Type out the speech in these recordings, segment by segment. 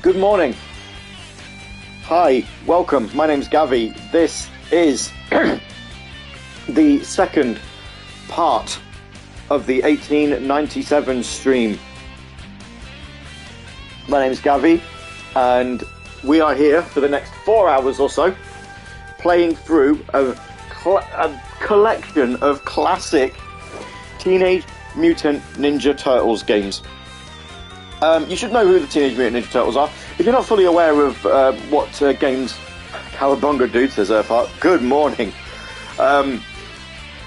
Good morning. Hi, welcome. My name's Gavi. This is the second part of the 1897 stream. My name's Gavi, and we are here for the next 4 hours or so, playing through a collection of classic Teenage Mutant Ninja Turtles games. You should know who the Teenage Mutant Ninja Turtles are. If you're not fully aware of what games Cowabunga do, says Earthheart, good morning.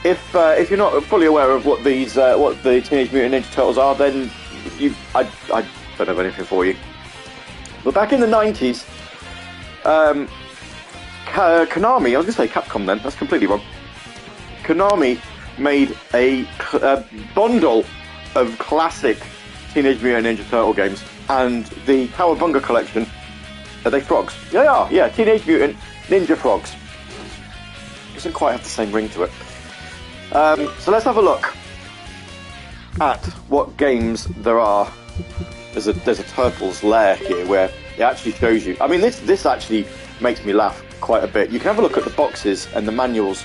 If you're not fully aware of what the Teenage Mutant Ninja Turtles are, then I don't have anything for you. But back in the 90s, Konami, I was going to say Capcom then, that's completely wrong. Konami made a bundle of classic Teenage Mutant Ninja Turtle games, and the Cowabunga collection, are they frogs? They are, yeah, Teenage Mutant Ninja Frogs. Doesn't quite have the same ring to it. So let's have a look at what games there are. There's a Turtles lair here where it actually shows you. I mean, this actually makes me laugh quite a bit. You can have a look at the boxes and the manuals.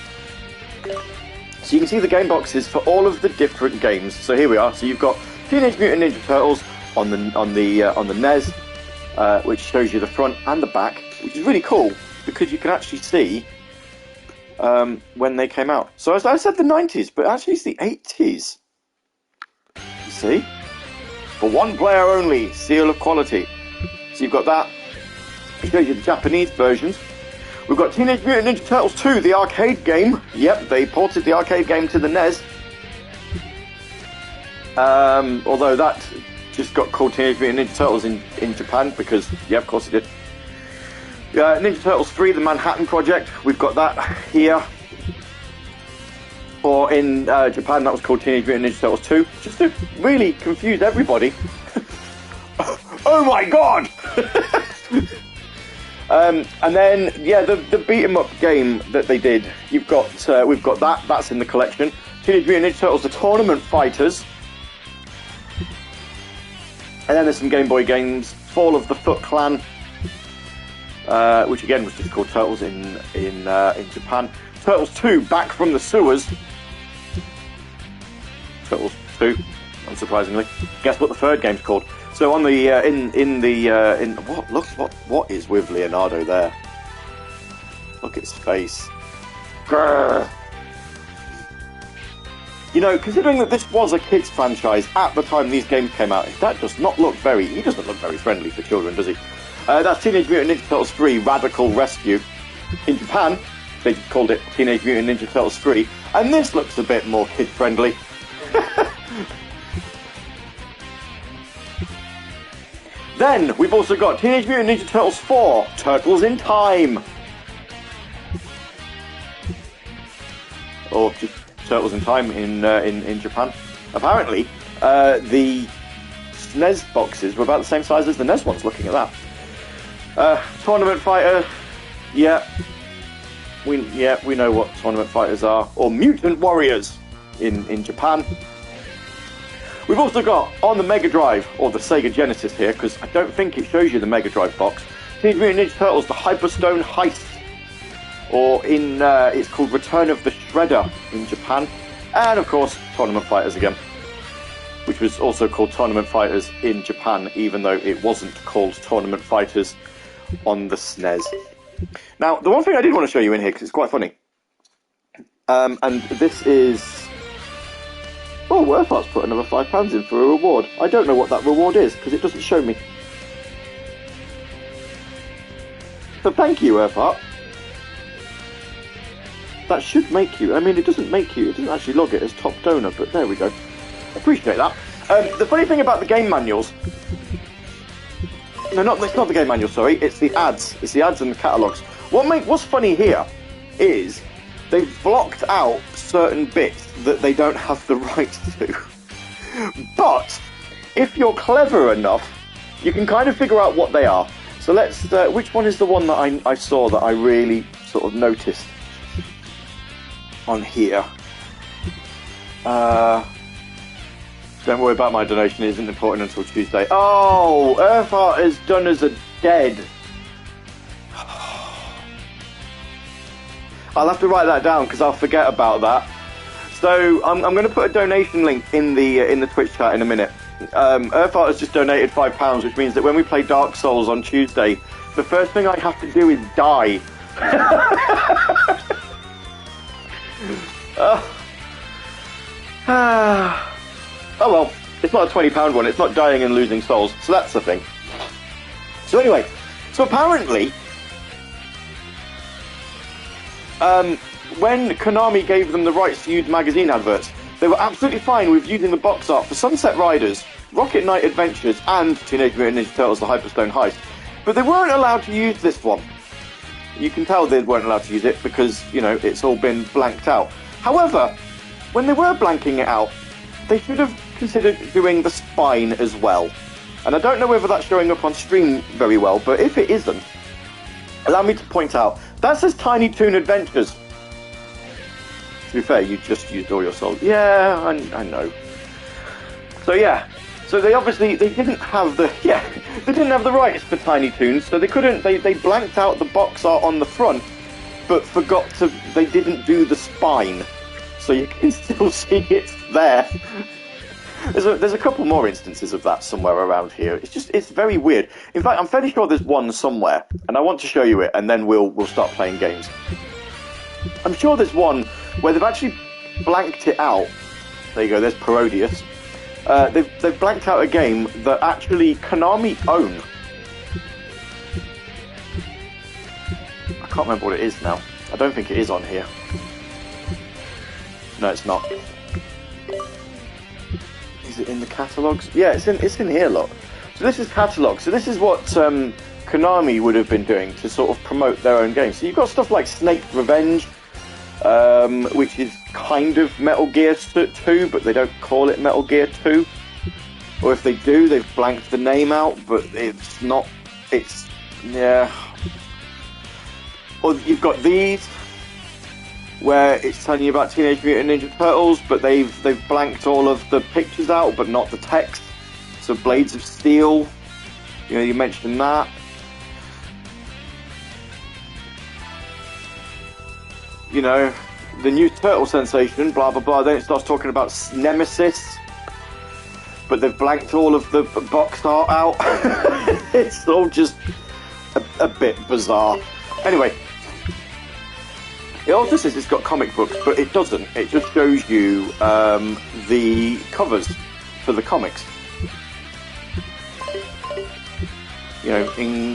So you can see the game boxes for all of the different games. So here we are. So you've got Teenage Mutant Ninja Turtles on the NES, which shows you the front and the back, which is really cool because you can actually see when they came out. So as I said, the 90s, but actually it's the 80s. You see, for one player only, seal of quality. So you've got that. It shows you the Japanese versions. We've got Teenage Mutant Ninja Turtles 2, the arcade game. Yep, they ported the arcade game to the NES. Although that just got called Teenage Mutant Ninja Turtles in Japan because, yeah, of course it did. Ninja Turtles 3, the Manhattan Project, we've got that here. Or in Japan, that was called Teenage Mutant Ninja Turtles 2, just to really confuse everybody. Oh my god! And then, yeah, the beat-em-up game that they did, we've got that's in the collection. Teenage Mutant Ninja Turtles, the Tournament Fighters. And then there's some Game Boy games, Fall of the Foot Clan, which again was just called Turtles in Japan. Turtles 2, Back from the Sewers. Turtles 2, unsurprisingly. Guess what the third game's called? So on the what is with Leonardo there? Look at his face. Grrr. You know, considering that this was a kids franchise at the time these games came out, that does not look he doesn't look very friendly for children, does he? That's Teenage Mutant Ninja Turtles 3 Radical Rescue. In Japan, they called it Teenage Mutant Ninja Turtles 3, and this looks a bit more kid friendly. Then we've also got Teenage Mutant Ninja Turtles 4 Turtles in Time. Or just Turtles in Time in Japan. Apparently, the SNES boxes were about the same size as the NES ones, looking at that. Tournament Fighter, yeah. We know what Tournament Fighters are. Or Mutant Warriors in Japan. We've also got, on the Mega Drive, or the Sega Genesis here, because I don't think it shows you the Mega Drive box, Teenage Mutant Ninja Turtles, the Hyperstone Heist. Or it's called Return of the Shredder in Japan. And of course, Tournament Fighters again, which was also called Tournament Fighters in Japan, even though it wasn't called Tournament Fighters on the SNES. Now, the one thing I did want to show you in here, because it's quite funny, and this is... Oh, Earthheart's put another £5 in for a reward. I don't know what that reward is, because it doesn't show me. So thank you, Earthheart. That should make you. I mean, it doesn't make you. It doesn't actually log it as top donor, but there we go. Appreciate that. The funny thing about the game manuals... No, it's not the game manual, sorry. It's the ads. It's the ads and the catalogues. What's funny here is they've blocked out certain bits that they don't have the rights to. But if you're clever enough, you can kind of figure out what they are. So let's... which one is the one that I saw that I really sort of noticed on here? Don't worry about my donation, it isn't important until Tuesday. Oh, Earthheart is done as a dead. I'll have to write that down because I'll forget about that. So I'm going to put a donation link in the Twitch chat in a minute. Earthheart has just donated £5, which means that when we play Dark Souls on Tuesday, the first thing I have to do is die. Oh well, it's not a £20 one, it's not dying and losing souls, so that's the thing. So anyway, so apparently, when Konami gave them the rights to use magazine adverts, they were absolutely fine with using the box art for Sunset Riders, Rocket Knight Adventures, and Teenage Mutant Ninja Turtles: The Hyperstone Heist. But they weren't allowed to use this one. You can tell they weren't allowed to use it because, you know, it's all been blanked out. However, when they were blanking it out, they should have considered doing the spine as well. And I don't know whether that's showing up on stream very well, but if it isn't, allow me to point out, that says Tiny Toon Adventures. To be fair, you just used all your souls. Yeah, I know. So yeah, so they didn't have the rights for Tiny Toons, so they couldn't, they blanked out the box art on the front, but they didn't do the spine. So you can still see it there. There's a couple more instances of that somewhere around here. It's very weird. In fact, I'm fairly sure there's one somewhere, and I want to show you it, and then we'll start playing games. I'm sure there's one where they've actually blanked it out. There you go, there's Parodius. They've blanked out a game that actually Konami own. I can't remember what it is now. I don't think it is on here. No, it's not. Is it in the catalogues? Yeah, it's in here, look. So this is catalogue. So this is what Konami would have been doing to sort of promote their own games. So you've got stuff like Snake's Revenge, which is kind of Metal Gear 2, but they don't call it Metal Gear 2. Or if they do, they've blanked the name out, but it's not. Yeah. Or you've got these, where it's telling you about Teenage Mutant Ninja Turtles, but they've blanked all of the pictures out, but not the text. So Blades of Steel, you know, you mentioned that. You know, the new Turtle sensation, blah blah blah. Then it starts talking about Nemesis, but they've blanked all of the box art out. It's all just a bit bizarre. Anyway. It also says it's got comic books, but it doesn't. It just shows you the covers for the comics. You know,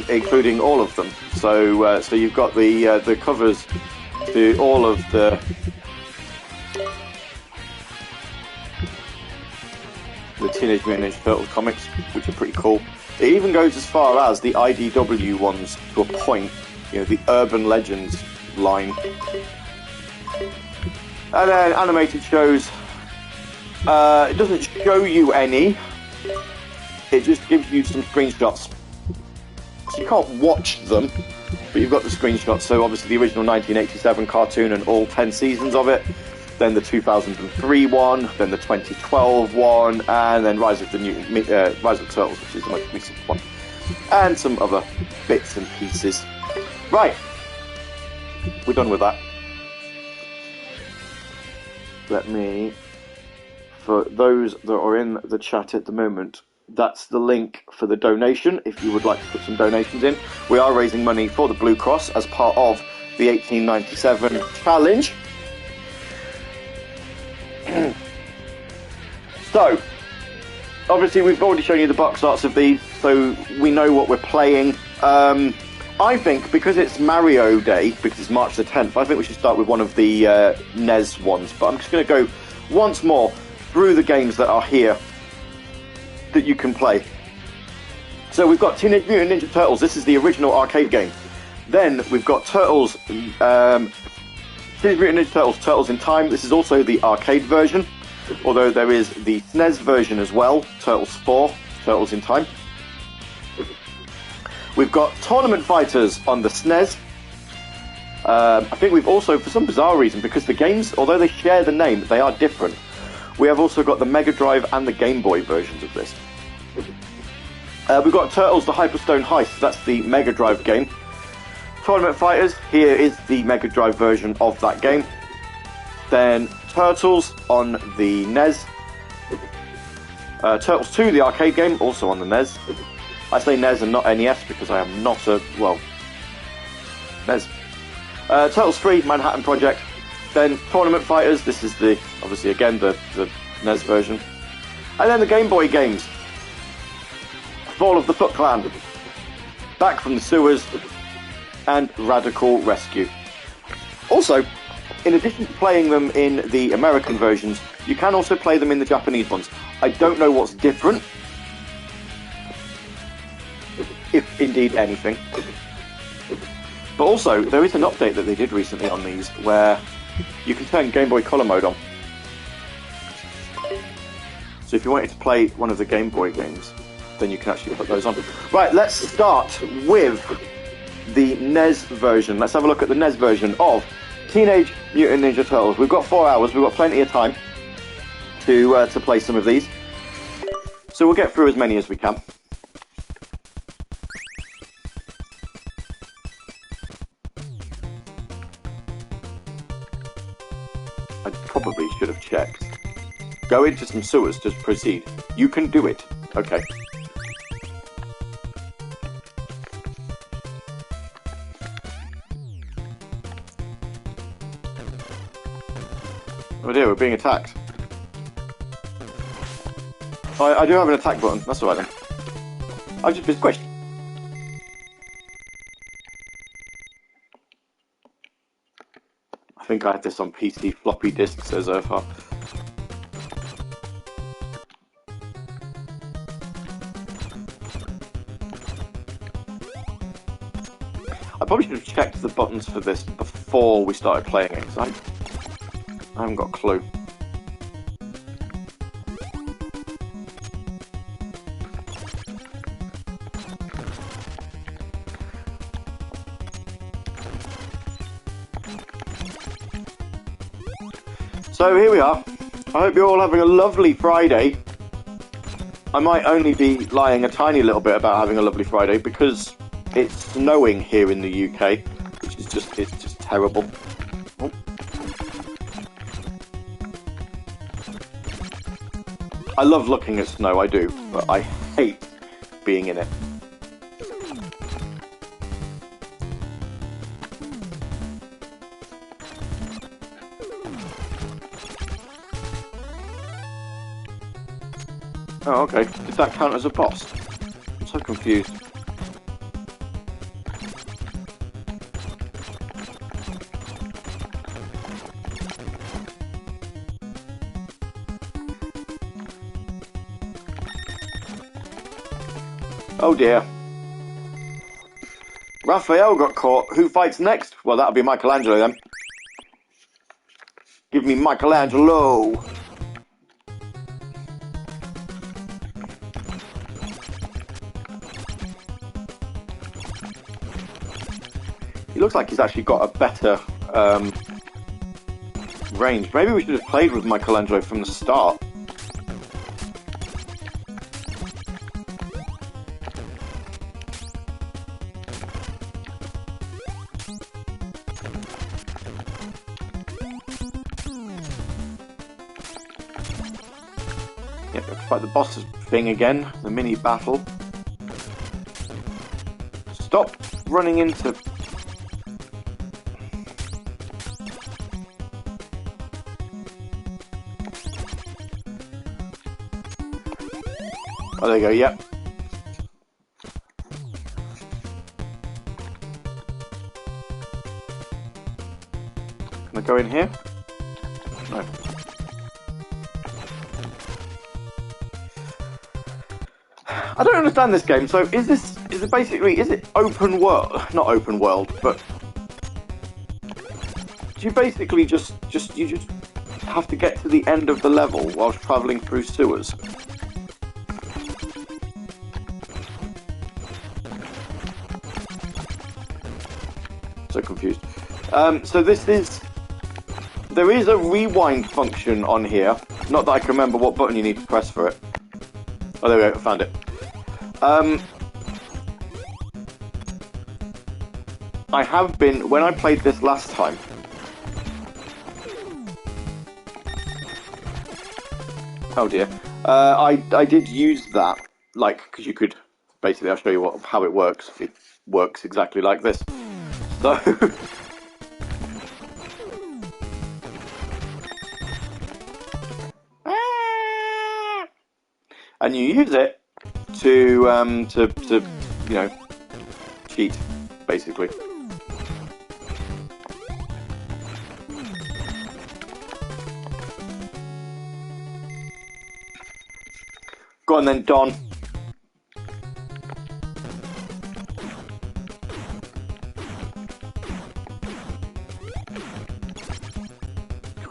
including all of them. So you've got the covers to all of the Teenage Mutant Ninja Turtles comics, which are pretty cool. It even goes as far as the IDW ones to a point. You know, the Urban Legends line. And then animated shows, it doesn't show you any, it just gives you some screenshots. So you can't watch them, but you've got the screenshots. So obviously the original 1987 cartoon and all 10 seasons of it, then the 2003 one, then the 2012 one, and then Rise of the Turtles, which is the most recent one, and some other bits and pieces. Right. We're done with that. Let me, for those that are in the chat at the moment, that's the link for the donation, if you would like to put some donations in. We are raising money for the Blue Cross as part of the 1897 challenge. So, obviously we've already shown you the box arts of these, so we know what we're playing. I think, because it's Mario Day, because it's March the 10th, I think we should start with one of the NES ones. But I'm just going to go once more through the games that are here that you can play. So we've got Teenage Mutant Ninja Turtles. This is the original arcade game. Then we've got Turtles, Teenage Mutant Ninja Turtles, Turtles in Time. This is also the arcade version, although there is the SNES version as well, Turtles 4, Turtles in Time. We've got Tournament Fighters on the SNES. I think we've also, for some bizarre reason, because the games, although they share the name, they are different. We have also got the Mega Drive and the Game Boy versions of this. We've got Turtles: The Hyperstone Heist. That's the Mega Drive game. Tournament Fighters. Here is the Mega Drive version of that game. Then Turtles on the NES. Turtles 2, the arcade game, also on the NES. I say NES and not NES because I am not a, well, NES. Turtles 3, Manhattan Project. Then Tournament Fighters, this is the, obviously again, the NES version. And then the Game Boy games. Fall of the Foot Clan. Back from the Sewers. And Radical Rescue. Also, in addition to playing them in the American versions, you can also play them in the Japanese ones. I don't know what's different, if indeed anything. But also, there is an update that they did recently on these where you can turn Game Boy Color mode on. So if you wanted to play one of the Game Boy games, then you can actually put those on. Right, let's start with the NES version. Let's have a look at the NES version of Teenage Mutant Ninja Turtles. We've got 4 hours, we've got plenty of time to play some of these. So we'll get through as many as we can. I probably should have checked. Go into some sewers, just proceed. You can do it. Okay. Oh dear, we're being attacked. Oh, I do have an attack button, that's alright then. I've just been squished. I think I had this on PC floppy disk, says Earthheart. I probably should have checked the buttons for this before we started playing it, because I haven't got a clue. So here we are. I hope you're all having a lovely Friday. I might only be lying a tiny little bit about having a lovely Friday because it's snowing here in the UK, which is just terrible. Oh. I love looking at snow, I do, but I hate being in it. Oh, okay. Did that count as a boss? I'm so confused. Oh dear. Raphael got caught. Who fights next? Well, that'll be Michelangelo then. Give me Michelangelo. He looks like he's actually got a better range. Maybe we should have played with Michelangelo from the start. Yep, let's fight the boss thing again, the mini battle. Stop running into... Oh, there you go, yep. Can I go in here? No. I don't understand this game. So is it open world? Not open world, but do you basically just have to get to the end of the level whilst travelling through sewers? So confused. So there is a rewind function on here, Not that I can remember what button you need to press for it. Oh, there we go, I found it. I have been, when I played this last time, oh dear, I did use that, like, because you could, basically, I'll show you how it works. It works exactly like this. So, and you use it to you know, cheat, basically. Go on then, Don.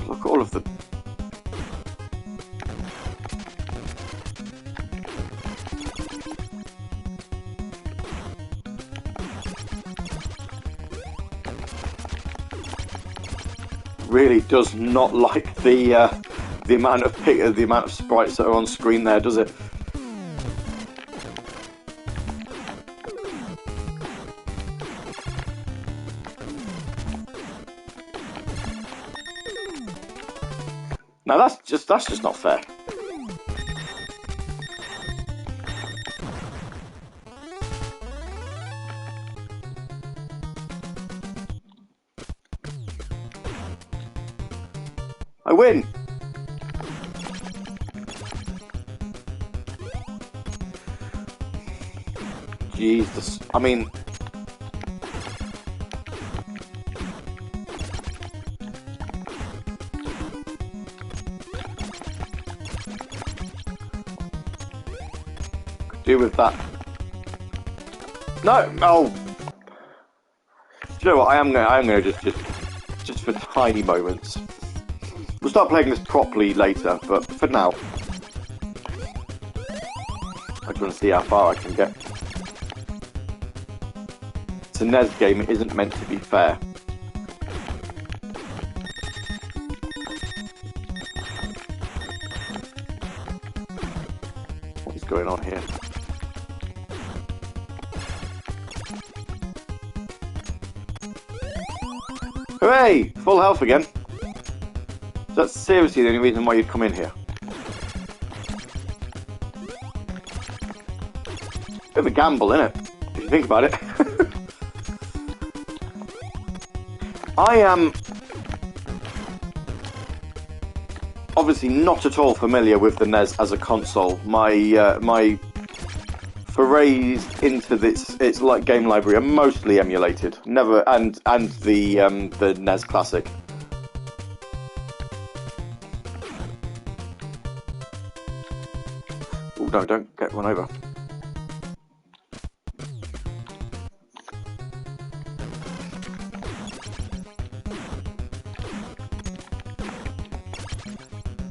Look at all of them. Really does not like the amount of sprites that are on screen there, does it? Now that's just not fair. I win. Jesus, I mean, could do with that. No, oh. Do you know what? I am gonna just for tiny moments. We'll start playing this properly later, but for now, I just want to see how far I can get. It's a NES game, it isn't meant to be fair. What is going on here? Hooray! Full health again. That's seriously the only reason why you'd come in here. Bit of a gamble, isn't it? If you think about it. I am obviously not at all familiar with the NES as a console. My forays into its like game library are mostly emulated. Never and the NES Classic. Oh no! Don't get run over.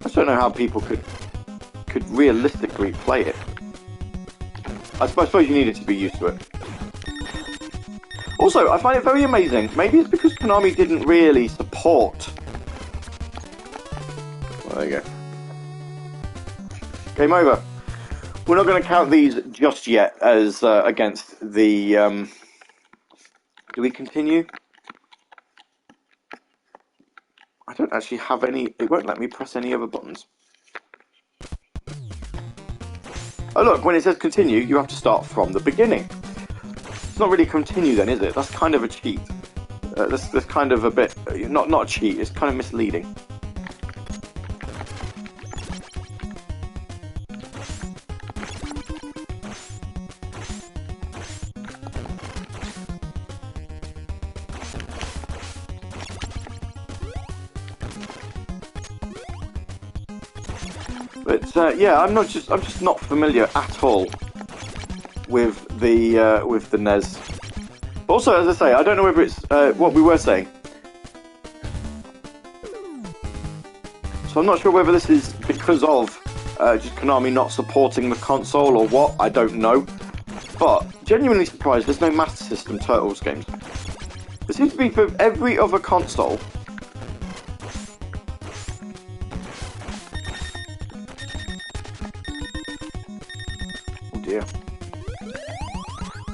I don't know how people could realistically play it. I suppose you needed to be used to it. Also, I find it very amazing. Maybe it's because Konami didn't really support. Well, there you go. Game over. We're not going to count these just yet as against the. Do we continue? I don't actually have any. It won't let me press any other buttons. Oh look, when it says continue, you have to start from the beginning. It's not really continue then, is it? That's kind of a cheat. That's kind of a bit not a cheat. It's kind of misleading. But yeah, I'm just not familiar at all with the NES. Also, as I say, I don't know whether it's what we were saying. So I'm not sure whether this is because of just Konami not supporting the console or what. I don't know. But genuinely surprised there's no Master System Turtles games. There seems to be for every other console.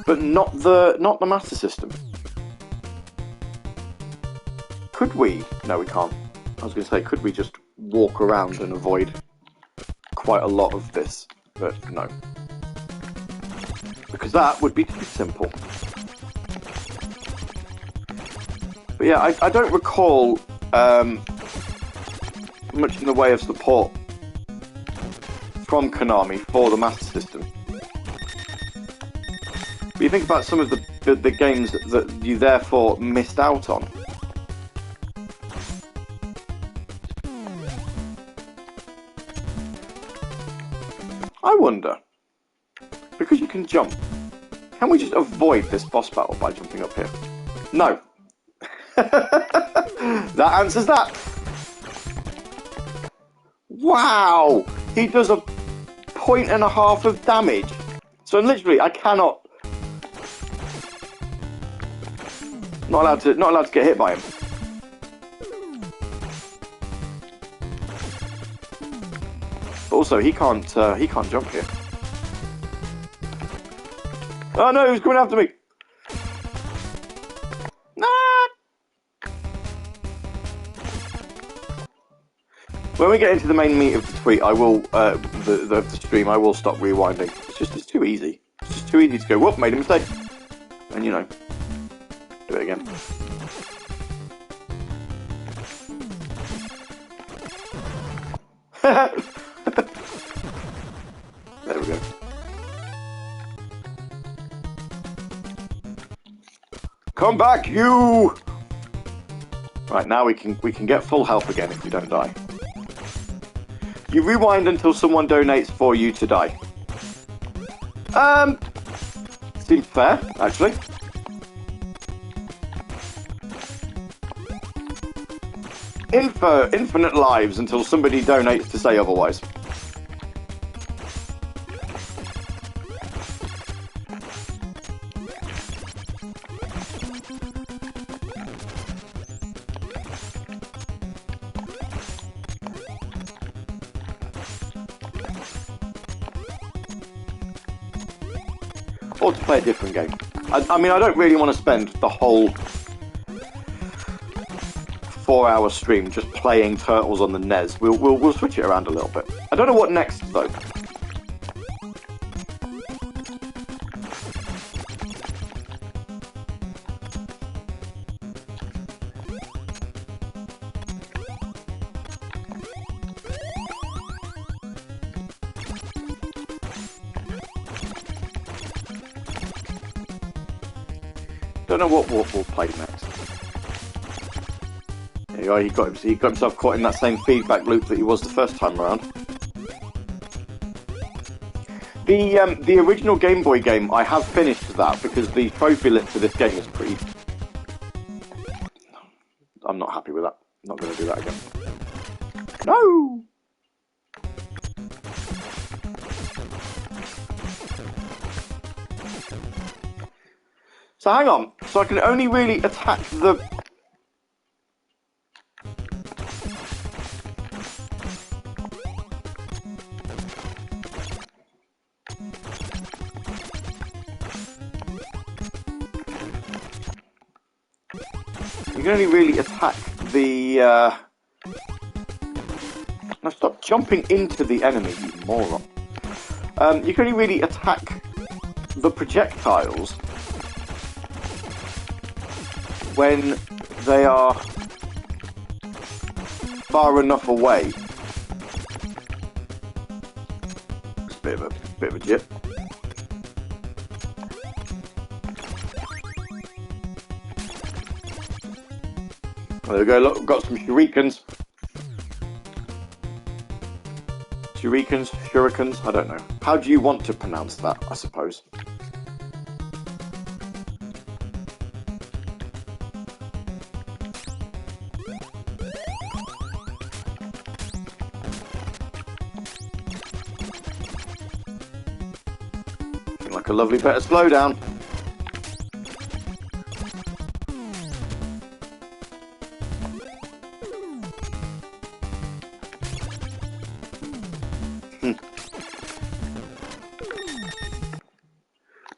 but not the Master System. Could we? No, we can't. I was going to say, could we just walk around and avoid quite a lot of this? But no. Because that would be too simple. But yeah, I don't recall much in the way of support from Konami for the Master System. But you think about some of the games that you therefore missed out on. I wonder, because you can jump, can we just avoid this boss battle by jumping up here? No. That answers that. Wow! He does 1.5 points of damage. So literally, I cannot. Not allowed to get hit by him. But also, he can't jump here. Oh no, he was coming after me. When we get into the main meat of the tweet, I will the stream. I will stop rewinding. It's too easy. It's just too easy to go. Whoop, made a mistake, and you know, do it again. There we go. Come back, you! Right, now we can get full health again if we don't die. You rewind until someone donates for you to die. Seems fair, actually. Infinite lives until somebody donates to say otherwise. Or to play a different game. I mean, I don't really want to spend the whole 4-hour stream just playing Turtles on the NES. We'll switch it around a little bit. I don't know what next though. Don't know what we'll play next. There you go, he got himself caught in that same feedback loop that he was the first time around. The original Game Boy game, I have finished that because the trophy list for this game is pretty... I'm not happy with that. I'm not going to do that again. No! So hang on, so I can only really attack the... You can only really attack the... Now stop jumping into the enemy, you moron. You can only really attack the projectiles when they are far enough away. It's a bit of a jip. There we go, look, we've got some shurikens. Shurikens, I don't know. How do you want to pronounce that, I suppose? Like a lovely bit of slowdown.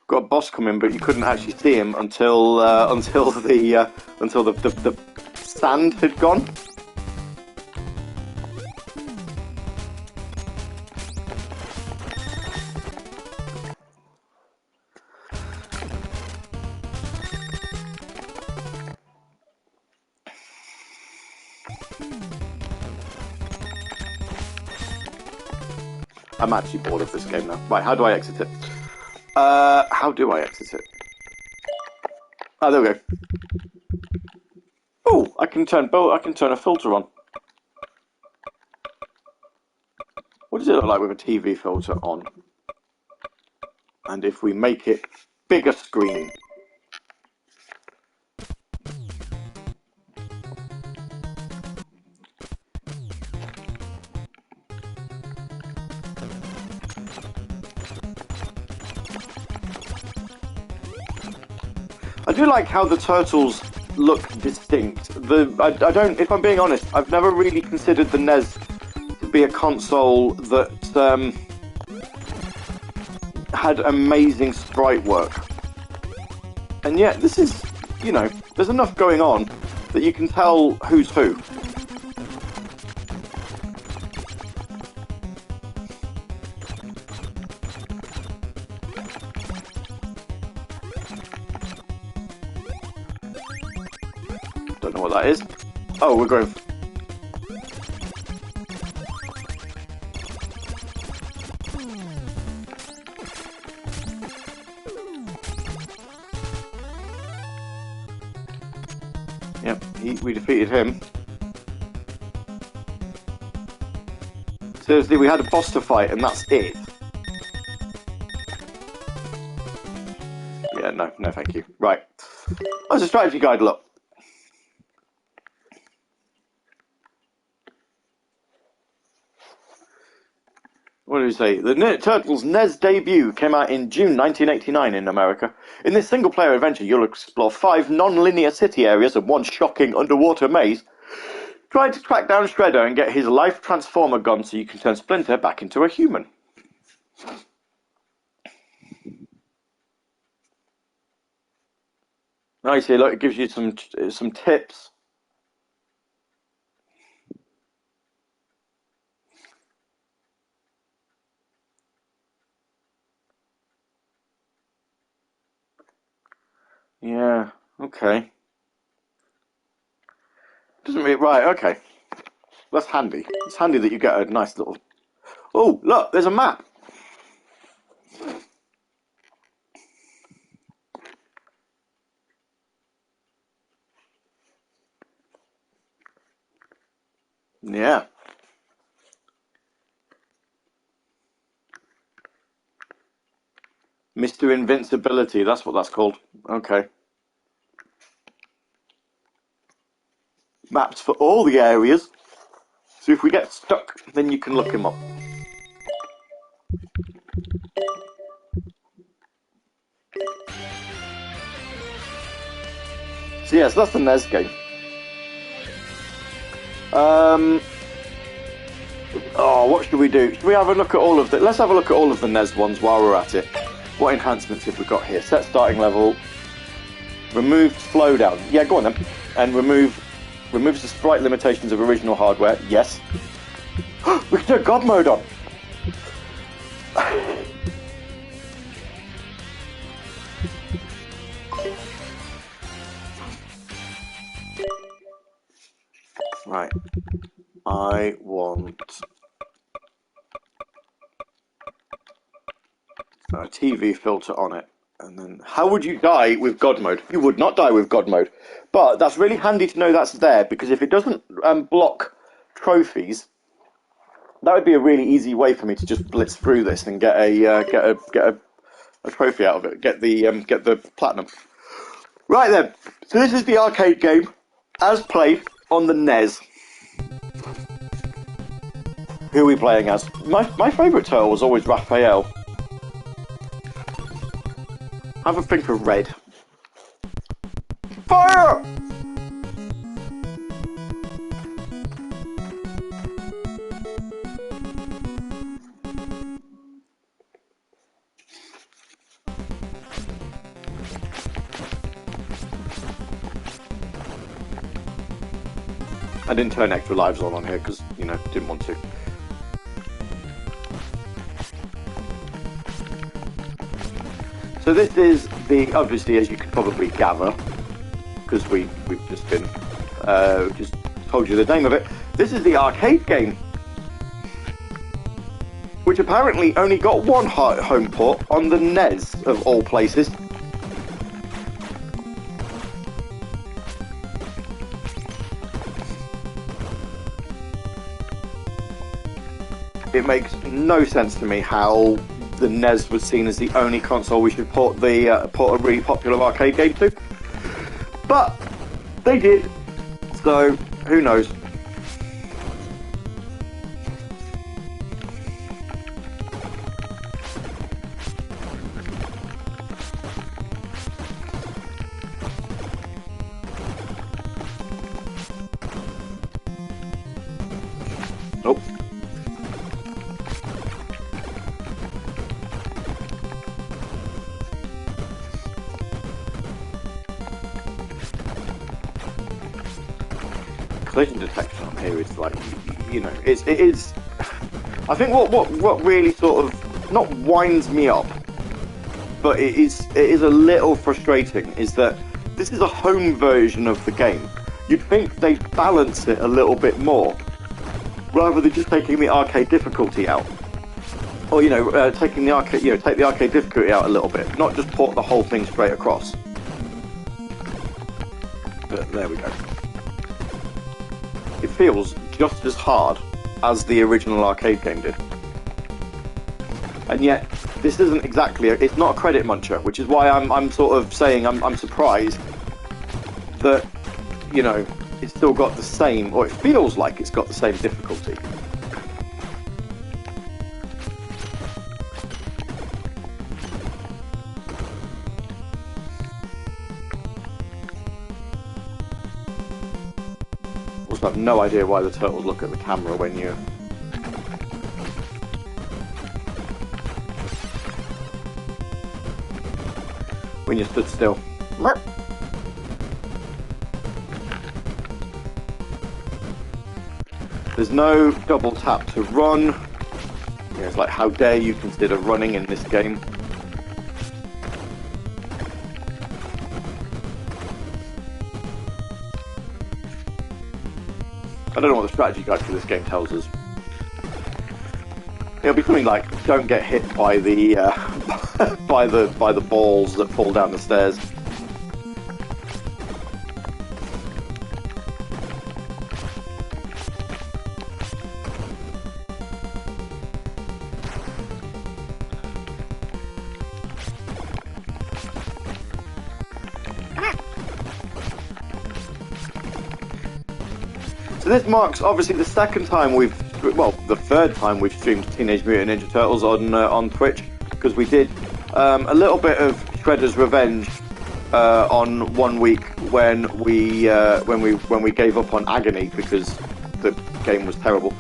got a boss coming, but you couldn't actually see him until the sand had gone. I'm actually bored of this game now. Right, how do I exit it? How do I exit it? Oh, there we go. Oh, I can turn a filter on. What does it look like with a TV filter on? And if we make it bigger screen. I do like how the turtles look distinct. I don't, if I'm being honest, I've never really considered the NES to be a console that had amazing sprite work. And yet, this is, you know, there's enough going on that you can tell who's who. Don't know what that is. Oh, we're going. Yep, we defeated him. Seriously, we had a boss to fight, and that's it. Yeah, no, thank you. Right. Oh, it's a strategy guide, look. What do we say? The Turtles NES debut came out in June 1989 in America. In this single-player adventure, you'll explore 5 non-linear city areas and 1 shocking underwater maze. Try to track down Shredder and get his life transformer gun so you can turn Splinter back into a human. Now you see, look, it gives you some tips. Yeah, okay. Doesn't really, right, okay. That's handy. It's handy that you get a nice little... Oh, look, there's a map. Yeah. Mr. Invincibility, that's what that's called. Okay. Maps for all the areas. So if we get stuck, then you can look him up. So yes, that's the NES game. Oh, what should we do? Should we have a look at all of the... Let's have a look at all of the NES ones while we're at it. What enhancements have we got here? Set starting level. Removed slowdown. Yeah, go on then. And removes the sprite limitations of original hardware. Yes. We can turn God mode on. Right. I want a TV filter on it. And then, how would you die with God mode? You would not die with God mode. But that's really handy to know that's there, because if it doesn't block trophies, that would be a really easy way for me to just blitz through this and get a trophy out of it. Get the platinum. Right then. So this is the arcade game as played on the NES. Who are we playing as? My favourite turtle was always Raphael. Have a think of red. Fire! I didn't turn extra lives on here because, you know, didn't want to. So this is the, obviously, as you can probably gather, because we've just been, just told you the name of it. This is the arcade game, which apparently only got one home port on the NES, of all places. It makes no sense to me how the NES was seen as the only console we should port a really popular arcade game to, but they did, so who knows. Nope. Collision detection on here is like, you know, it is. I think what really sort of not winds me up, but it is a little frustrating, is that this is a home version of the game. You'd think they'd balance it a little bit more, rather than just taking the arcade difficulty out, or you know, taking the arcade, you know, take the arcade difficulty out a little bit, not just port the whole thing straight across. But there we go. It feels just as hard as the original arcade game did. And yet, this isn't exactly, it's not a credit muncher, which is why I'm sort of saying I'm surprised that, you know, it's still got the same, or it feels like it's got the same difficulty. Also, I have no idea why the turtles look at the camera when you stood still. There's no double tap to run. You know, it's like, how dare you consider running in this game? I don't know what the strategy guide for this game tells us. It'll be something like, don't get hit by the by the balls that fall down the stairs. So this marks obviously the second time the third time we've streamed Teenage Mutant Ninja Turtles on Twitch, because we did a little bit of Shredder's Revenge on one week when we gave up on Agony because the game was terrible.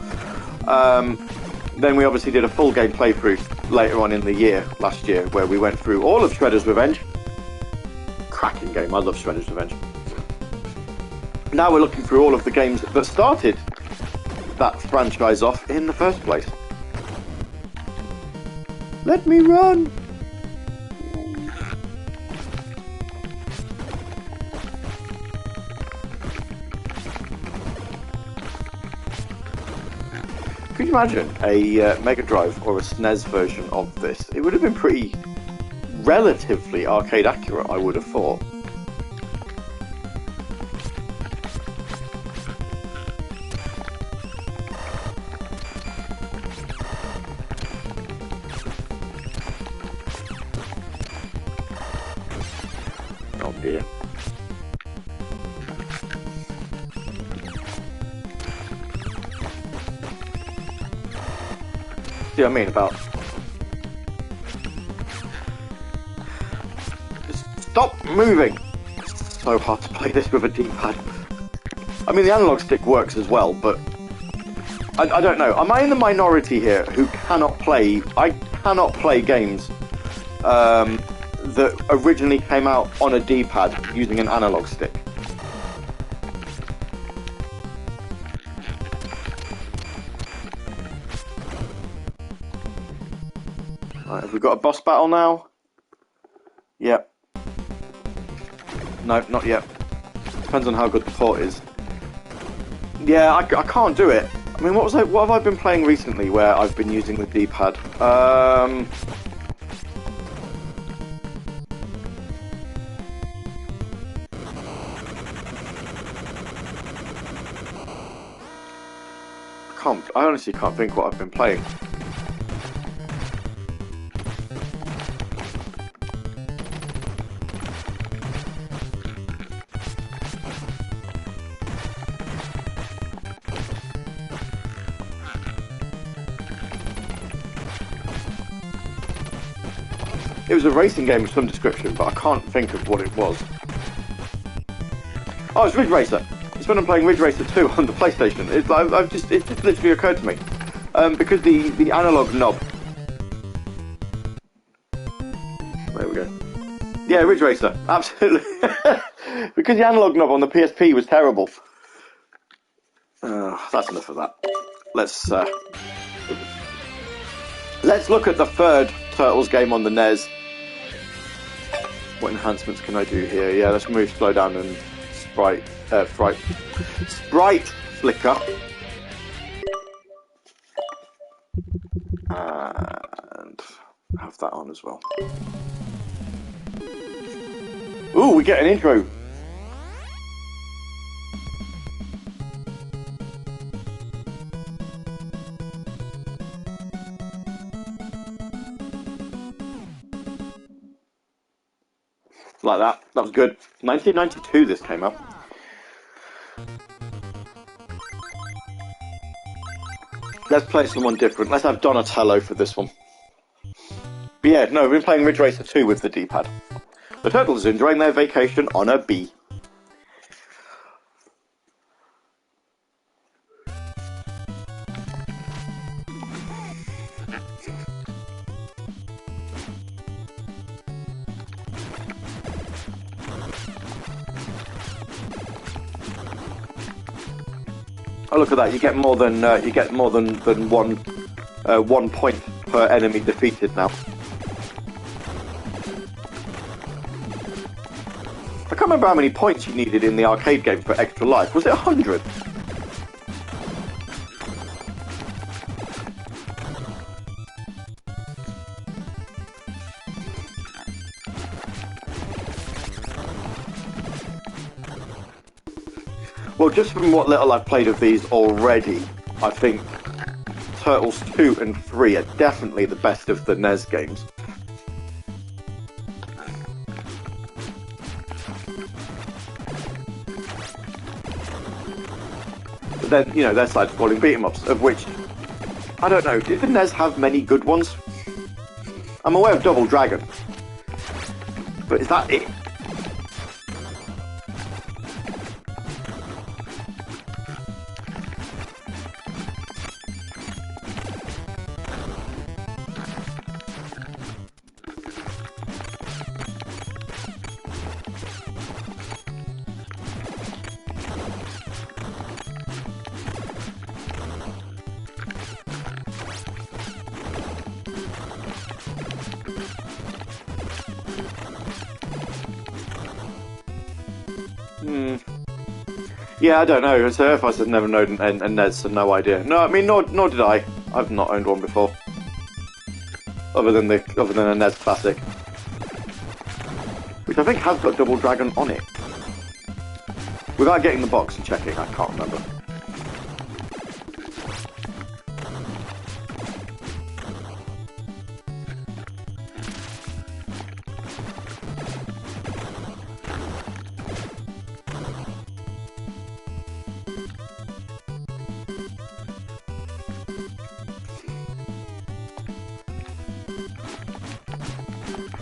Then we obviously did a full game playthrough later on in the year, last year, where we went through all of Shredder's Revenge. Cracking game, I love Shredder's Revenge. Now we're looking through all of the games that started that franchise off in the first place. Let me run! Could you imagine a Mega Drive or a SNES version of this? It would have been pretty relatively arcade accurate, I would have thought. Oh dear. See what I mean about... Just stop moving! It's so hard to play this with a D-pad. I mean, the analog stick works as well, but... I don't know. Am I in the minority here who cannot play... I cannot play games that originally came out on a D-pad using an analog stick. got a boss battle now? Yep. No, not yet. Depends on how good the port is. Yeah, I can't do it. I mean, what have I been playing recently where I've been using the D-pad? I honestly can't think what I've been playing. It was a racing game of some description, but I can't think of what it was. Oh, it's Ridge Racer. It's when I'm playing Ridge Racer 2 on the PlayStation. It just literally occurred to me. Because the analog knob. There we go. Yeah, Ridge Racer. Absolutely. Because the analog knob on the PSP was terrible. That's enough of that. Let's look at the third Turtles game on the NES. What enhancements can I do here? Yeah, let's move slow down and sprite flicker. And have that on as well. Ooh, we get an intro. Like that. That was good. 1992 this came out. Let's play someone different. Let's have Donatello for this one. But yeah, no, we've been playing Ridge Racer 2 with the D-pad. The Turtles are enjoying their vacation on a bee. Oh, look at that! You get more than one point per enemy defeated now. I can't remember how many points you needed in the arcade games for extra life. Was it 100? Well, just from what little I've played of these already, I think Turtles 2 and 3 are definitely the best of the NES games. But then, you know, they're side-scrolling beat-em-ups, of which, I don't know, did the NES have many good ones? I'm aware of Double Dragon, but is that it? Yeah, I don't know. So if I said never known and NES, so no idea. No, I mean nor did I. I've not owned one before, other than a NES Classic, which I think has got Double Dragon on it. Without getting the box and checking, I can't remember.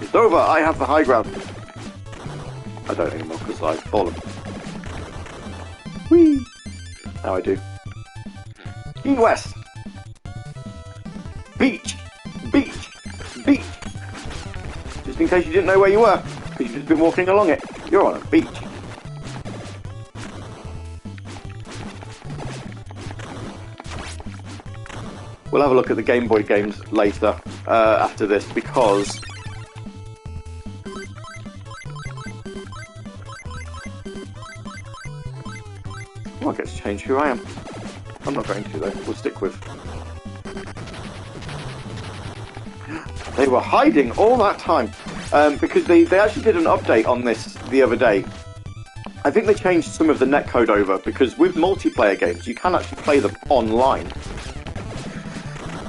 It's over, I have the high ground. I don't anymore because I've fallen. Whee! Now I do. King West! Beach! Beach! Beach! Just in case you didn't know where you were, because you've just been walking along it. You're on a beach. We'll have a look at the Game Boy games later after this, because I might get to change who I am. I'm not going to though. We'll stick with. They were hiding all that time because they actually did an update on this the other day. I think they changed some of the netcode over, because with multiplayer games you can actually play them online.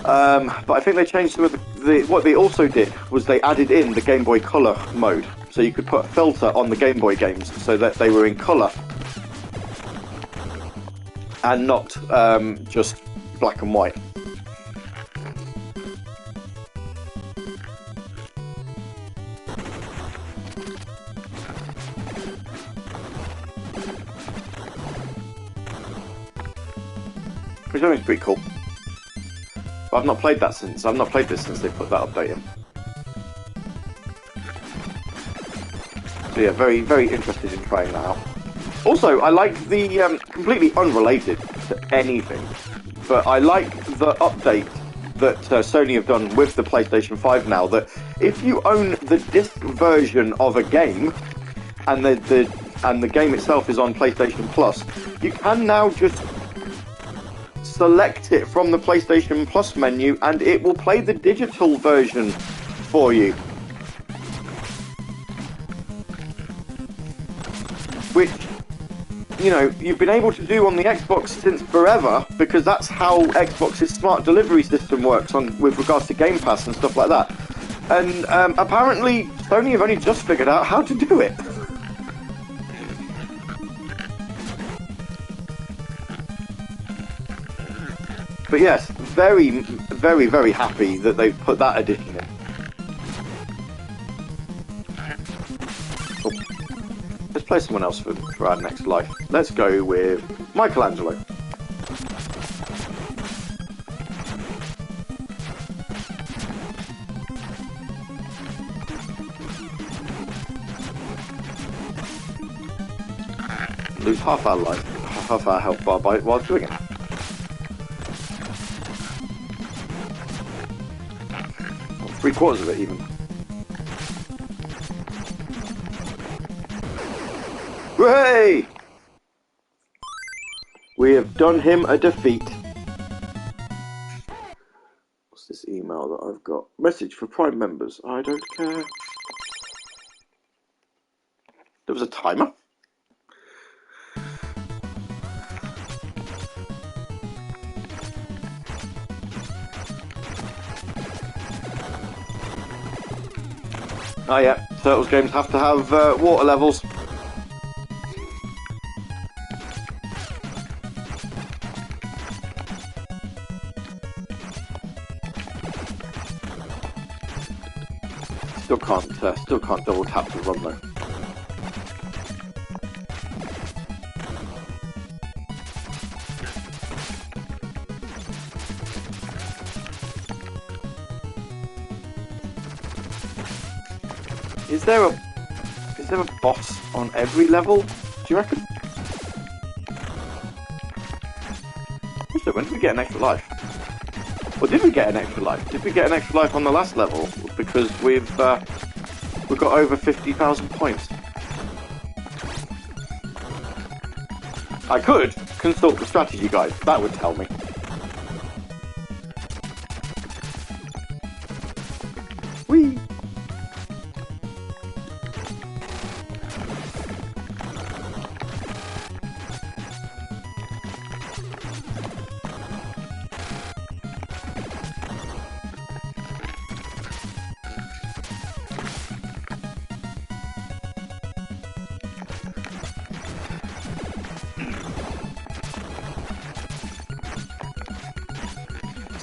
But I think they changed some of what they also did was they added in the Game Boy Color mode, so you could put a filter on the Game Boy games so that they were in color and not just black and white. Which I think is pretty cool. But I've not played this since they put that update in. So yeah, very, very interested in trying that out. Also, I like the, completely unrelated to anything, but I like the update that Sony have done with the PlayStation 5 now, that if you own the disc version of a game, and the game itself is on PlayStation Plus, you can now just select it from the PlayStation Plus menu and it will play the digital version for you. Which, you know, you've been able to do on the Xbox since forever, because that's how Xbox's smart delivery system works with regards to Game Pass and stuff like that. And apparently Sony have only just figured out how to do it. But yes, very, very, very happy that they've put that addition in. Oh. Let's play someone else for our next life. Let's go with Michelangelo. Lose half our life, half our health bar while doing it. Three-quarters of it, even. Hooray! We have done him a defeat. What's this email that I've got? Message for Prime members. I don't care. There was a timer. Oh yeah, Turtles games have to have water levels. Still can't double tap to run though. Is there a boss on every level? Do you reckon? So when did we get an extra life? Or did we get an extra life? Did we get an extra life on the last level? Because we've got over 50,000 points. I could consult the strategy guide. That would tell me. Whee!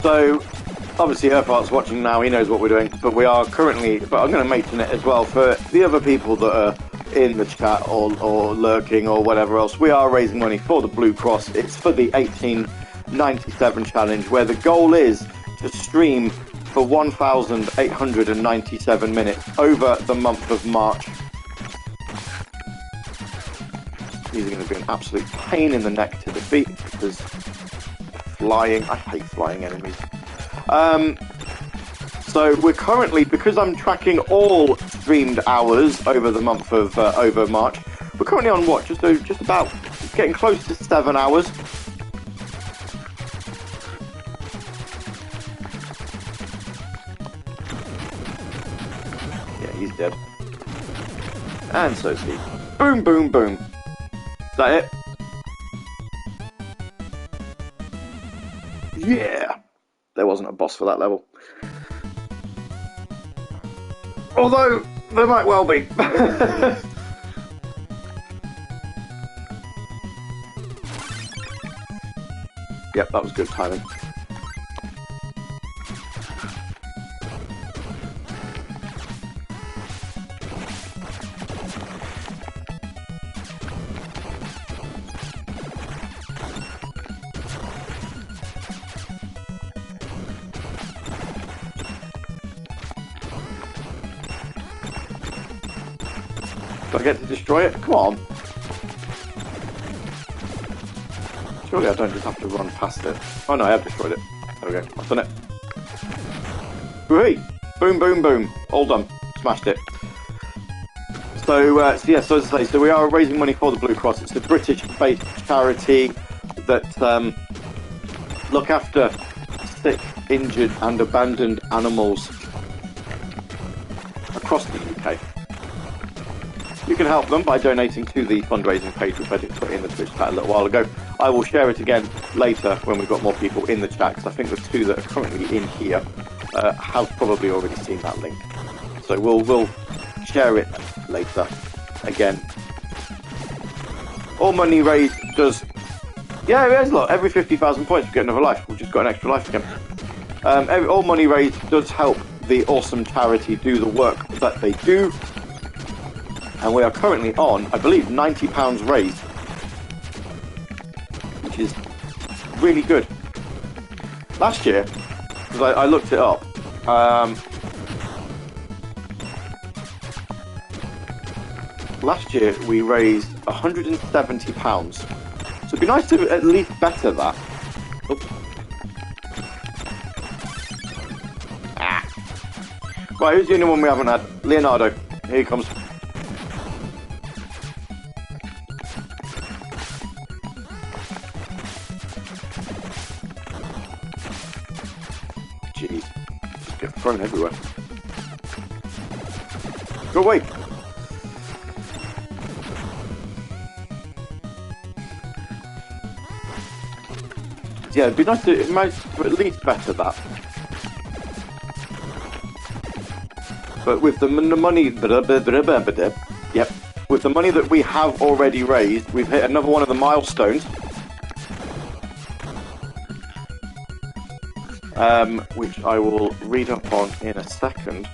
So, obviously Earthart's watching now, he knows what we're doing, but we are currently, but I'm going to mention it as well for the other people that are in the chat or lurking or whatever else. We are raising money for the Blue Cross. It's for the 1897 challenge, where the goal is to stream for 1,897 minutes over the month of March. These are going to be an absolute pain in the neck to defeat, because flying, I hate flying enemies. So we're currently, because I'm tracking all streamed hours over the month of over March, we're currently on what? Just about getting close to 7 hours. Yeah, he's dead. And so is he. Boom, boom, boom. Is that it? Yeah! There wasn't a boss for that level. Although, there might well be. Yep, that was good timing. Do I get to destroy it? Come on. Surely I don't just have to run past it. Oh no, I have destroyed it. There we go. I've done it. Hooray! Boom, boom, boom. All done. Smashed it. So as I say, so we are raising money for the Blue Cross. It's a British-based charity that look after sick, injured and abandoned animals across the UK. You can help them by donating to the fundraising page, which I did put in the Twitch chat a little while ago. I will share it again later when we've got more people in the chat, because I think the two that are currently in here have probably already seen that link. So we'll share it later again. All money raised does... Yeah, it is, look, every 50,000 points we get another life. We've just got an extra life again. All money raised does help the awesome charity do the work that they do. And we are currently on, I believe, £90 raised, which is really good. Last year, because I looked it up, last year we raised £170. So it'd be nice to at least better that. Oops. Ah. Right, who's the only one we haven't had? Leonardo. Here he comes. Jeez. Just get thrown everywhere. Go away! Yeah, it'd be nice to at least better that. But with the money, yep, with the money that we have already raised, we've hit another one of the milestones, which I will read up on in a second.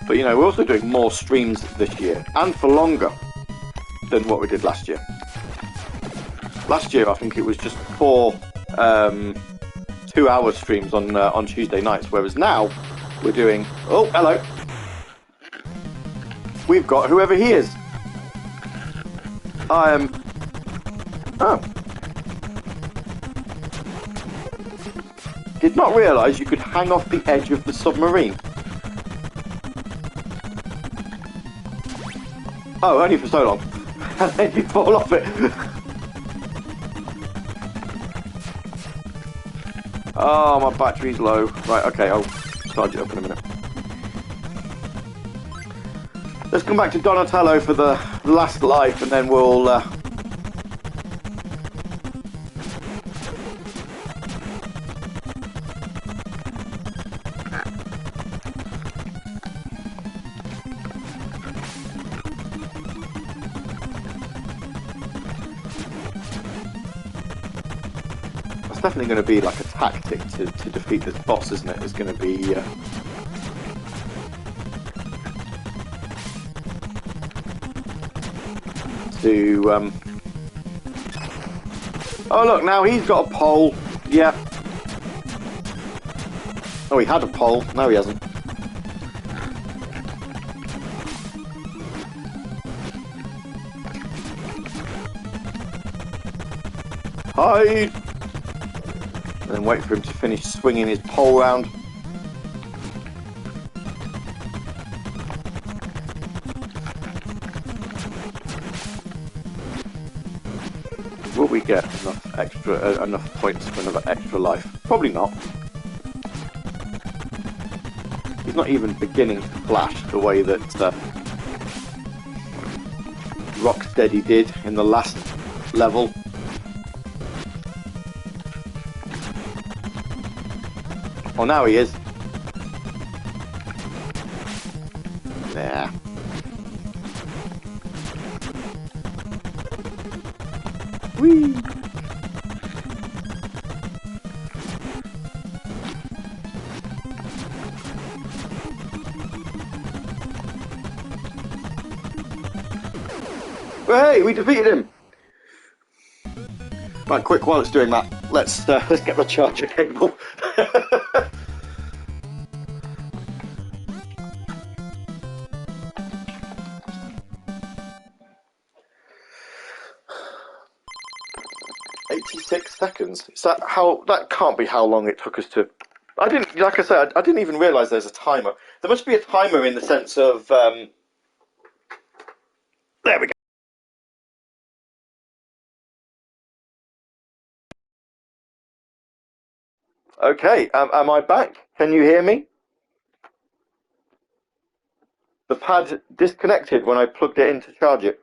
But you know, we're also doing more streams this year, and for longer than what we did last year. Last year, I think it was just 4 2-hour streams on Tuesday nights, whereas now we're doing... Oh, hello. We've got whoever he is. I am... Oh. Did not realise you could hang off the edge of the submarine. Oh, only for so long. And then you fall off it. Oh, my battery's low. Right, okay, I'll charge it up in a minute. Let's come back to Donatello for the last life, and then we'll... It's definitely going to be like a tactic to defeat this boss, isn't it? It's going to be... Oh look, now he's got a pole. Yep. Oh, he had a pole. No, he hasn't. Hide! And then wait for him to finish swinging his pole round. Will we get enough points for another extra life? Probably not. He's not even beginning to flash the way that Rocksteady did in the last level. Oh, now he is. There. Whee! Well, hey, we defeated him! Right, quick, while it's doing that, let's get the charger cable. 86 seconds. Is that how? That can't be how long it took us to. I didn't, like I said, I didn't even realise there's a timer. There must be a timer in the sense of. There we go. Okay, am I back? Can you hear me? The pad disconnected when I plugged it in to charge it.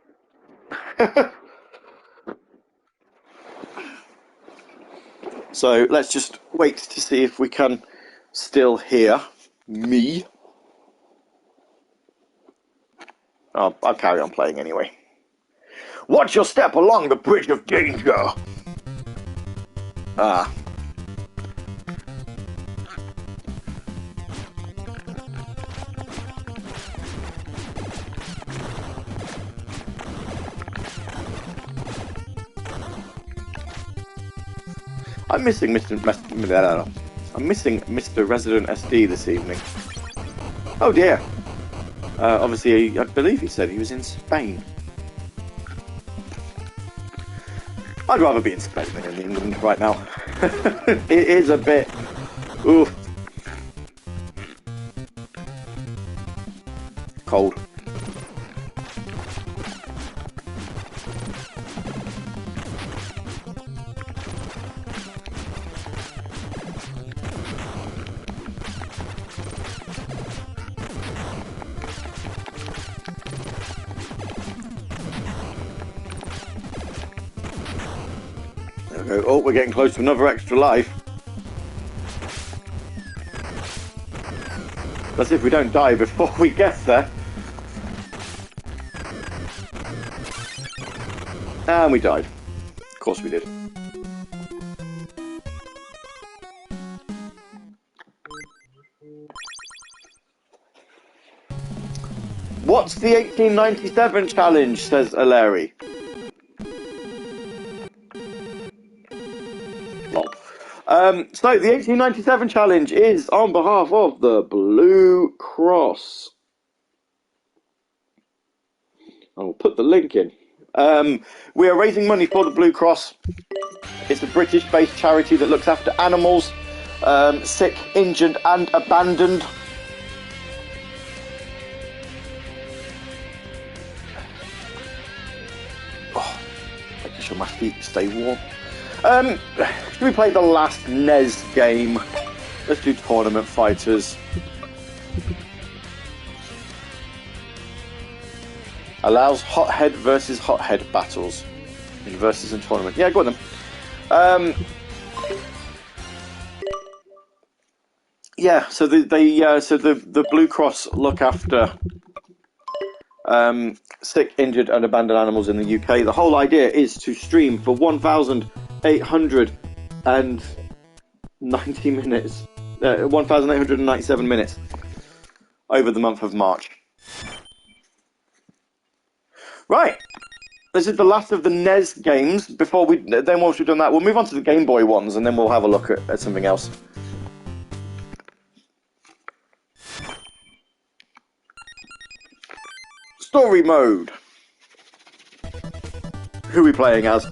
So let's just wait to see if we can still hear me. Oh, I'll carry on playing anyway. Watch your step along the bridge of danger. Ah. I'm missing Mr. Resident SD this evening. Oh dear. Obviously, I believe he said he was in Spain. I'd rather be in Spain than in England right now. It is a bit... oof. Cold. Oh, we're getting close to another extra life. Let's see if we don't die before we get there. And we died. Of course we did. What's the 1897 challenge, says Aleri. So the 1897 challenge is on behalf of the Blue Cross. I'll put the link in. We are raising money for the Blue Cross. It's a British-based charity that looks after animals, sick, injured and abandoned. Oh, making sure my feet stay warm. Should we play the last NES game? Let's do Tournament Fighters. Allows hothead versus hothead battles in versus and tournament. Yeah, go on then. Yeah, so the Blue Cross look after sick, injured, and abandoned animals in the UK. The whole idea is to stream for 1,890 minutes, 1,897 minutes over the month of March. Right, this is the last of the NES games. Once we've done that, we'll move on to the Game Boy ones, and then we'll have a look at something else. story mode. Who are we playing as?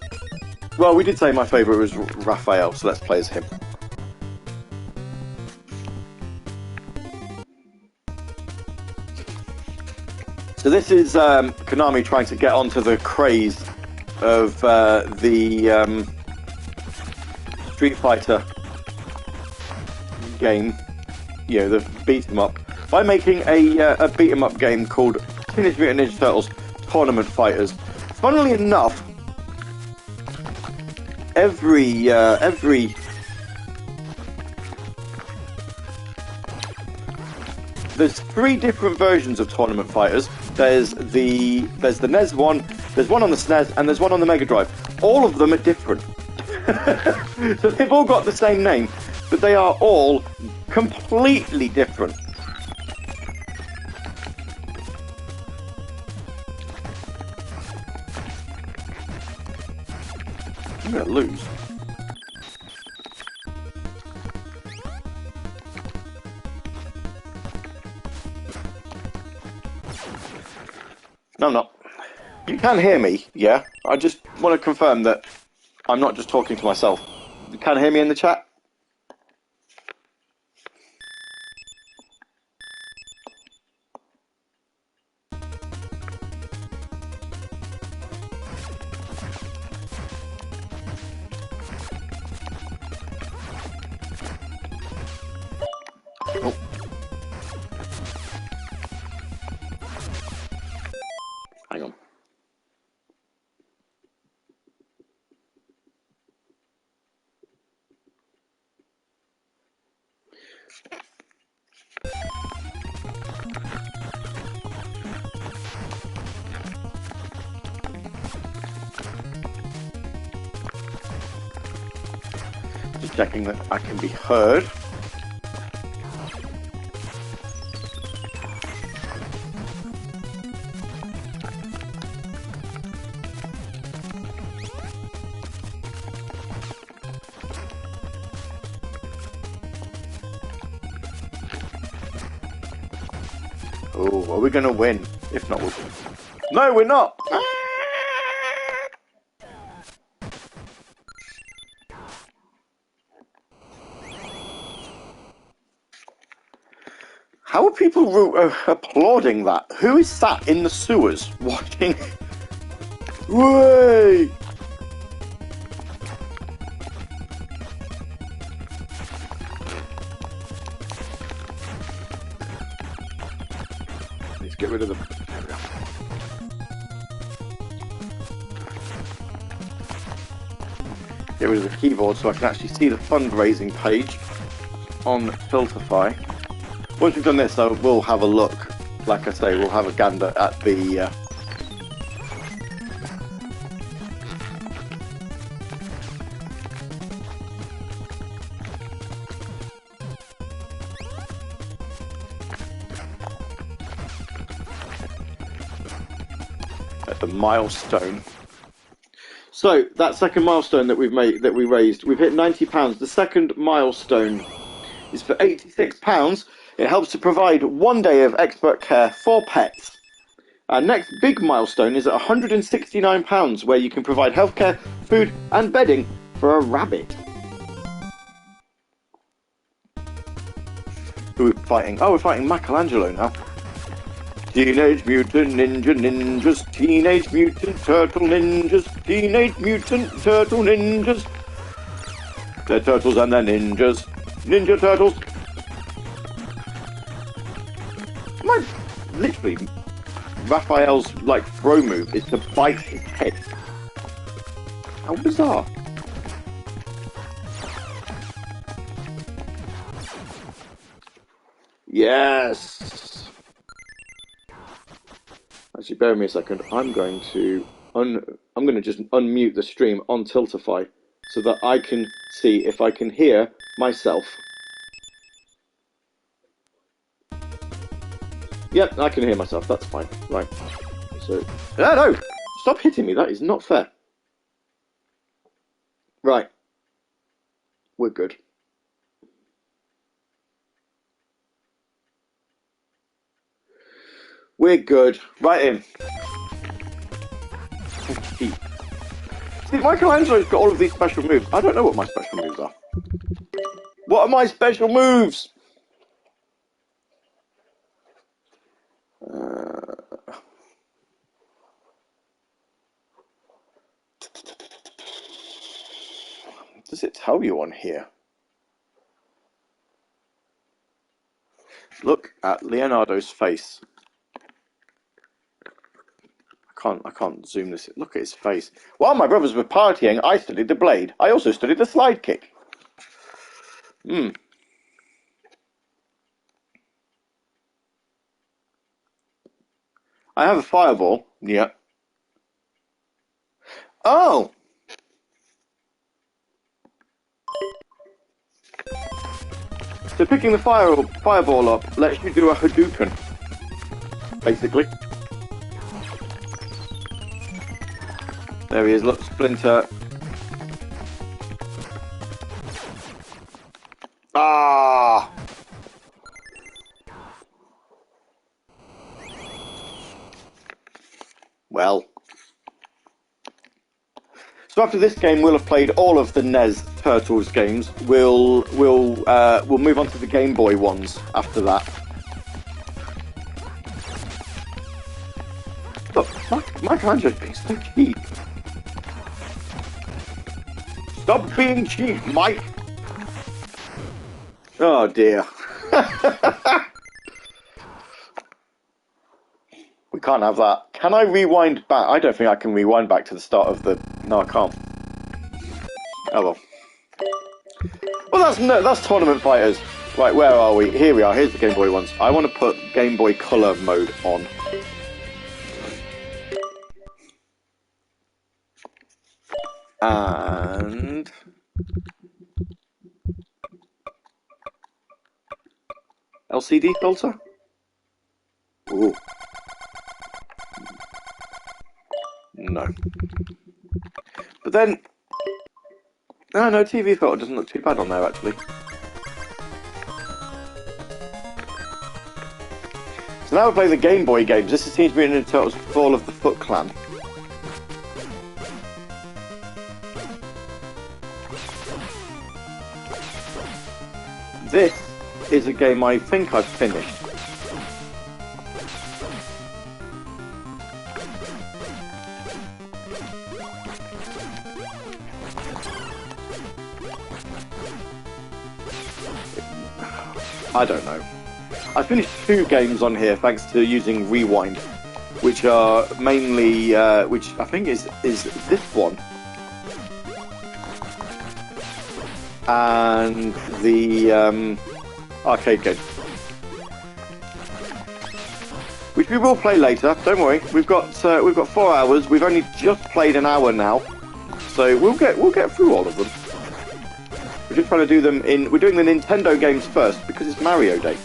Well, we did say my favourite was Raphael, so let's play as him. So this is Konami trying to get onto the craze of the Street Fighter game, you know, the beat 'em up, by making a beat 'em up game called Teenage Mutant Ninja Turtles Tournament Fighters. Funnily enough, every there's 3 different versions of Tournament Fighters. There's the NES one, there's one on the SNES, and there's one on the Mega Drive. All of them are different. So they've all got the same name, but they are all completely different. I'm gonna lose. No, I'm not. You can hear me, yeah? I just want to confirm that I'm not just talking to myself. You can hear me in the chat? Oh. Hang on. Just checking that I can be heard. Oh, are we going to win? If not, we'll win. No, we're not! How are people applauding that? Who is sat in the sewers watching? Way! Let's get rid of them. Get rid of the keyboard so I can actually see the fundraising page on Filterfy. Once we've done this, though, we'll have a look. Like I say, we'll have a gander at the milestone. So that second milestone that we've made, that we raised, we've hit £90. The second milestone is for £86. It helps to provide 1 day of expert care for pets. Our next big milestone is at £169, where you can provide healthcare, food, and bedding for a rabbit. Who are we fighting? Oh, we're fighting Michelangelo now. Teenage Mutant Ninja Ninjas, Teenage Mutant Turtle Ninjas, Teenage Mutant Turtle Ninjas. They're turtles and they're ninjas. Ninja Turtles. Literally, Raphael's like throw move is to bite his head. How bizarre. Yes. Actually, bear with me a second. I'm going to just unmute the stream on Tiltify so that I can see if I can hear myself. Yep, I can hear myself. That's fine. Right. So, no! Stop hitting me. That is not fair. Right. We're good. We're good. Right in. See, Michelangelo's got all of these special moves. I don't know what my special moves are. What are my special moves? Does it tell you on here? Look at Leonardo's face. I can't zoom this. Look at his face. While my brothers were partying, I studied the blade. I also studied the slide kick. I have a fireball. Yeah. Oh! So picking the fireball up lets you do a Hadouken. Basically. There he is, look, Splinter. Ah! Well. So after this game, we'll have played all of the NES Turtles games. We'll move on to the Game Boy ones after that. Look, Michelangelo's being so cheap. Stop being cheap, Mike. Oh dear. We can't have that. Can I rewind back? I don't think I can rewind back to the start of the... No, I can't. Oh well. Well, that's Tournament Fighters. Right, where are we? Here we are. Here's the Game Boy ones. I want to put Game Boy Color mode on. And... LCD filter? Ooh. No. But then... No, TV filter doesn't look too bad on there, actually. So now we're playing the Game Boy games. This is Teenage Mutant Ninja Turtles Fall of the Foot Clan. This is a game I think I've finished. I don't know. I finished 2 games on here thanks to using Rewind, which are mainly, which I think is this one. And the arcade game, which we will play later. Don't worry, we've got 4 hours. We've only just played an hour now, so we'll get through all of them. We're just trying to do them in. We're doing the Nintendo games first because it's Mario Day.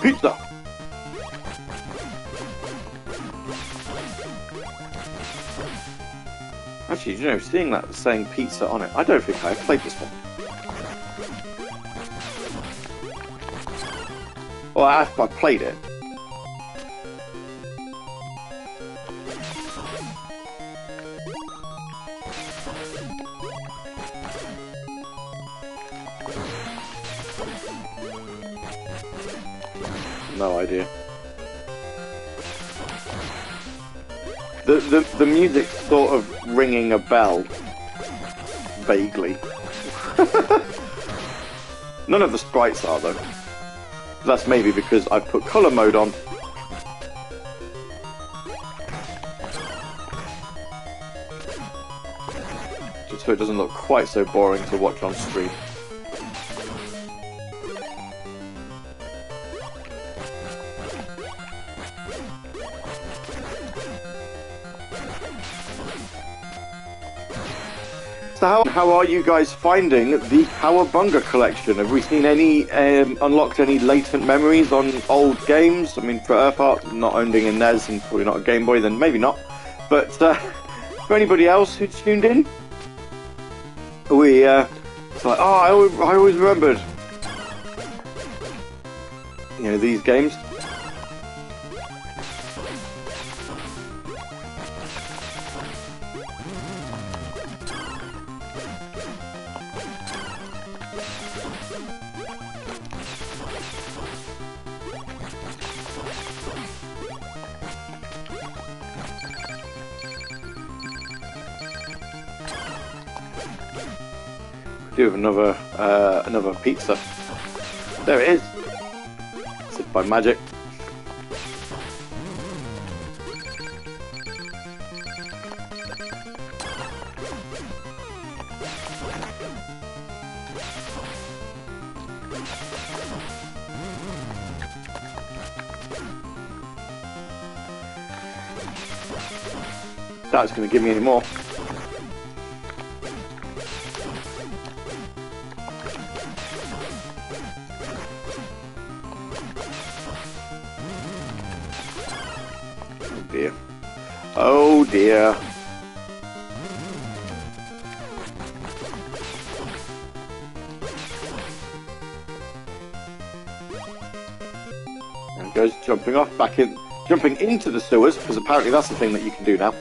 Pizza. Actually, you know, seeing that saying pizza on it, I don't think I've played this one. Well, I've played it. No idea. The music's sort of ringing a bell, vaguely. None of the sprites are though. That's maybe because I've put colour mode on. Just so it doesn't look quite so boring to watch on stream. So how are you guys finding the Cowabunga collection? Have we seen any, unlocked any latent memories on old games? I mean, for Earthheart, not owning a NES and probably not a Game Boy, then maybe not. But for anybody else who tuned in, we It's like, oh, I always remembered, you know, these games. Do have another pizza. There it is. It's by magic. That's going to give me any more. Dear. Oh dear. And goes jumping off, jumping into the sewers, because apparently that's the thing that you can do now.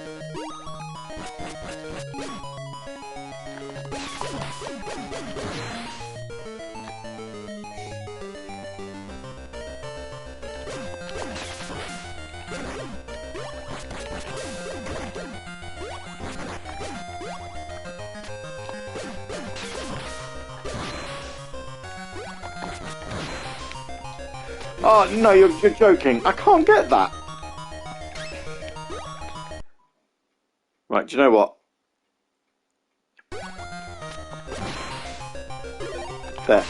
Oh no, you're joking. I can't get that. Right, do you know what? There.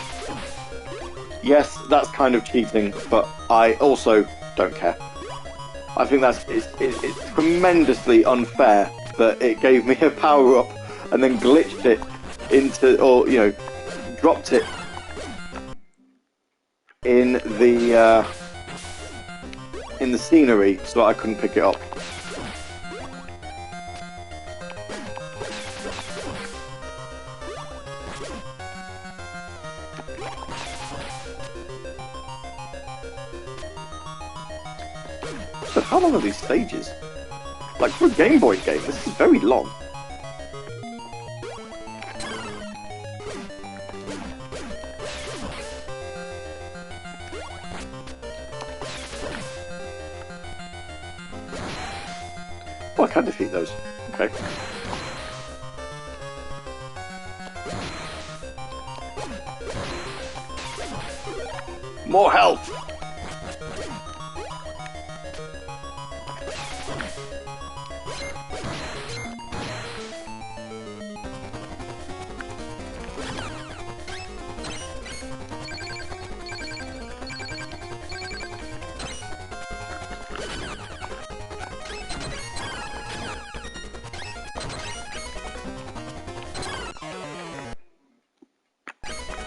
Yes, that's kind of cheating, but I also don't care. I think it's tremendously unfair that it gave me a power up and then glitched it into, or you know, dropped it in the scenery so that I couldn't pick it up. So how long are these stages? Like for a Game Boy game, this is very long. Oh, I can defeat those. Okay. More health!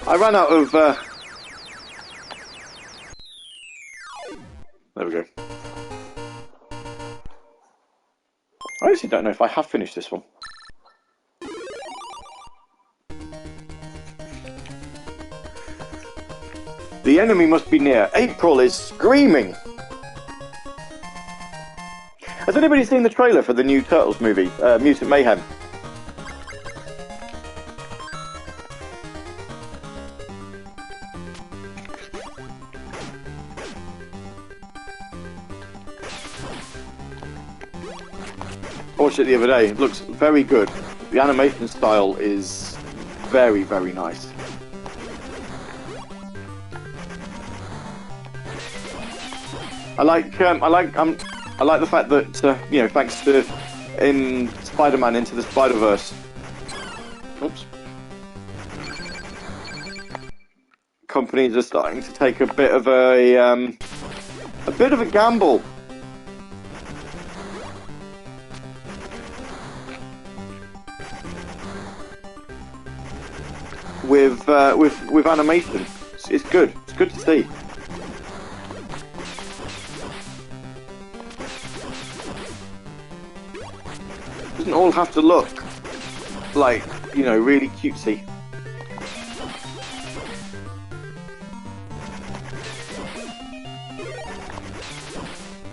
I ran out of, there we go. I actually don't know if I have finished this one. The enemy must be near. April is screaming! Has anybody seen the trailer for the new Turtles movie, Mutant Mayhem? I watched it the other day. It looks very good. The animation style is very, very nice. I like the fact that you know, thanks to in Spider-Man Into the Spider-Verse, oops, companies are starting to take a bit of a gamble. With animation, it's good. It's good to see. Doesn't all have to look like, you know, really cutesy.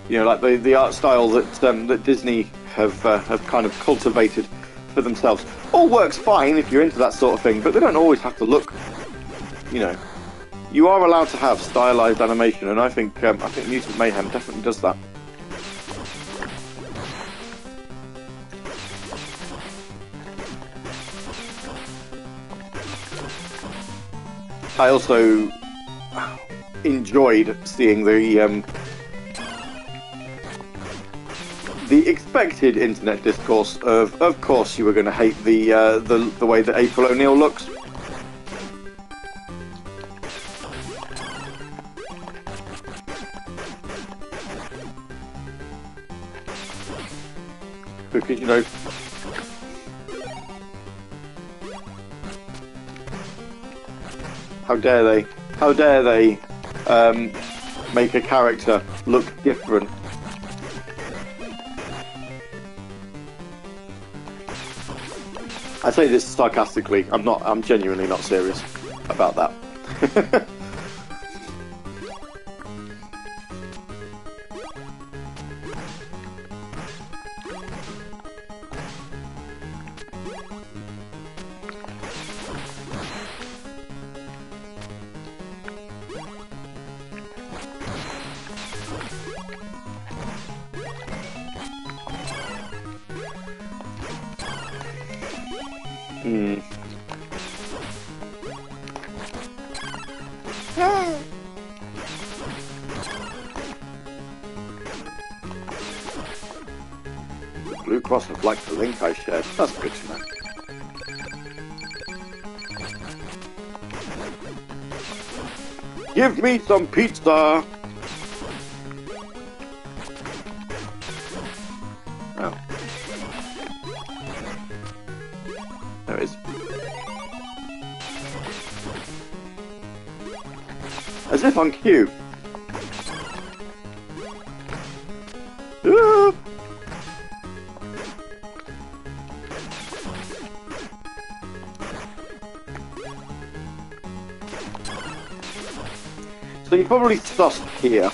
You know, like the art style that Disney have kind of cultivated for themselves. All works fine if you're into that sort of thing, but they don't always have to look. You know, you are allowed to have stylized animation, and I think Mutant Mayhem definitely does that. I also enjoyed seeing the expected internet discourse of course you were going to hate the way that April O'Neil looks. Because, you know, how dare they make a character look different. I say this sarcastically. I'm genuinely not serious about that. Blue Cross have liked the link I shared. That's good to know. Give me some pizza! Oh. There it is. As if on cue. Ah! So you probably sussed here.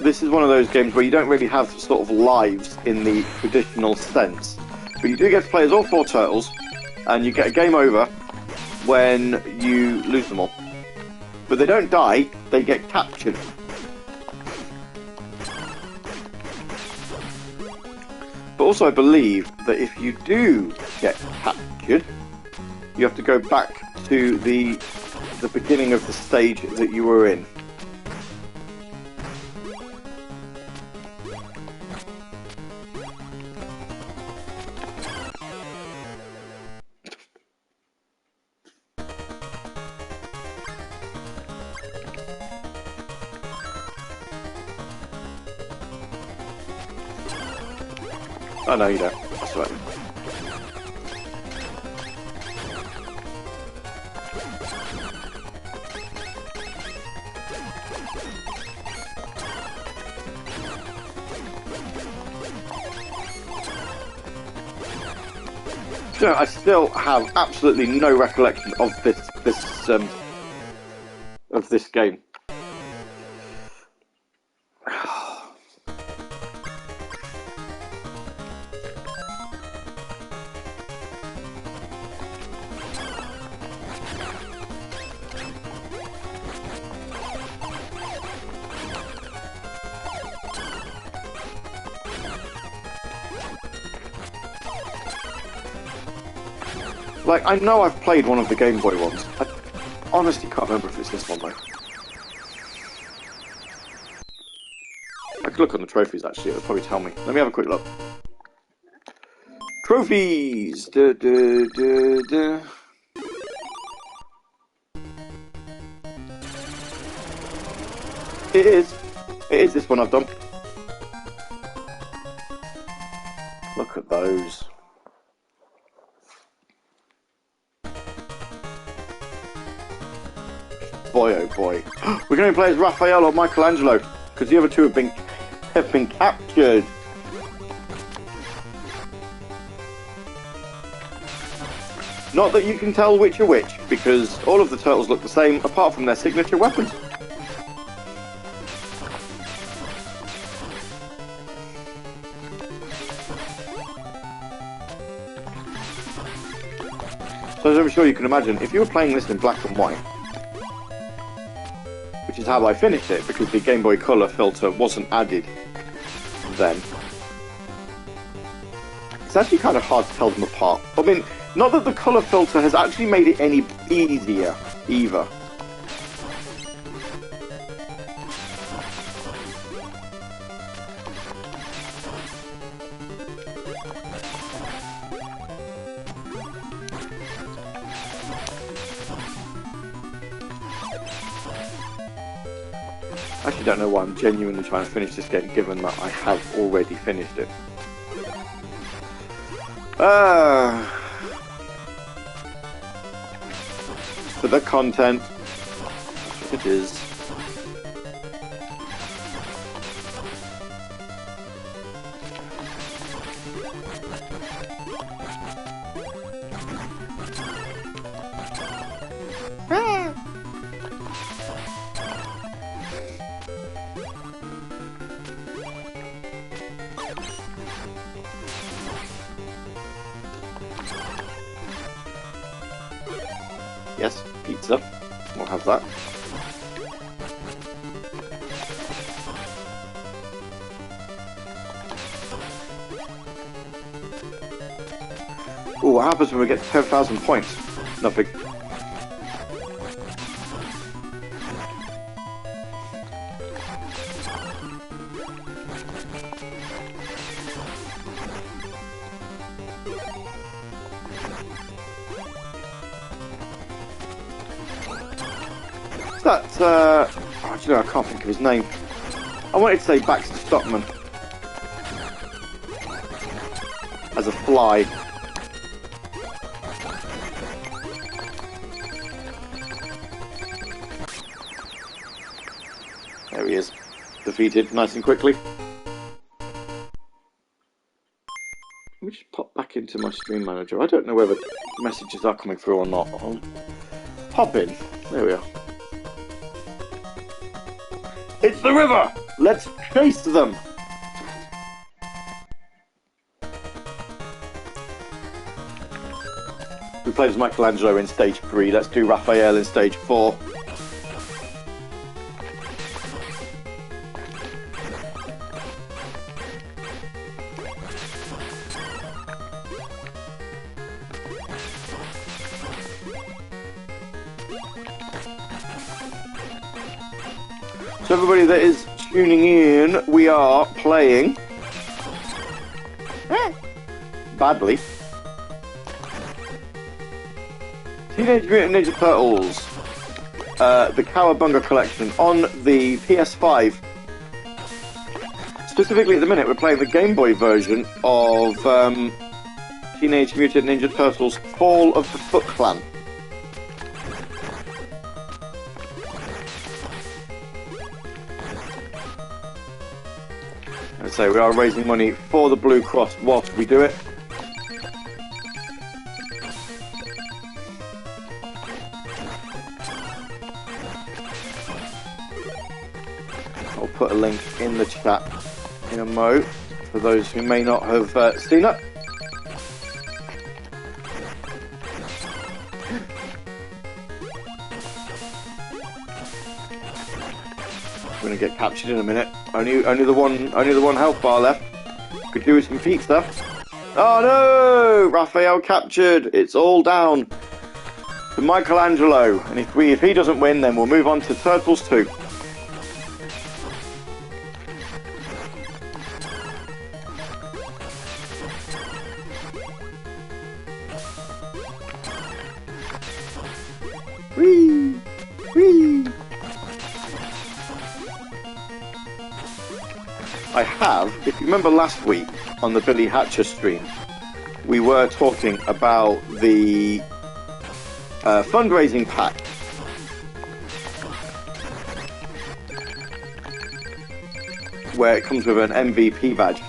This is one of those games where you don't really have sort of lives in the traditional sense. But you do get to play as all four turtles, and you get a game over when you lose them all. But they don't die, they get captured. But also I believe that if you do get captured, you have to go back to the beginning of the stage that you were in. Oh no, you don't. That's right. So I still have absolutely no recollection of this game. Like, I know I've played one of the Game Boy ones. I honestly can't remember if it's this one, though. I could look on the trophies, actually. It'll probably tell me. Let me have a quick look. Trophies! Duh, duh, duh, duh. It is. It is this one I've done. Look at those. Boy, oh boy. We're going to play as Raphael or Michelangelo, because the other two have been captured. Not that you can tell which are which, because all of the turtles look the same, apart from their signature weapons. So as I'm sure you can imagine, if you were playing this in black and white, which is how I finished it, because the Game Boy Color filter wasn't added then, it's actually kind of hard to tell them apart. I mean, not that the color filter has actually made it any easier, either. I actually don't know why I'm genuinely trying to finish this game, given that I have already finished it. For the content, it is. Yes, pizza. We'll have that. Ooh, what happens when we get to 10,000 points? Nothing. That, actually, I can't think of his name. I wanted to say Baxter Stockman. As a fly. There he is. Defeated nice and quickly. Let me just pop back into my stream manager. I don't know whether messages are coming through or not. I'll hop in. There we are. It's the river! Let's chase them! We played as Michelangelo in stage 3, let's do Raphael in stage 4. So everybody that is tuning in, we are playing badly Teenage Mutant Ninja Turtles, the Cowabunga collection on the PS5. Specifically at the minute we're playing the Game Boy version of Teenage Mutant Ninja Turtles Fall of the Foot Clan. So we are raising money for the Blue Cross whilst we do it. I'll put a link in the chat in a mo for those who may not have seen it. We're gonna get captured in a minute. Only the one health bar left. Could do with some pizza. Oh no! Raphael captured. It's all down to Michelangelo. And if he doesn't win, then we'll move on to Turtles 2. Whee! Whee! I have, if you remember last week on the Billy Hatcher stream, we were talking about the fundraising pack. Where it comes with an MVP badge.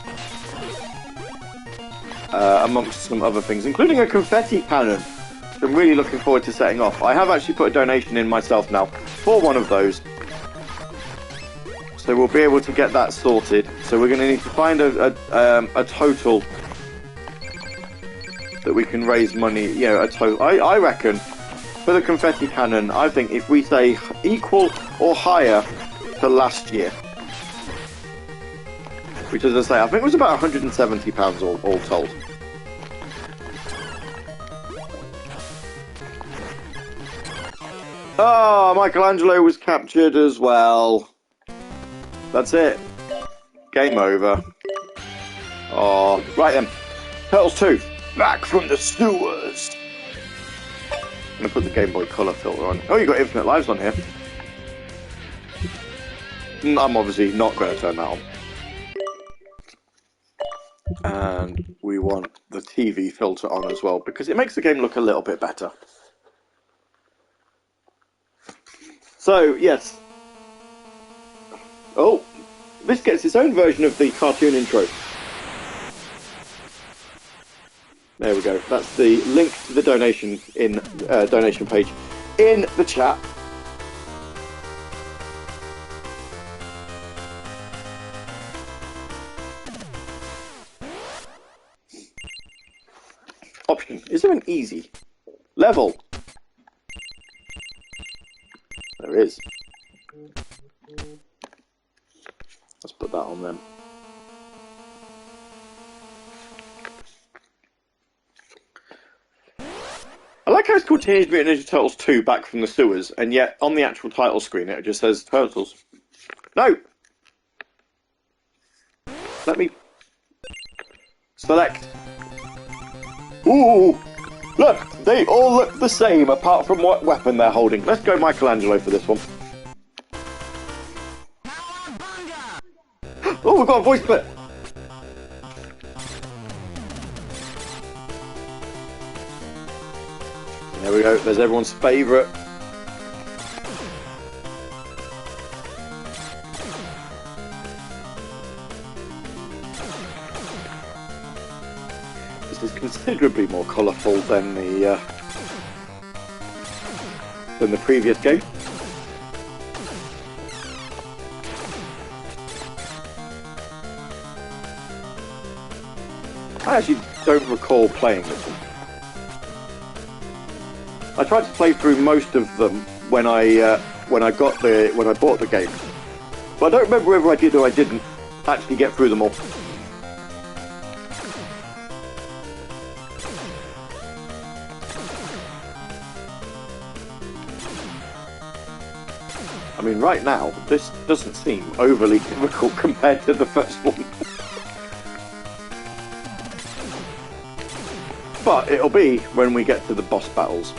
Amongst some other things, including a confetti cannon. So I'm really looking forward to setting off. I have actually put a donation in myself now for one of those. So we'll be able to get that sorted. So we're going to need to find a total that we can raise money, you know, a total. I reckon for the confetti cannon, I think if we say equal or higher to last year, which, as I say, I think it was about £170 all told. Oh, Michelangelo was captured as well. That's it. Game over. Oh, right then. Turtles 2, back from the sewers. I'm going to put the Game Boy Color filter on. Oh, you got infinite lives on here. I'm obviously not going to turn that on. And we want the TV filter on as well, because it makes the game look a little bit better. So, yes. Oh, this gets its own version of the cartoon intro. There we go. That's the link to the donation page in the chat. Option. Is there an easy level? There is. Let's put that on then. I like how it's called Teenage Mutant Ninja Turtles 2 Back from the Sewers, and yet on the actual title screen it just says Turtles. No! Let me select. Ooh! Look! They all look the same apart from what weapon they're holding. Let's go Michelangelo for this one. Oh, we've got a voice clip! There we go, there's everyone's favourite. This is considerably more colourful than the previous game. I actually don't recall playing this one. I tried to play through most of them when I bought the game, but I don't remember whether I did or I didn't actually get through them all. I mean, right now this doesn't seem overly difficult compared to the first one, but it'll be when we get to the boss battles.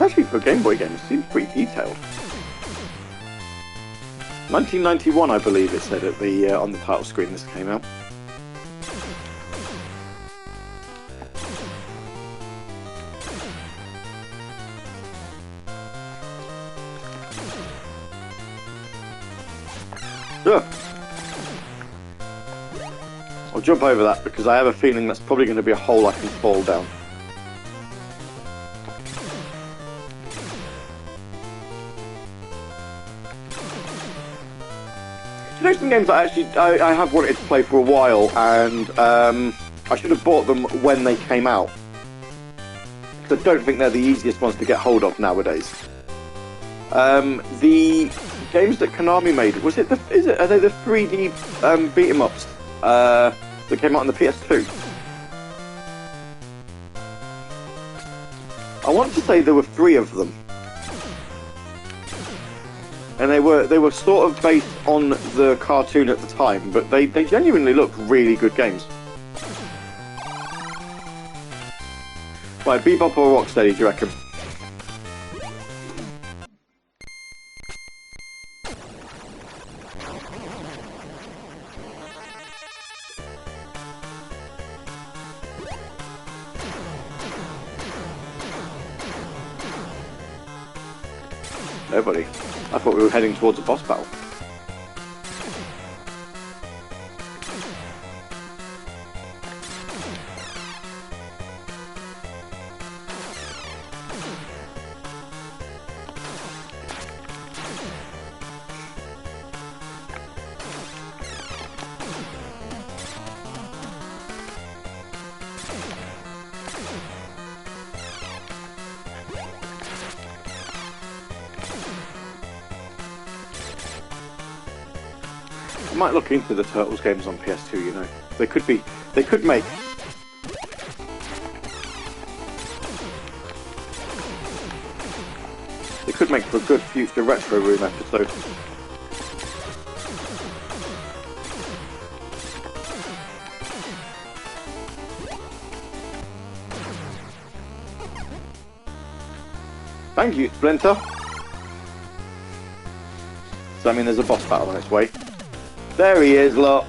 Actually, for a Game Boy game, it seems pretty detailed. 1991, I believe it said at the on the title screen this came out. Ugh. I'll jump over that because I have a feeling that's probably going to be a hole I can fall down. You know, some games that I have wanted to play for a while, and I should have bought them when they came out. Because I don't think they're the easiest ones to get hold of nowadays. The games that Konami made, are they the 3D beat 'em ups that came out on the PS2? I want to say there were 3 of them. And they were sort of based on the cartoon at the time, but they genuinely looked really good games. Right, Bebop or Rocksteady, do you reckon? Nobody. I thought we were heading towards a boss battle. I might look into the Turtles games on PS2, you know. They could make for a good future Retro Room episode. Thank you, Splinter. So I mean there's a boss battle on its way. There he is, look.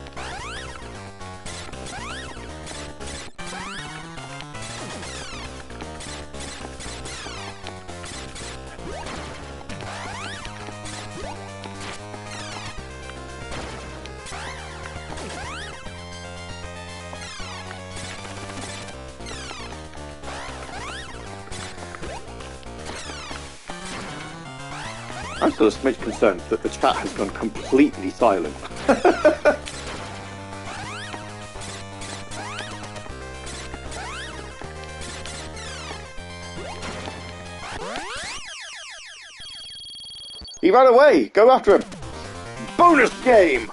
I'm still a smidge concerned that the chat has gone completely silent. He ran away! Go after him! Bonus game!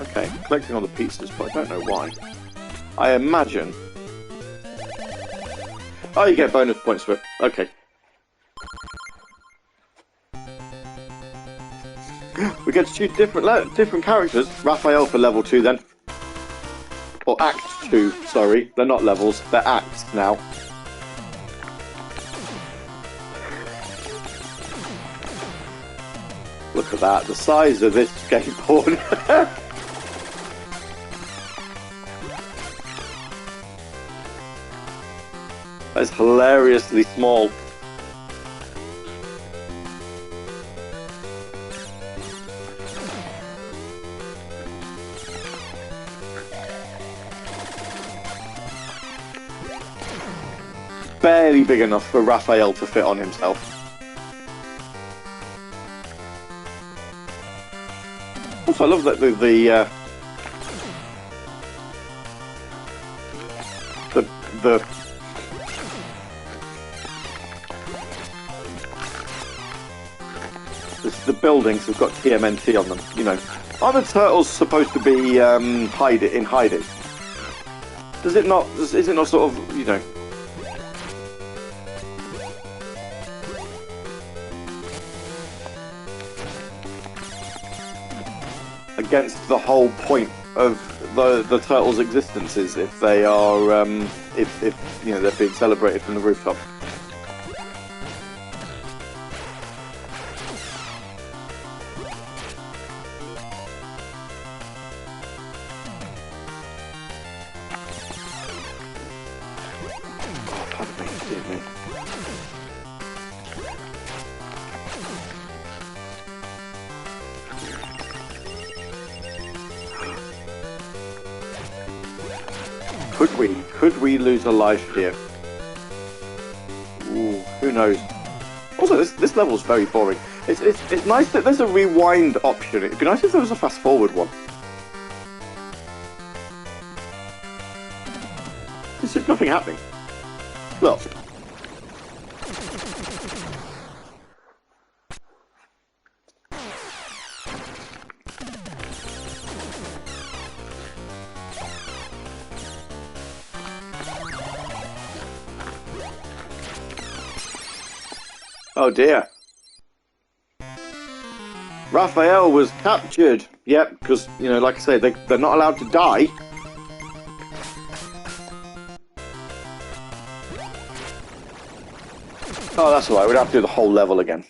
Okay, collecting all the pizzas, but I don't know why. I imagine... Oh, you get bonus points for it. Okay. We get to choose different characters. Raphael for level 2 then. Or Act 2, sorry. They're not levels, they're acts now. Look at that, the size of this skateboard. That's hilariously small. Barely big enough for Raphael to fit on himself. Also, I love that the buildings have got TMNT on them, you know. Are the turtles supposed to be hiding? Does it not? Is it not sort of, you know? Against the whole point of the turtles' existences, if they are, if you know, they're being celebrated from the rooftop. Could we lose a life here? Ooh, who knows? Also, this level's very boring. It's nice that there's a rewind option. It'd be nice if there was a fast forward one. There's just nothing happening. Look. Oh dear. Raphael was captured. Yep, because, you know, like I say, they're not allowed to die. Oh, that's alright. We'd have to do the whole level again.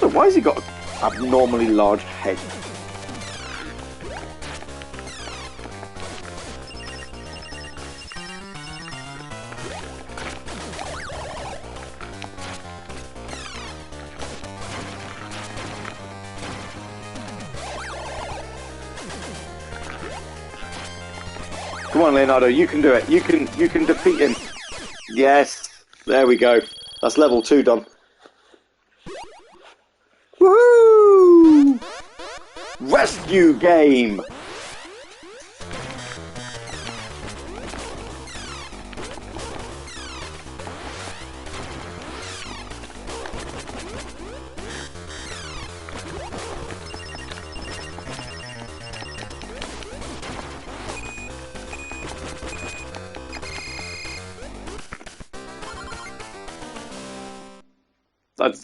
So why has he got an abnormally large head? Come on, Leonardo, you can do it. You can defeat him. Yes, there we go. That's level 2 done. Woo! Rescue game.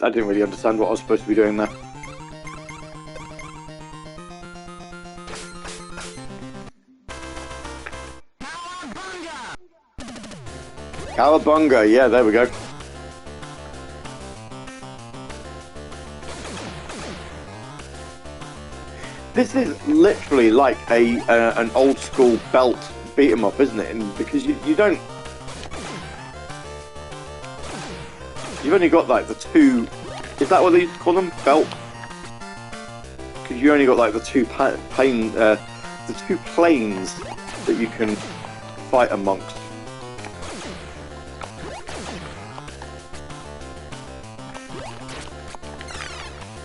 I didn't really understand what I was supposed to be doing there. Cowabunga, yeah, there we go. This is literally like an old school belt beat 'em up, isn't it? And because you don't. You've only got like the two. Is that what they used to call them? Belt? Because you only got like the two planes that you can fight amongst.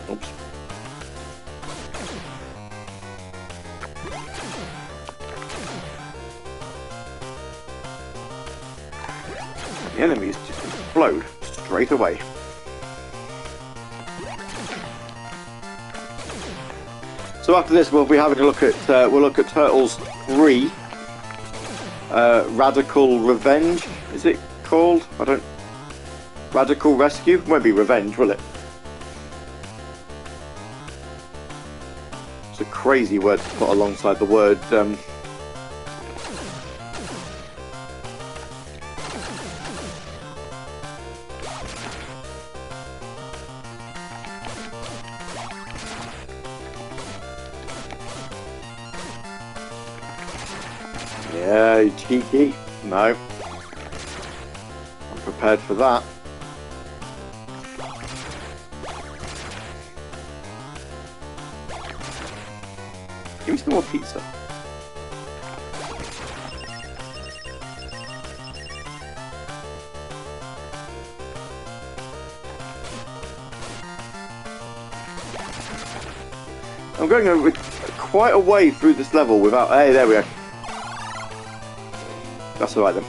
Oops. The enemies just explode straight away. So after this, we'll be having a look at Turtles 3, Radical Revenge. Is it called? I don't. Radical Rescue? Won't be Revenge, will it? It's a crazy word to put alongside the word. Yeah, you cheeky. No. I'm prepared for that. Give me some more pizza. I'm going over quite a way through this level without... Hey, there we go. That's alright then.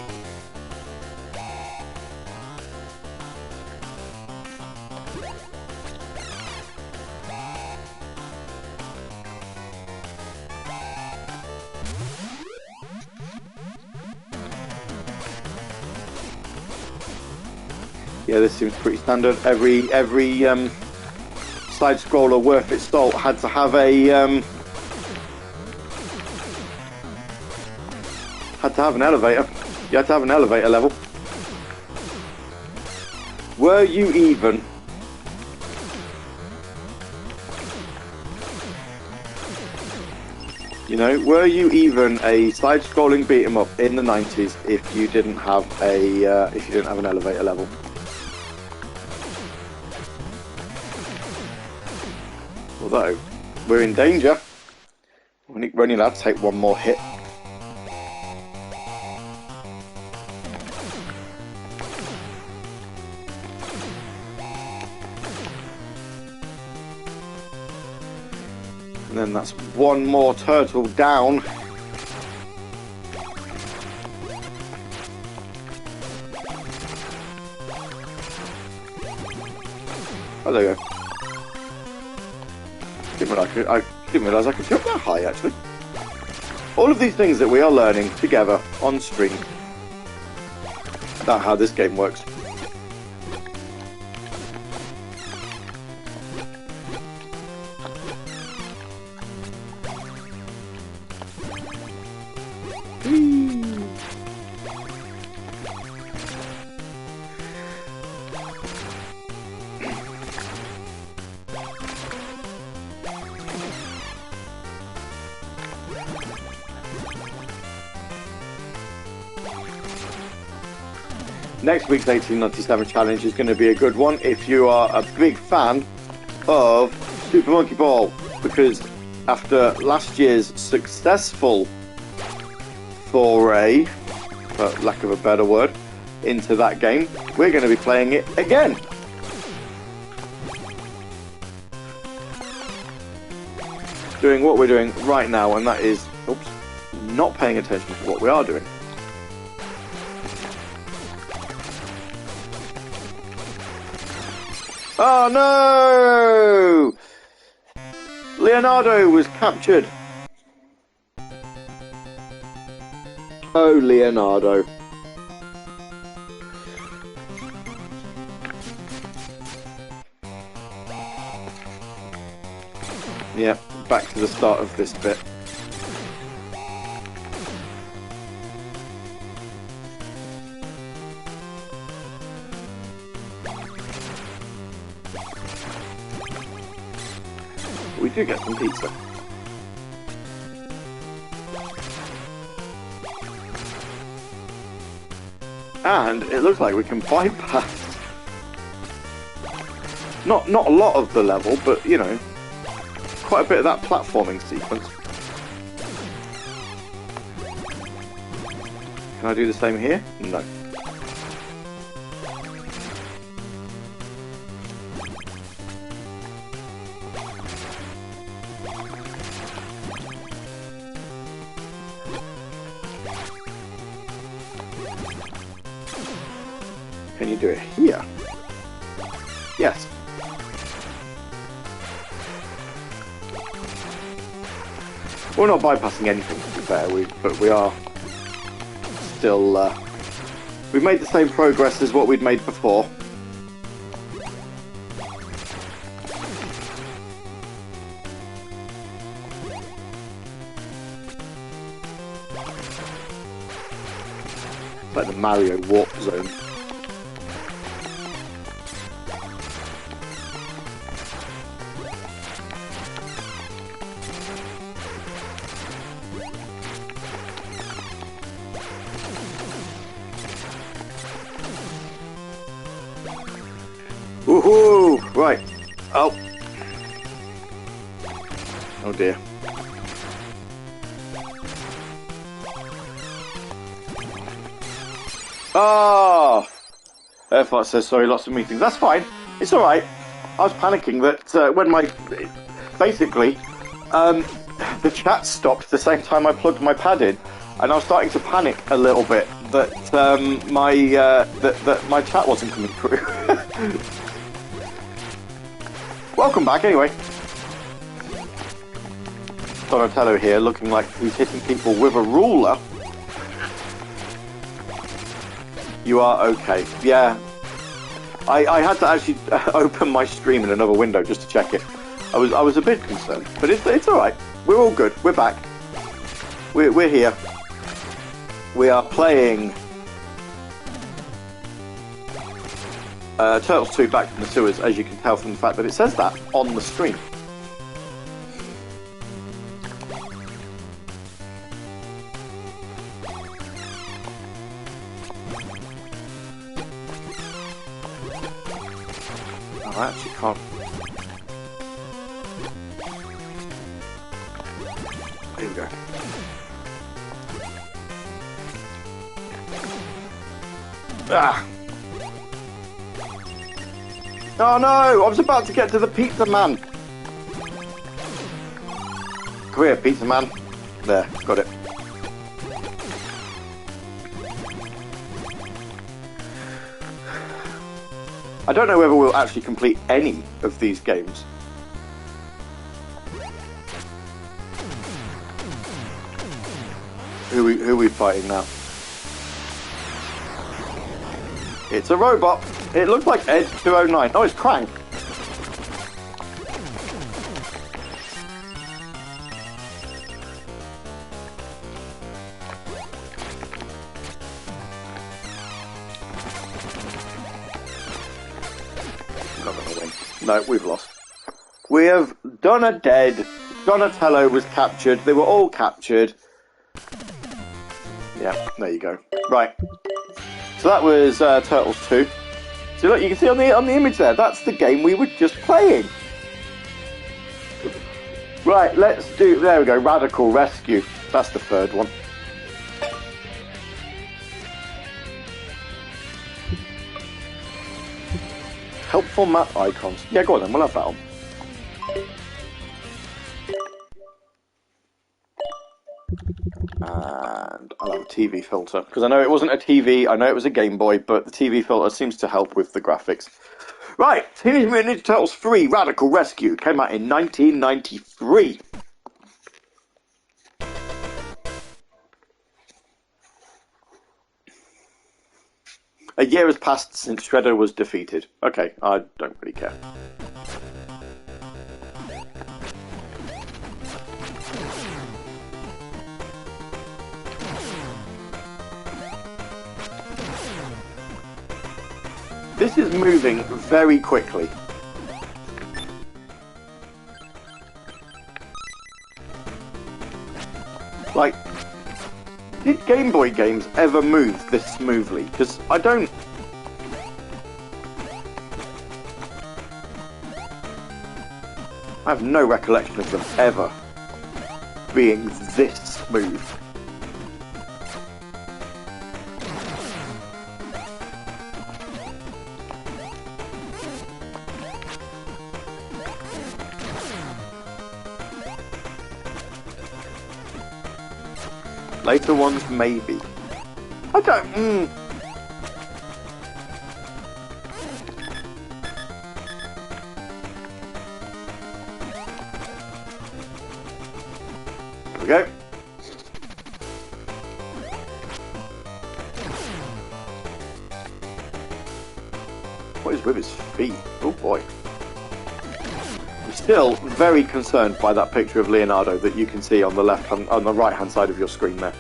Yeah, this seems pretty standard. Every side scroller worth its salt had to have a an elevator. You had to have an elevator level. Were you even? You know, were you even a side-scrolling beat 'em up in the 90s if you didn't have an elevator level? Although we're in danger. We're only allowed to take one more hit. And then that's one more turtle down. Oh, there you go. I didn't realise I could jump that high, actually. All of these things that we are learning together on stream about how this game works. Next week's 1897 challenge is going to be a good one if you are a big fan of Super Monkey Ball, because after last year's successful foray, for lack of a better word, into that game, we're going to be playing it again. Doing what we're doing right now, and that is, oops, not paying attention to what we are doing. Oh no! Leonardo was captured. Oh, Leonardo. Yeah, back to the start of this bit. We do get some pizza. And it looks like we can bypass not a lot of the level, but you know, quite a bit of that platforming sequence. Can I do the same here? No. Can you do it here? Yes. We're not bypassing anything, to be fair, but we are still... we've made the same progress as what we'd made before. It's like the Mario Warp Zone. Woohoo! Right. Oh. Oh dear. Oh! Airfart says sorry, lots of meetings. That's fine. It's alright. I was panicking that when my... Basically, the chat stopped at the same time I plugged my pad in, and I was starting to panic a little bit that that my chat wasn't coming through. Welcome back, anyway. Donatello here, looking like he's hitting people with a ruler. You are okay. Yeah. I had to actually open my stream in another window just to check it. I was a bit concerned, but it's all right. We're all good. We're back. We're here. We are playing Turtles 2 Back from the Sewers, as you can tell from the fact that it says that on the screen. Oh, I actually can't. Here we go. Ah! Oh no! I was about to get to the pizza man! Come here, pizza man. There, got it. I don't know whether we'll actually complete any of these games. Who are we fighting now? It's a robot. It looks like Ed 209. Oh, it's Crank. Not gonna win. No, we've lost. We have Donna dead. Donatello was captured. They were all captured. Yeah, there you go. Right. So that was Turtles 2. So look, you can see on the image there, that's the game we were just playing. Right, let's do, there we go, Radical Rescue. That's the third one. Helpful map icons. Yeah, go on then, we'll have that on. And I'll have a TV filter, because I know it wasn't a TV, I know it was a Game Boy, but the TV filter seems to help with the graphics. Right, Teenage Mutant Ninja Turtles 3 Radical Rescue came out in 1993. A year has passed since Shredder was defeated. Okay, I don't really care. This is moving very quickly. Like, did Game Boy games ever move this smoothly? Because I don't... I have no recollection of them ever being this smooth. Later ones, maybe. I don't... There we go. What is with his feet? Oh boy. I'm still very concerned by that picture of Leonardo that you can see on the on the right hand side of your screen there.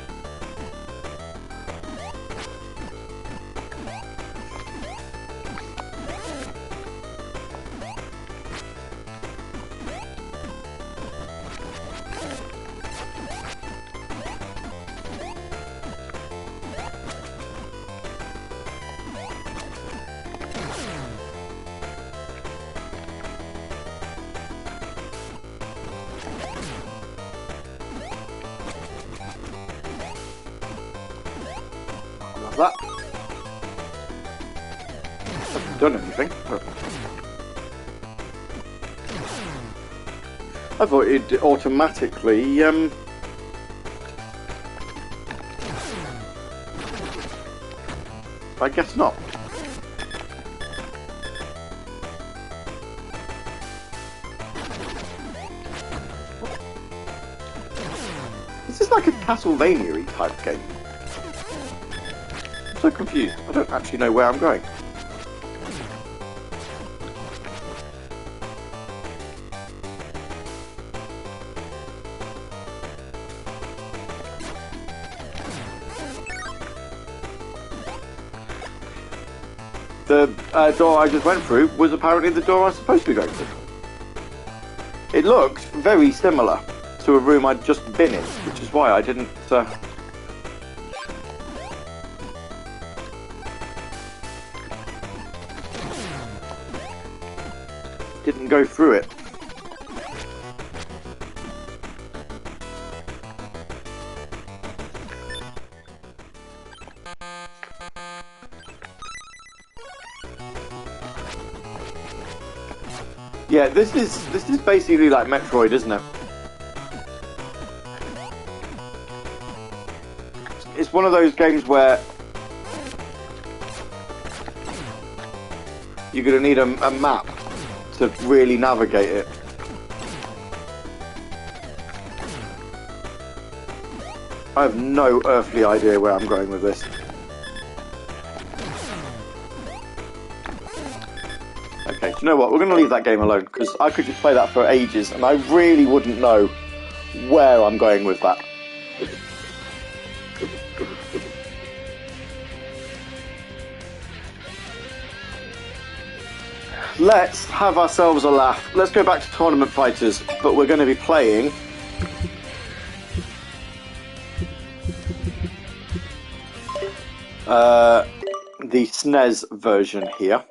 That. Hasn't done anything. I thought it'd automatically I guess not. This is like a Castlevania-y type game. I'm so confused. I don't actually know where I'm going. The door I just went through was apparently the door I was supposed to be going through. It looks very similar to a room I'd just been in, which is why I didn't... didn't go through it. Yeah, this is basically like Metroid, isn't it? It's one of those games where you're going to need a map to really navigate it. I have no earthly idea where I'm going with this. Okay, do you know what? We're going to leave that game alone, because I could just play that for ages, and I really wouldn't know where I'm going with that. Let's have ourselves a laugh. Let's go back to Tournament Fighters, but we're going to be playing... the SNES version here.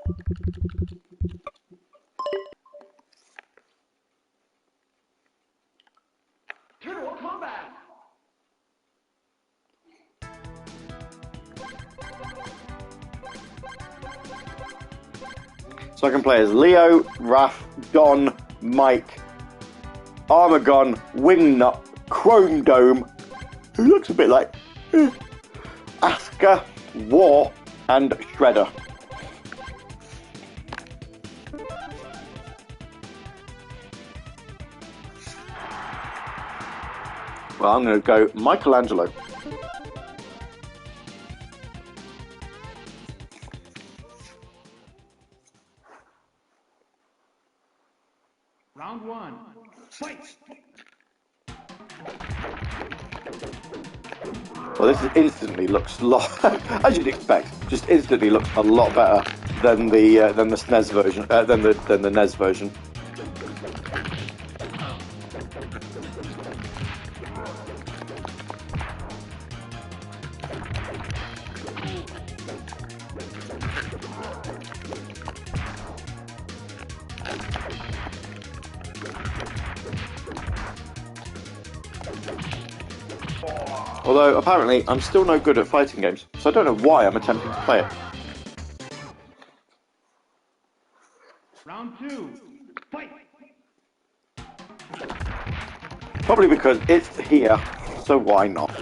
So I can play as Leo, Raph, Don, Mike, Armagon, Wingnut, Chrome Dome, who looks a bit like Asuka, War, and Shredder. Well, I'm going to go Michelangelo. Round one, fight! Well, this instantly looks as you'd expect. Just instantly looks a lot better than the SNES version, than the NES version. Although, apparently, I'm still no good at fighting games, so I don't know why I'm attempting to play it. Round two, fight! Probably because it's here, so why not?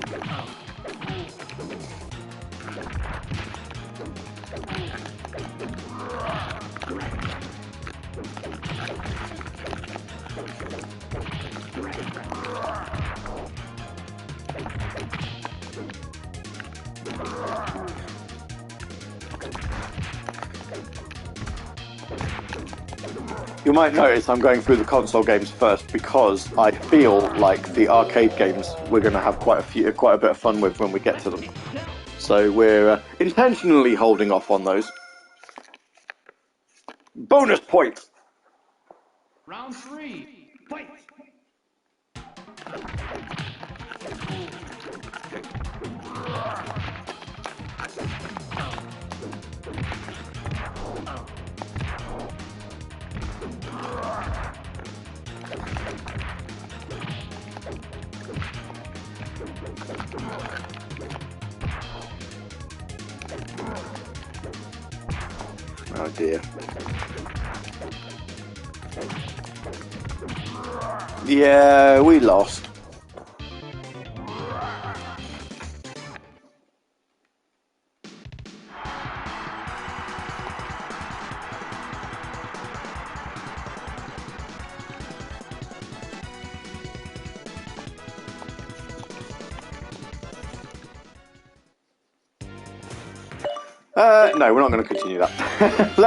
You might notice I'm going through the console games first because I feel like the arcade games we're going to have quite a bit of fun with when we get to them. So we're intentionally holding off on those. Bonus points! Round three, fight! Oh dear. Yeah, we lost. No, we're not going to continue that.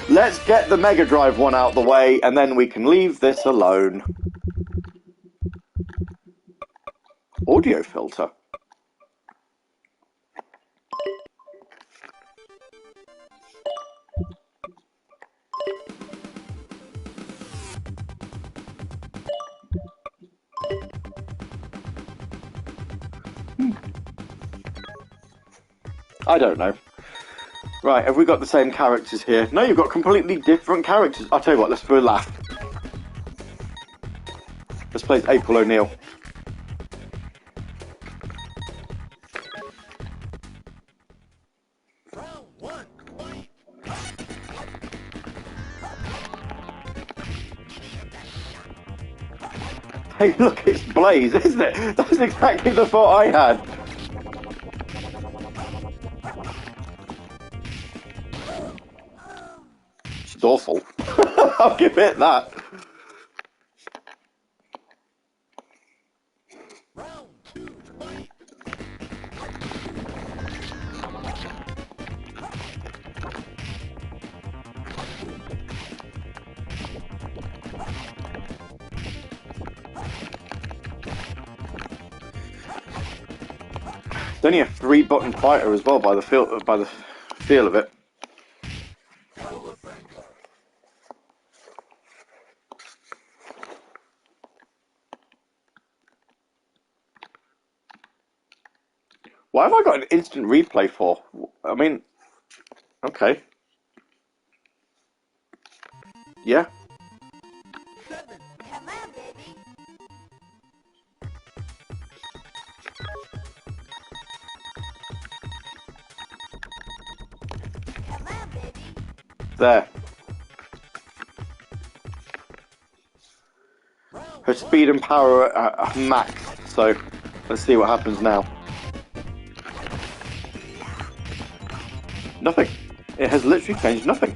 Let's get the Mega Drive one out the way, and then we can leave this alone. Audio filter. I don't know. Right, have we got the same characters here? No, you've got completely different characters. I'll tell you what, let's for a laugh. Let's play as April O'Neil. Hey, look, it's Blaze, isn't it? That's exactly the thought I had. It's awful. I'll give it that. It's only a 3-button fighter as well by the feel of it. Why have I got an instant replay for? I mean, okay. Yeah. Come on, baby. Come on, baby. There. Her speed and power are maxed, so let's see what happens now. Nothing. It has literally changed nothing.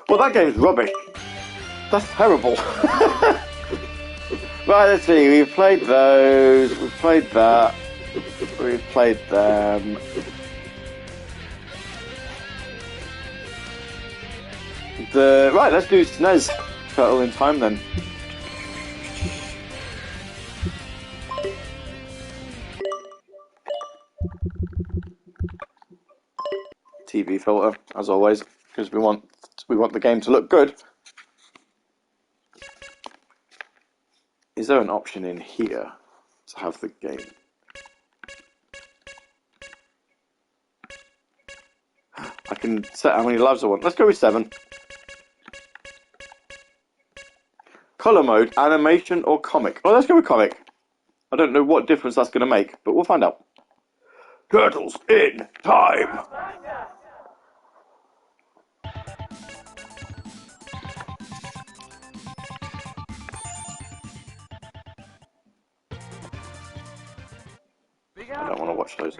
Well, that game's rubbish. That's terrible. Right, let's see. We've played those. We've played that. We've played them. Right, let's do SNES Turtle in Time then. TV filter, as always, because we want the game to look good. Is there an option in here to have the game? I can set how many lives I want. Let's go with 7. Color mode, animation, or comic? Oh, let's go with comic. I don't know what difference that's going to make, but we'll find out. Turtles in Time! I don't want to watch those.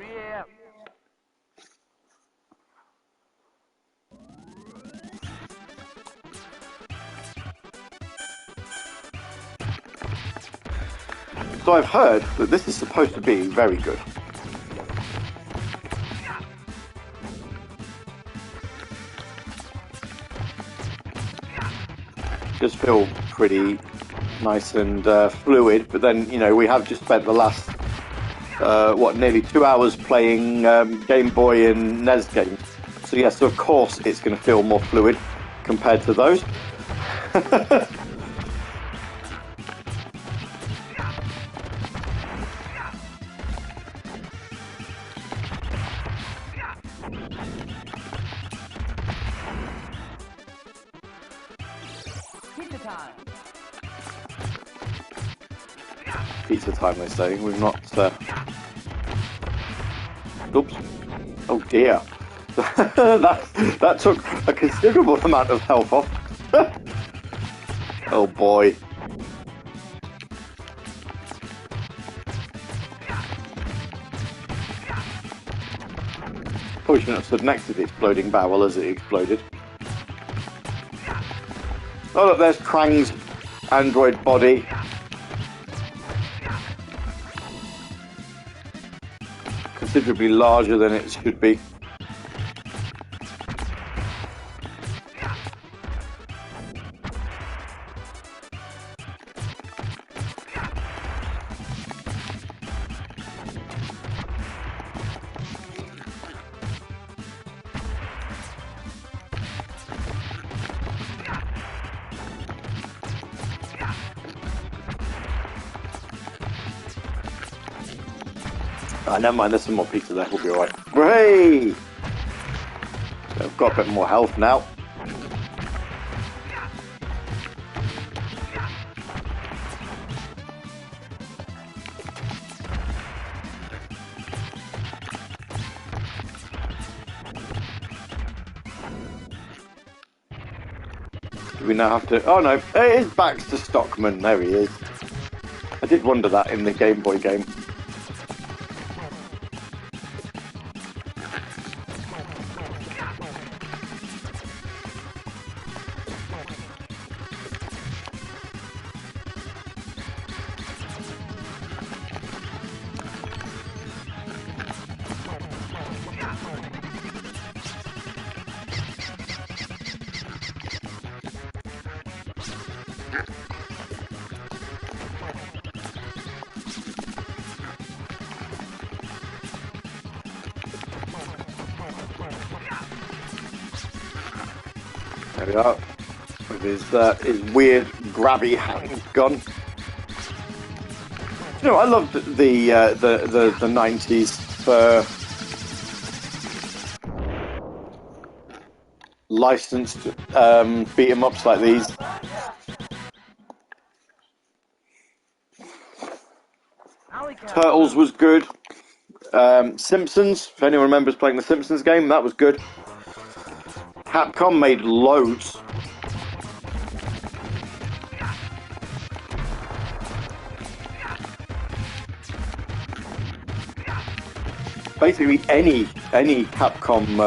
So I've heard that this is supposed to be very good. Just feel pretty nice and fluid, but then, you know, we have just spent the last, nearly 2 hours playing Game Boy and NES games. So yes, of course it's going to feel more fluid compared to those. Pizza time. Pizza time, they say. We've not... Oops. Oh dear. that took a considerable amount of health off. Oh boy. Probably shouldn't have stood next to the exploding barrel as it exploded. Oh look, there's Krang's android body. Considerably larger than it should be. Oh, never mind, there's some more pizza there, we'll be alright. Hooray! I've got a bit more health now. Do we now have to... Oh no, it is Baxter Stockman, there he is. I did wonder that in the Game Boy game. There we are. With his weird grabby handgun. You know, I loved the 90s for licensed beat 'em ups like these. Turtles was good. Simpsons, if anyone remembers playing the Simpsons game, that was good. Capcom made loads. Basically any Capcom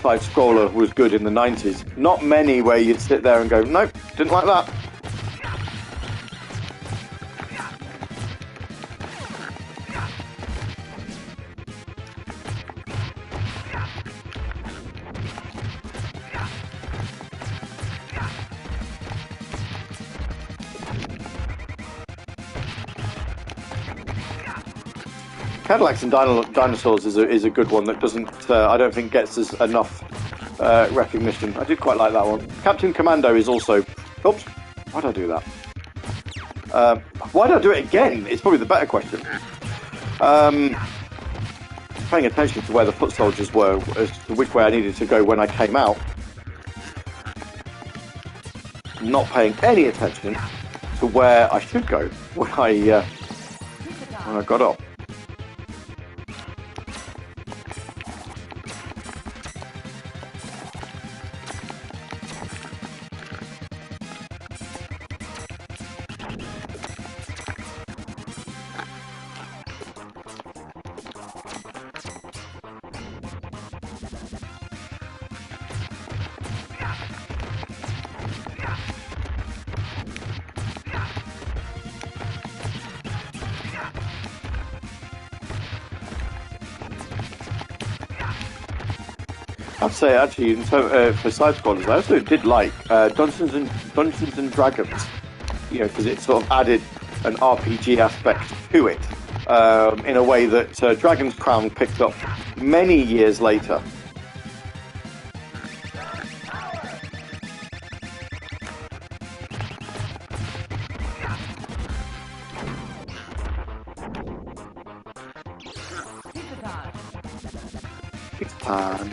side scroller was good in the 90s. Not many where you'd sit there and go, nope, didn't like that. Cadillacs and Dinosaurs is a good one that doesn't, I don't think gets us enough recognition. I did quite like that one. Captain Commando is also... Oops, why did I do that? Why did I do it again? It's probably the better question. Paying attention to where the foot soldiers were, as to which way I needed to go when I came out. Not paying any attention to where I should go when I got up. I'd say actually, for side scrollers, I also did like Dungeons and Dragons. You know, because it sort of added an RPG aspect to it in a way that Dragon's Crown picked up many years later. It's time.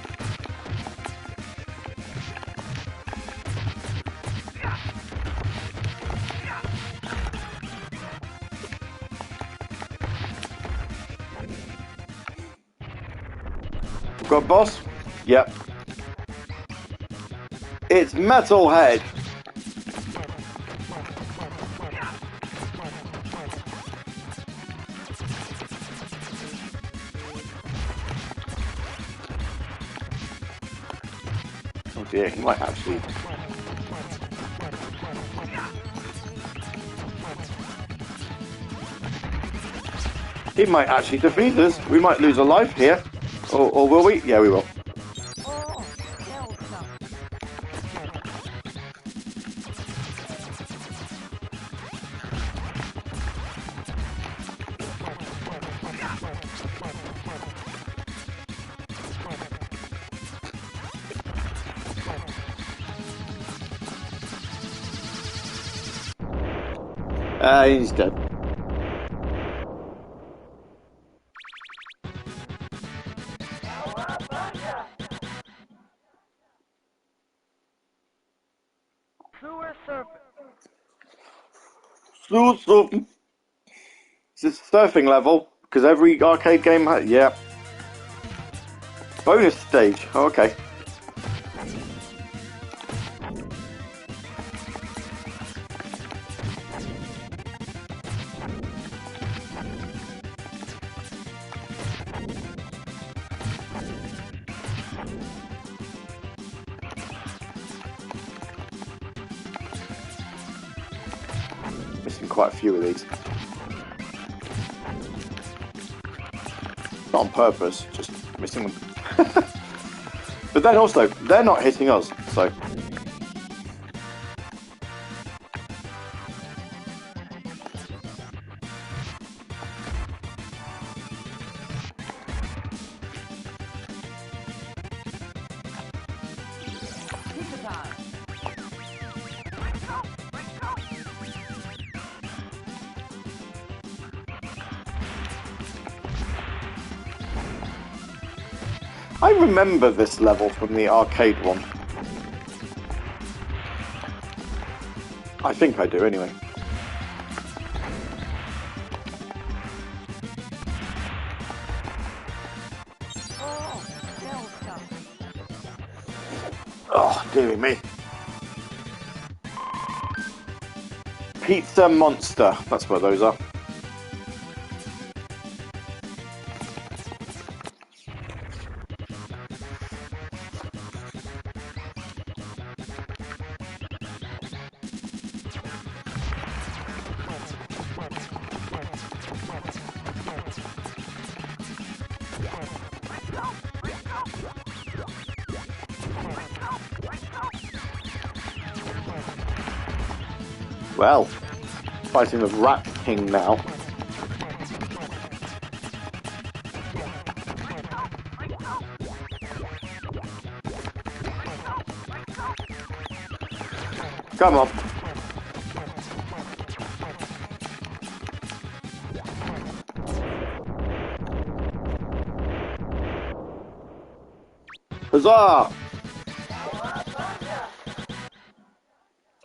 Got boss? Yep. It's Metalhead. Oh dear, he might actually... He might actually defeat us. We might lose a life here. Or will we? Yeah, we will. He's dead. Sewer surfing. Is this surfing level? Because every arcade game has... Yeah. Bonus stage. Oh, okay. Missing quite a few of these. Not on purpose, just missing them. But then also, they're not hitting us, so... I remember this level from the arcade one. I think I do, anyway. Oh, dearie me. Pizza Monster. That's where those are. Well, fighting the Rat King now. Come on. Huzzah!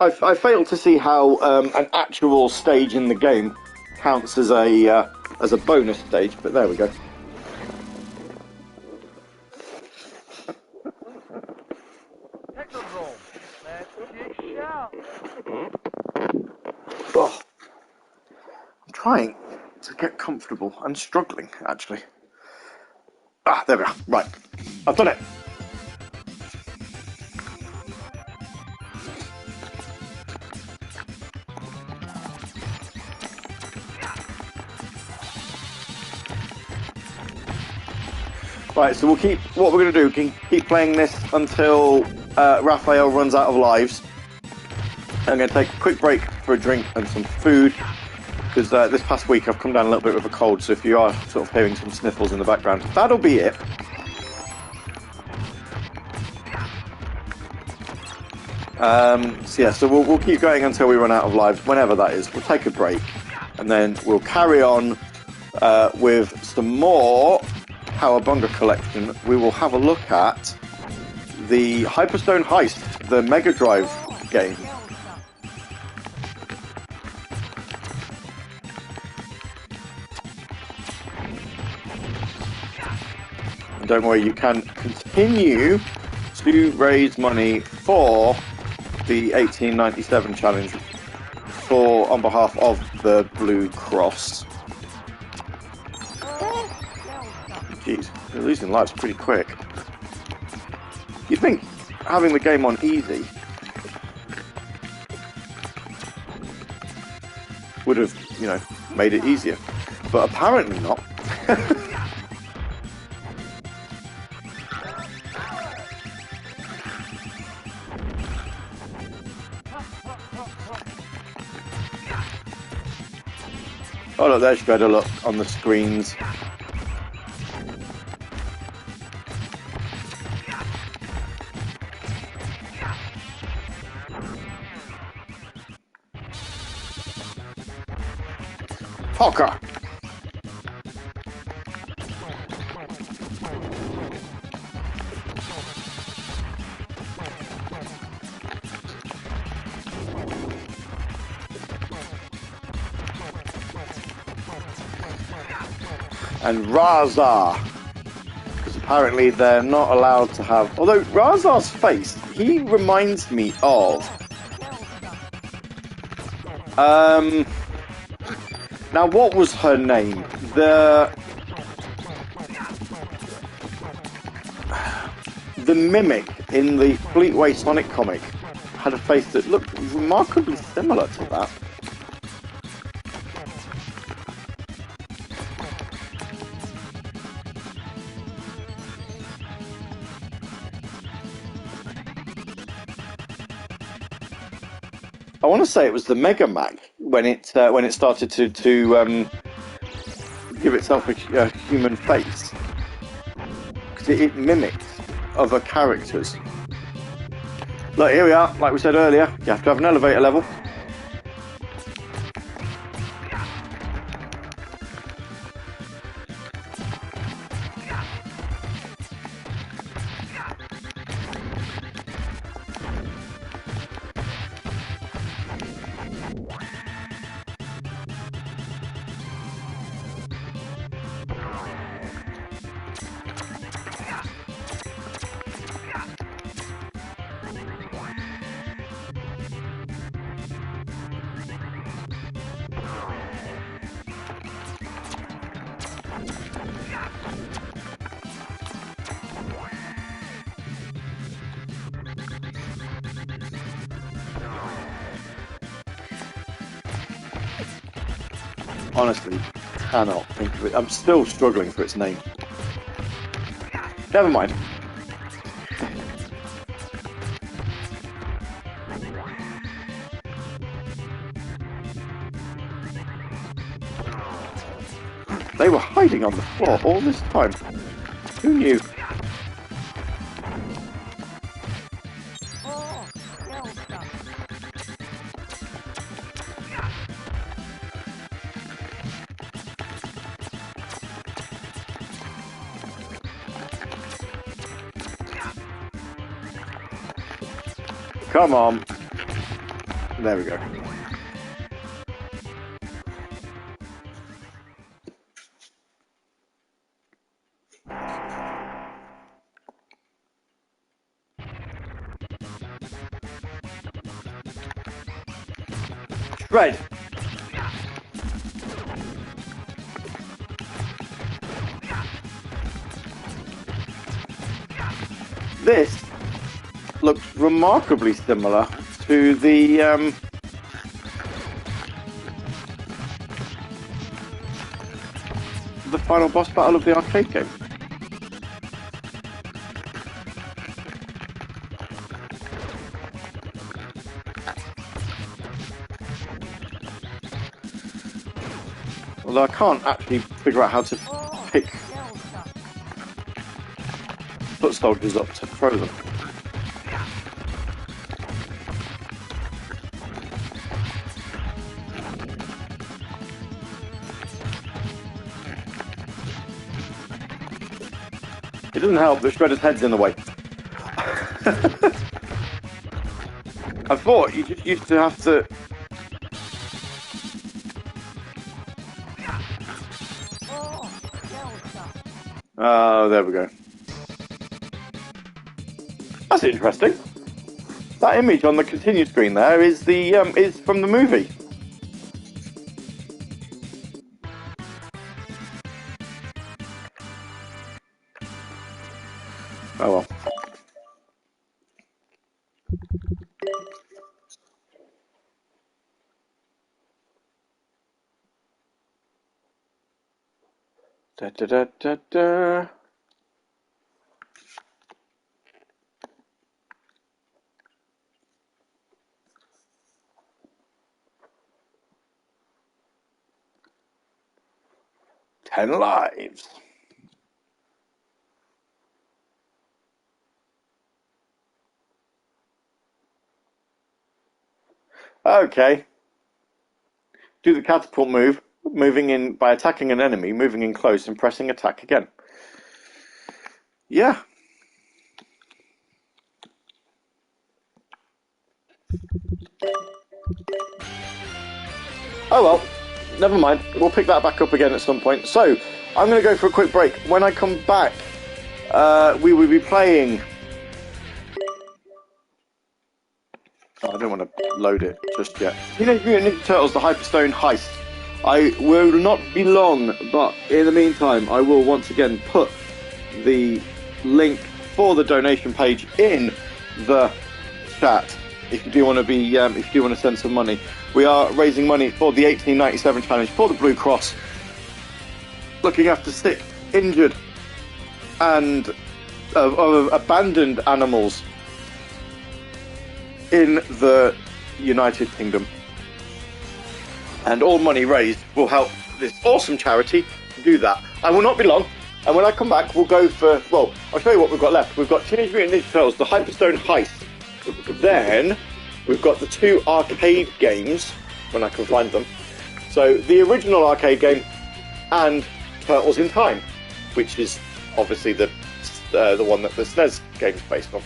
I failed to see how an actual stage in the game counts as a bonus stage, but there we go. Oh, I'm trying to get comfortable. I'm struggling, actually. Ah, there we are. Right, I've done it. Right, so what we're going to do, keep playing this until Raphael runs out of lives. I'm going to take a quick break for a drink and some food, because this past week I've come down a little bit with a cold, so if you are sort of hearing some sniffles in the background, that'll be it. So we'll keep going until we run out of lives, whenever that is. We'll take a break, and then we'll carry on with some more Cowabunga collection. We will have a look at the Hyperstone Heist, the Mega Drive game. And don't worry, you can continue to raise money for the 1897 challenge on behalf of the Blue Cross. Jeez, they're losing lives pretty quick. You'd think having the game on easy would have, made it easier, but apparently not. Oh look, there's better look on the screens. Poker! And Raza, because apparently they're not allowed to have. Although Raza's face, he reminds me of. Now, what was her name? The mimic in the Fleetway Sonic comic had a face that looked remarkably similar to that. I want to say it was the Mega Mac when it started to give itself a human face, because it mimicked other characters. Look, here we are. Like we said earlier, you have to have an elevator level. honestly cannot think of it. I'm still struggling for its name. Never mind. They were hiding on the floor all this time. Who knew? Oh, no, stop. Come on. There we go. Shred. This looks remarkably similar to the final boss battle of the arcade game. Although I can't actually figure out how to pick foot soldiers up to throw them. It doesn't help that Shredder's head's in the way. I thought you just used to have to... Oh, there we go. That's interesting. That image on the continue screen there is the is from the movie. Oh well. Da da da da da. Ten lives. Okay. Do the catapult move, moving in by attacking an enemy, moving in close, and pressing attack again. Yeah. Oh well, never mind. We'll pick that back up again at some point. So, I'm going to go for a quick break. When I come back, we will be playing... Oh, I don't want to load it just yet. Teenage Mutant Ninja Turtles, the Hyperstone Heist. I will not be long, but in the meantime, I will once again put the link for the donation page in the chat. If you do want to be, if you do want to send some money, we are raising money for the 1897 challenge for the Blue Cross, looking after sick, injured, and abandoned animals in the United Kingdom. And all money raised will help this awesome charity do that. I will not be long, and when I come back, we'll go for, well, I'll show you what we've got left. We've got Teenage Mutant Ninja Turtles, the Hyperstone Heist. Then we've got the two arcade games, when I can find them. So the original arcade game and Turtles in Time, which is obviously the one that the SNES game is based on.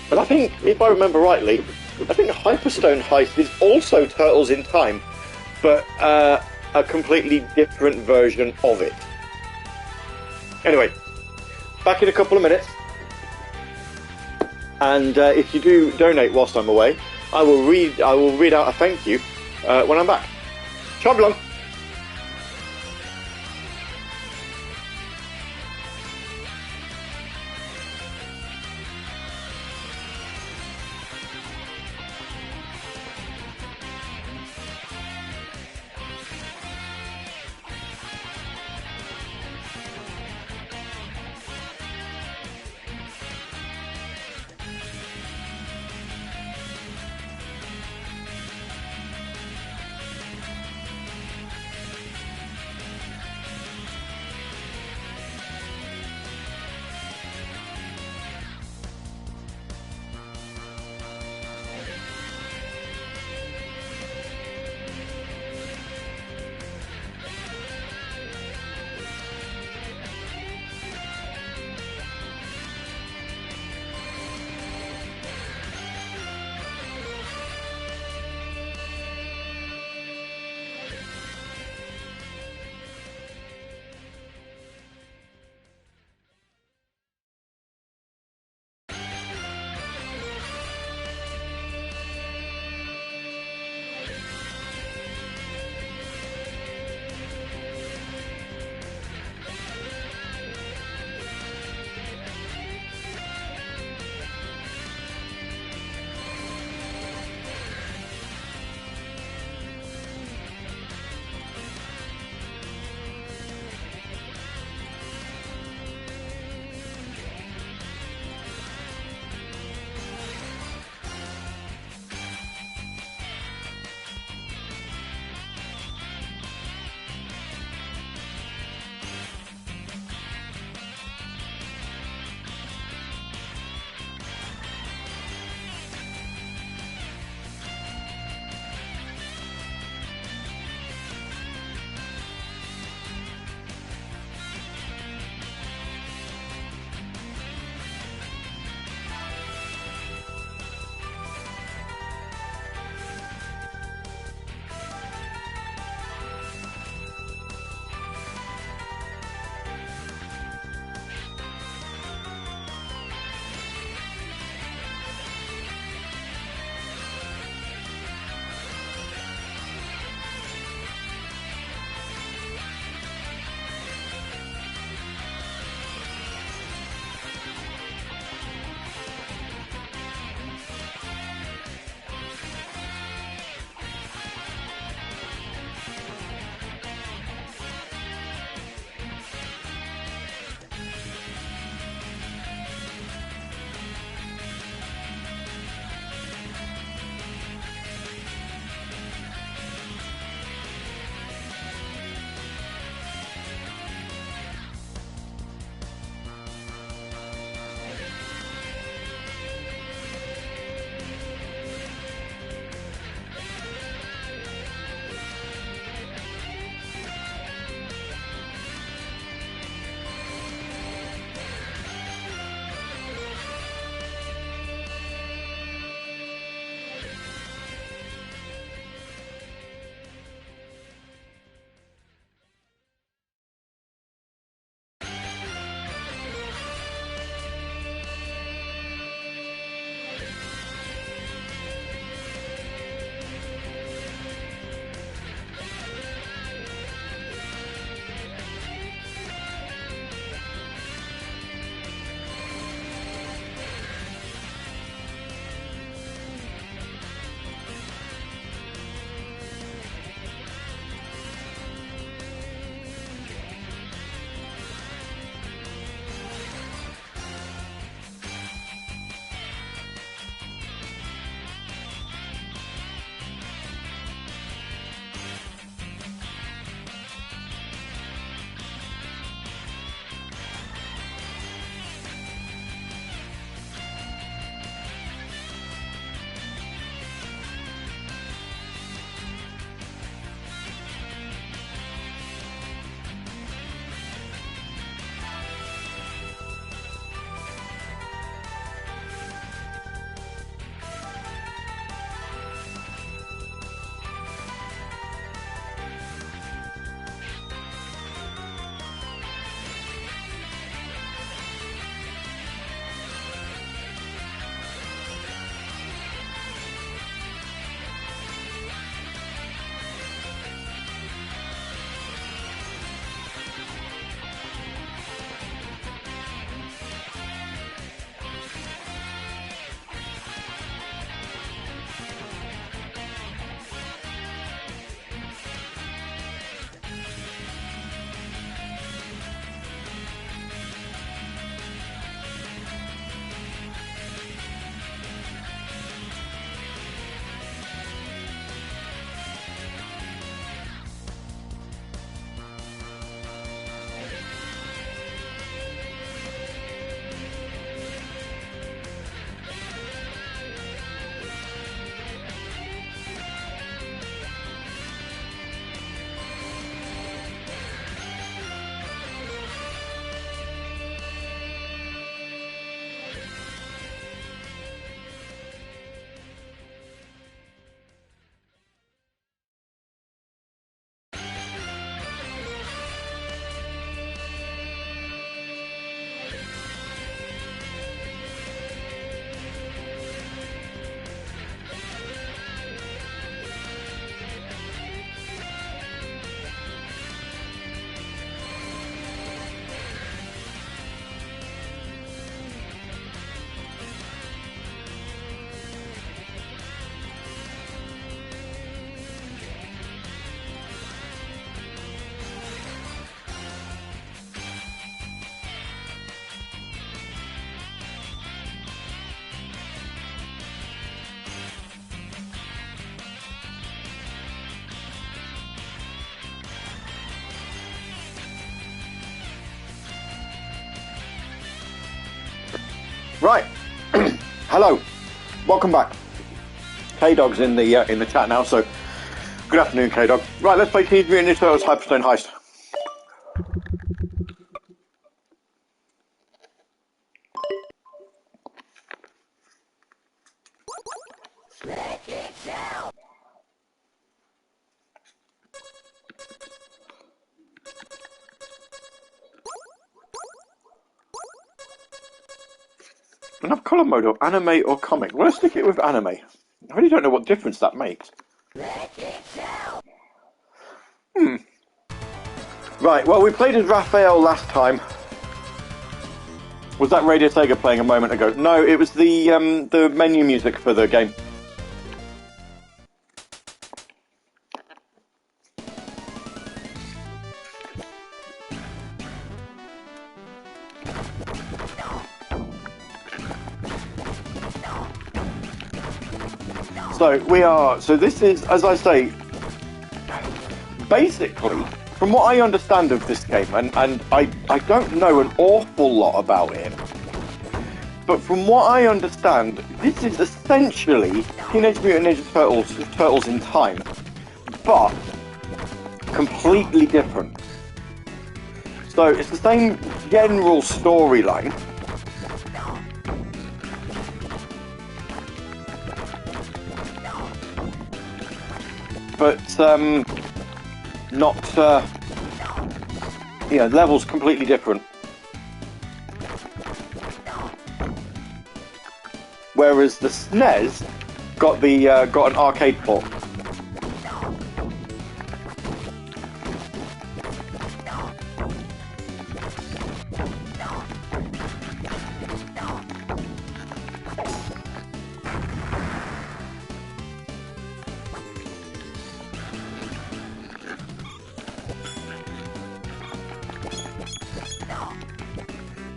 But I think, if I remember rightly, I think Hyperstone Heist is also Turtles in Time, but a completely different version of it. Anyway, back in a couple of minutes. And if you do donate whilst I'm away, I will read out a thank you when I'm back. Chop along. Right. Hello. Welcome back. K-Dog's in the chat now, so good afternoon, K-Dog. Right, let's play Teenage Mutant Ninja Turtles Hyperstone Heist. Don't have colour mode or anime or comic. Well, let's stick it with anime. I really don't know what difference that makes. Right, well, we played as Raphael last time. Was that Radio Sega playing a moment ago? No, it was the menu music for the game. So this is, as I say, basically, from what I understand of this game, and I don't know an awful lot about it, but from what I understand, this is essentially Teenage Mutant Ninja Turtles in Time, but completely different. So it's the same general storyline, but not, levels completely different. Whereas the SNES got an arcade port.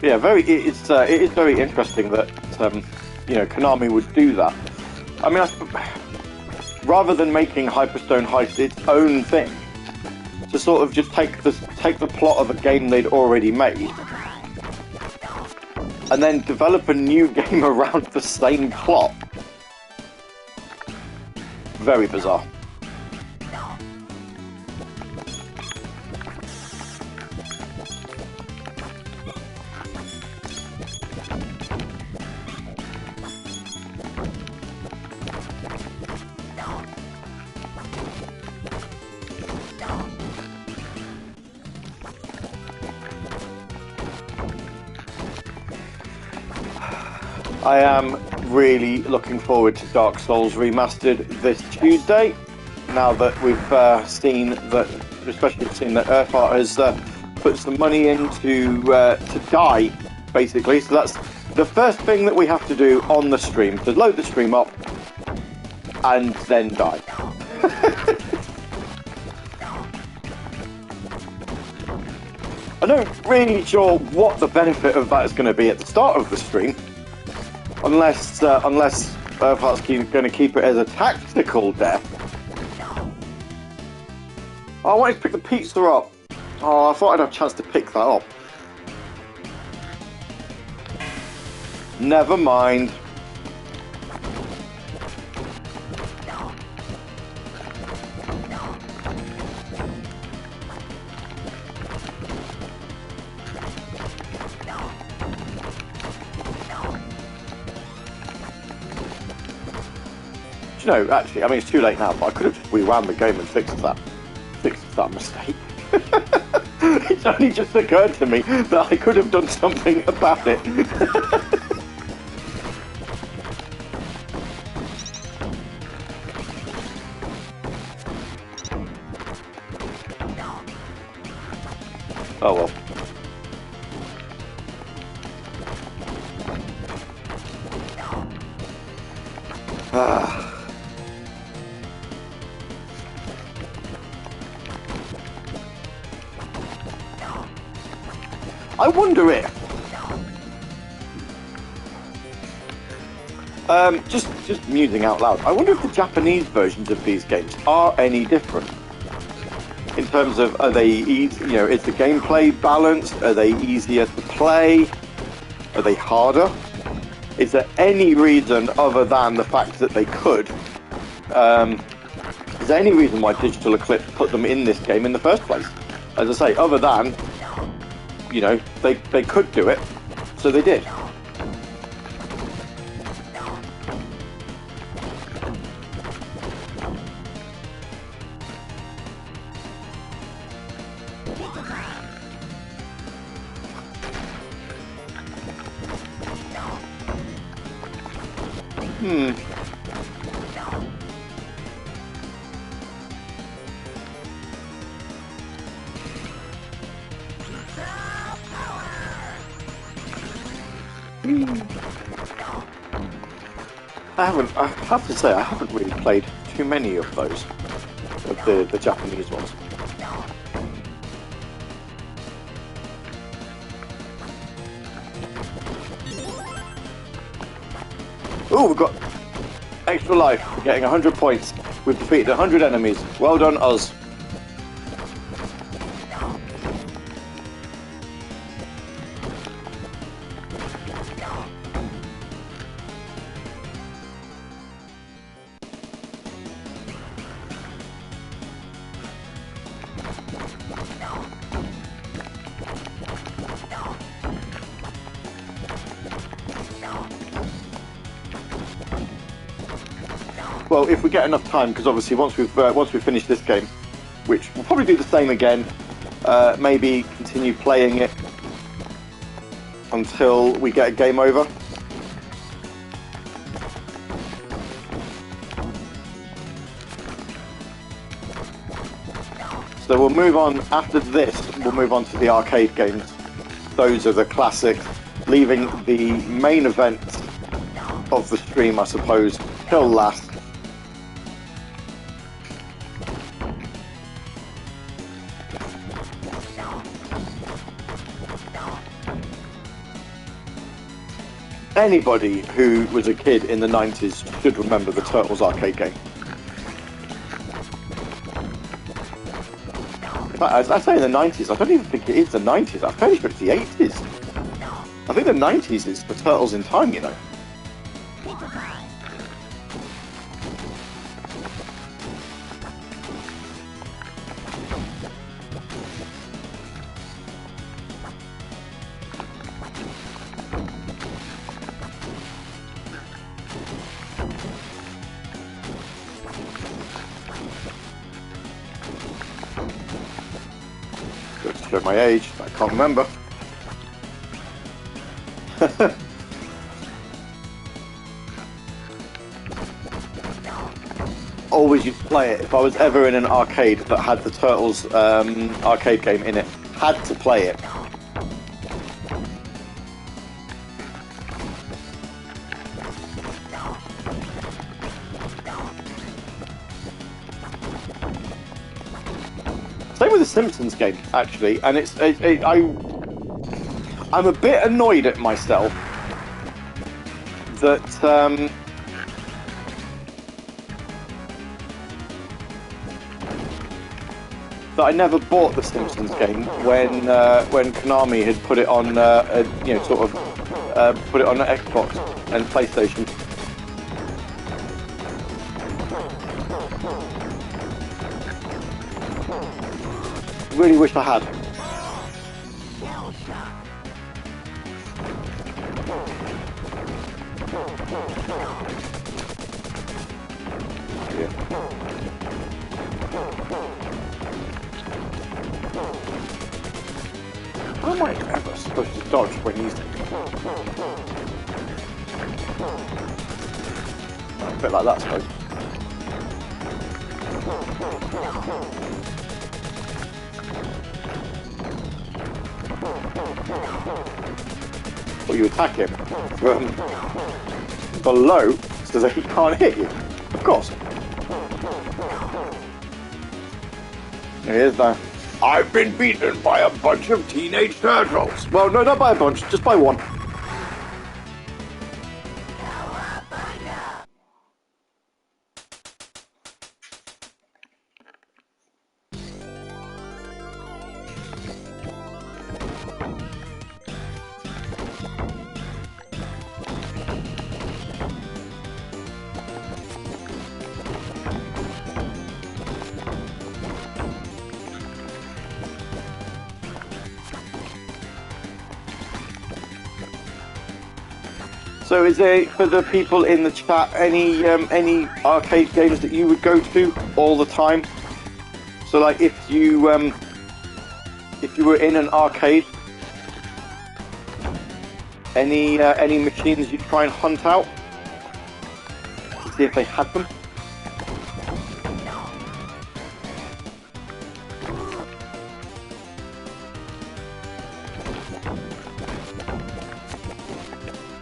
Yeah, it is very interesting that Konami would do that. I mean, rather than making Hyperstone Heist its own thing, to sort of just take the plot of a game they'd already made, and then develop a new game around the same plot. Very bizarre. I am really looking forward to Dark Souls Remastered this Tuesday. Now that we've seen that Earthheart has put some money in to die, basically. So that's the first thing that we have to do on the stream, to load the stream up and then die. I'm not really sure what the benefit of that is going to be at the start of the stream. Unless Earthheart's going to keep it as a tactical death. Oh, I wanted to pick the pizza up. Oh, I thought I'd have a chance to pick that up. Never mind. No, actually, I mean, it's too late now, but I could have just rewound the game and fixed that mistake. It's only just occurred to me that I could have done something about it. Oh well. I wonder if just musing out loud, I wonder if the Japanese versions of these games are any different in terms of, are they easy, is the gameplay balanced? Are they easier to play? Are they harder? Is there any reason other than the fact that they could? Is there any reason why Digital Eclipse put them in this game in the first place? As I say, other than, you know, they could do it, so they did. I have to say, I haven't really played too many of those, of the Japanese ones. Ooh, we've got extra life. We're getting 100 points. We've defeated 100 enemies. Well done, us. Well, if we get enough time, because obviously once we finish this game, which we'll probably do the same again, maybe continue playing it until we get a game over. So we'll move on, after this, we'll move on to the arcade games. Those are the classics, leaving the main event of the stream, I suppose, till last. Anybody who was a kid in the 90s should remember the Turtles arcade game. In fact, I say in the 90s, I don't even think it is the 90s, I'm fairly sure it's the 80s. I think the 90s is for Turtles in Time, you know. Show my age, I can't remember. Always used to play it. If I was ever in an arcade that had the Turtles arcade game in it, had to play it. Same with the Simpsons game, actually, and I'm a bit annoyed at myself that that I never bought the Simpsons game when Konami had put it on, you know, sort of put it on Xbox and PlayStation. Really wish I had. Yeah. How am I ever supposed to dodge when he's... Oh, a bit like that, I suppose. Or you attack him from below so that he can't hit you. Of course. Here's the... I've been beaten by a bunch of teenage turtles. Well, no, not by a bunch, just by one. So is there, for the people in the chat, any arcade games that you would go to all the time? So like if you were in an arcade, any machines you'd try and hunt out to see if they had them?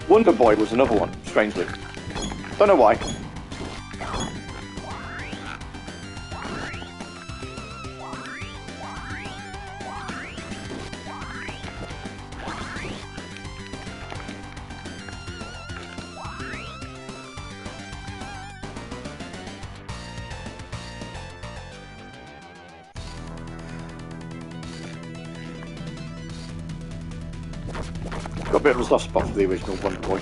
Wonder Boy was another one, strangely. Don't know why. Got a bit of a soft spot for the original Wonder Boy.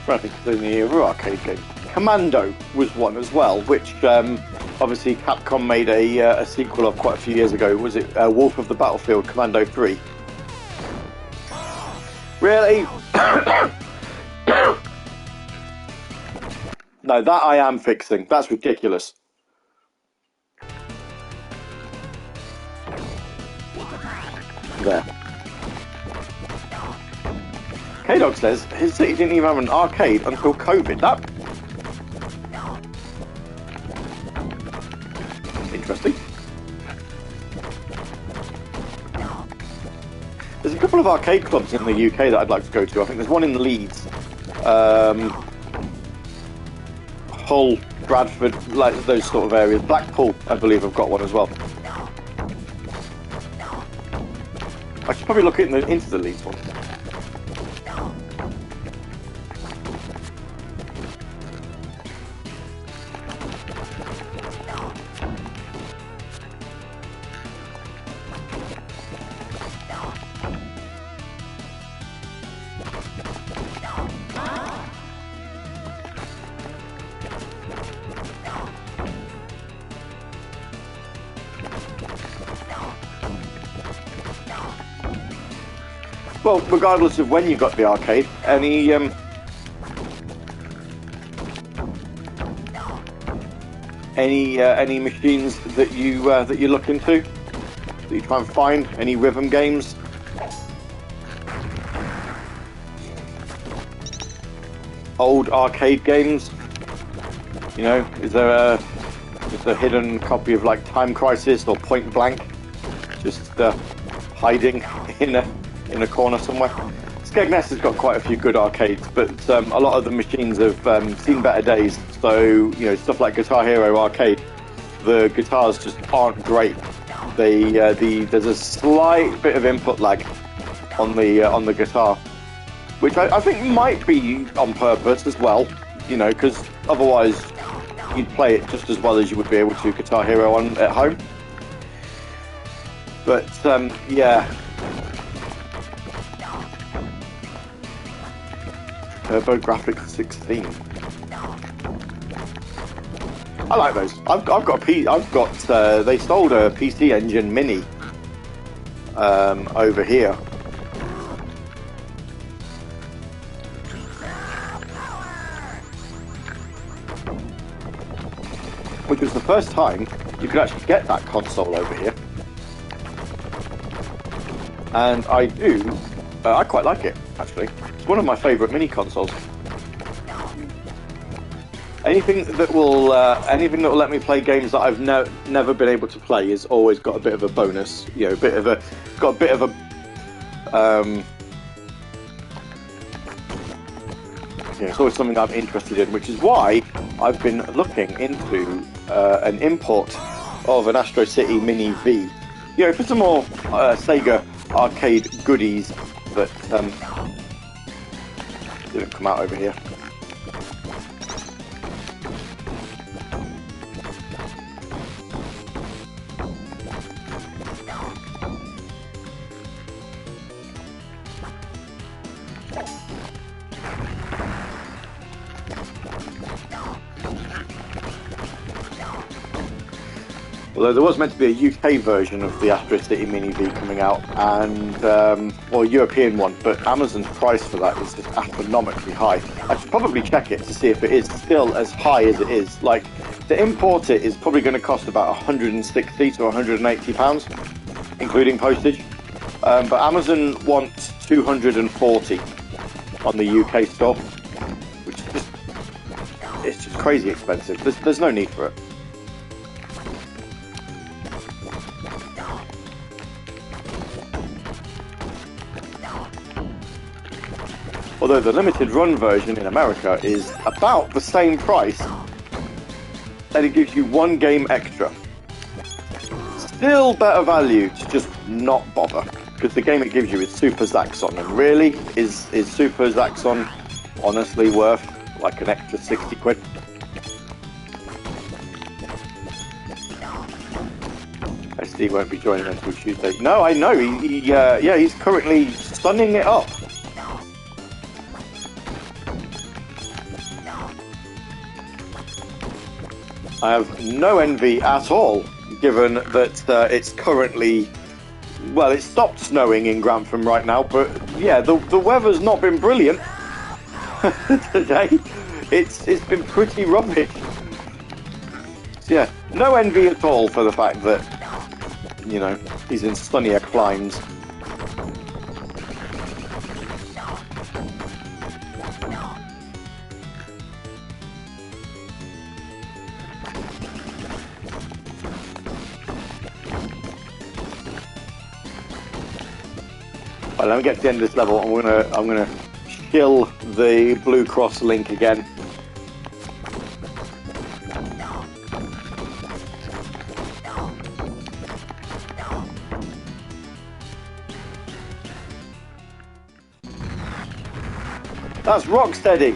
I think it's in the era arcade game. Commando was one as well, which obviously Capcom made a sequel of quite a few years ago. Was it Wolf of the Battlefield, Commando 3? Really? No, that I am fixing. That's ridiculous. There. K-Dog says his city didn't even have an arcade until COVID. That... Interesting. There's a couple of arcade clubs in the UK that I'd like to go to. I think there's one in Leeds. Hull, Bradford, like those sort of areas. Blackpool, I believe, have got one as well. I should probably look into the Leeds one. Well, regardless of when you got the arcade, any machines that you look into, that you try and find, any rhythm games? Old arcade games? You know, is there a hidden copy of like Time Crisis or Point Blank, just hiding in a corner somewhere? Skegness has got quite a few good arcades, but a lot of the machines have seen better days. So, you know, stuff like Guitar Hero Arcade, the guitars just aren't great. There's a slight bit of input lag on the guitar, which I think might be on purpose as well. You know, because otherwise you'd play it just as well as you would be able to Guitar Hero at home. But yeah. TurboGrafx 16. I like those. I've got they sold a PC Engine Mini over here. Which was the first time you could actually get that console over here. And I quite like it, actually. It's one of my favourite mini consoles. Anything that will let me play games that I've never been able to play has always got a bit of a bonus. You know, it's always something I'm interested in, which is why I've been looking into an import of an Astro City Mini V you know, for some more Sega arcade goodies that didn't come out over here. Although there was meant to be a UK version of the Astro City Mini V coming out, and well, a European one, but Amazon's price for that is just astronomically high. I should probably check it to see if it is still as high as it is. Like, to import it is probably going to cost about 160 to 180 pounds, including postage. But Amazon wants 240 on the UK store, which is just, it's just crazy expensive. There's no need for it. Although the limited run version in America is about the same price, and it gives you one game extra. Still better value to just not bother, because the game it gives you is Super Zaxxon, and really, is Super Zaxxon honestly worth like an extra 60 quid? SD won't be joining until Tuesday. No, I know, yeah, he's currently sunning it up. I have no envy at all, given that it's currently, well, it stopped snowing in Grantham right now, but yeah, the weather's not been brilliant today. It's been pretty rubbish. So yeah, no envy at all for the fact that, you know, he's in sunnier climes. Right, let me get to the end of this level. I'm gonna kill the Blue Cross link again. That's Rocksteady.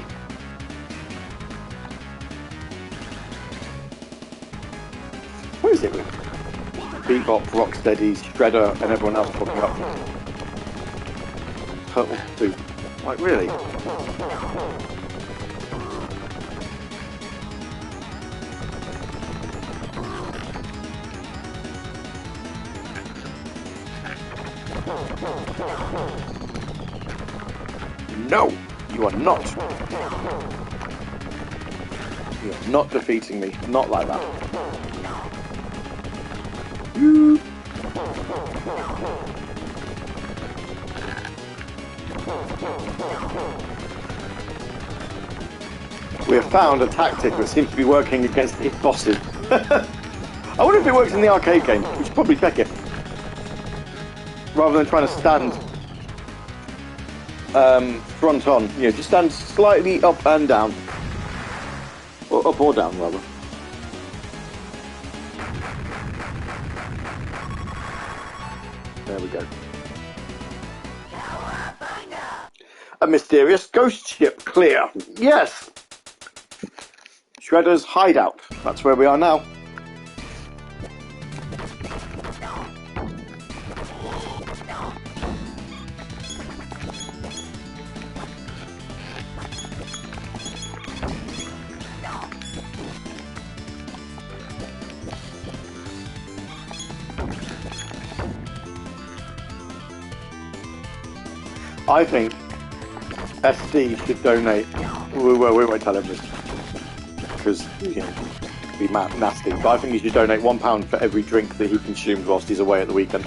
What is it with Bebop, Rocksteady, Shredder, and everyone else talking about Turtle 2? Like, really? No! You are not! You are not defeating me. Not like that. We have found a tactic that seems to be working against its bosses. I wonder if it works in the arcade game. We should probably check it. Rather than trying to stand front on, you know, just stand slightly up and down. Or up or down, rather. There we go. Cowabunga! A mysterious ghost ship clear. Yes! Shredder's hideout. That's where we are now. I think SD should donate. We won't tell him this because, you know, it'd be nasty. But I think he should donate £1 for every drink that he consumes whilst he's away at the weekend.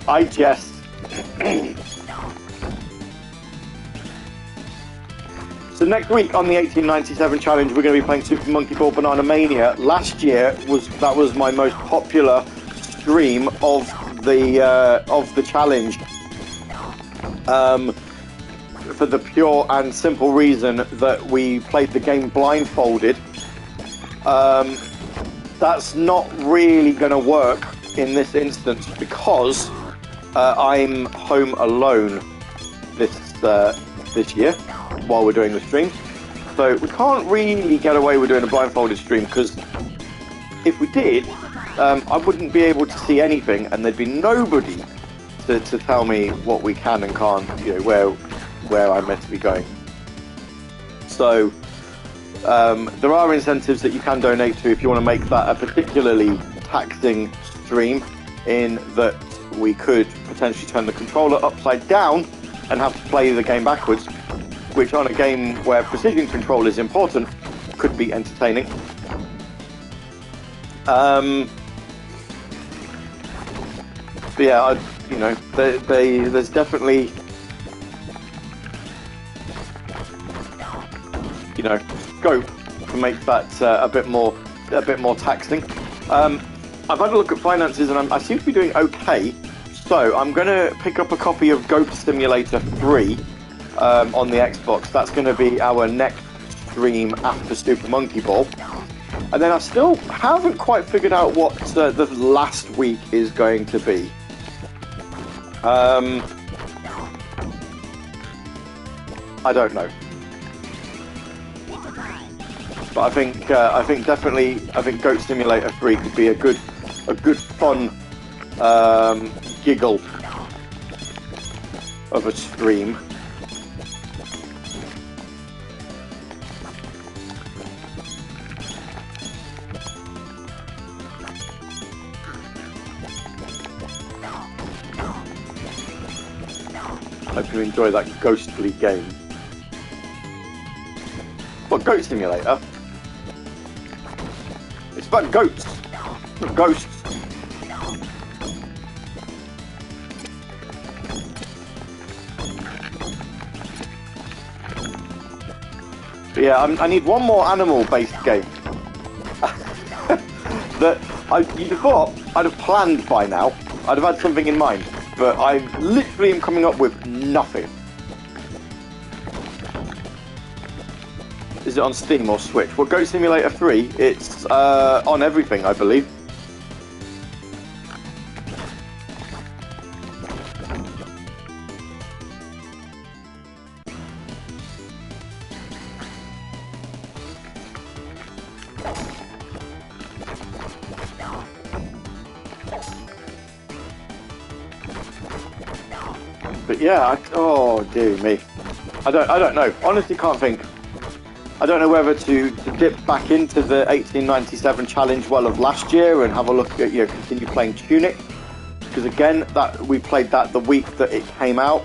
I jest. So next week on the 1897 challenge, we're going to be playing Super Monkey Ball Banana Mania. Last year that was my most popular stream of the challenge, for the pure and simple reason that we played the game blindfolded, That's not really going to work in this instance because I'm home alone this year while we're doing the stream. So we can't really get away with doing a blindfolded stream because if we did, I wouldn't be able to see anything and there'd be nobody to tell me what we can and can't, you know, where I'm meant to be going. So there are incentives that you can donate to if you want to make that a particularly taxing stream, in that we could potentially turn the controller upside down and have to play the game backwards, which on a game where precision control is important could be entertaining. But yeah, you know, there's definitely, you know, scope to make that a bit more taxing. I've had a look at finances and I seem to be doing okay. So I'm going to pick up a copy of Goat Simulator 3 on the Xbox. That's going to be our next stream after Super Monkey Ball. And then I still haven't quite figured out what the last week is going to be. I don't know. But I think definitely Goat Simulator 3 could be a good fun giggle of a stream. Hope you enjoy that ghostly game. What, Goat Simulator? It's about goats, not ghosts. But yeah, I need one more animal-based game. That you'd have thought I'd have planned by now. I'd have had something in mind, but I literally am coming up with nothing. Is it on Steam or Switch? Well, Goat Simulator 3, it's on everything, I believe. But yeah, oh dear me, I don't know. Honestly, can't think. I don't know whether to dip back into the 1897 challenge well of last year and have a look at, you know, continue playing Tunic, because again, that we played that the week that it came out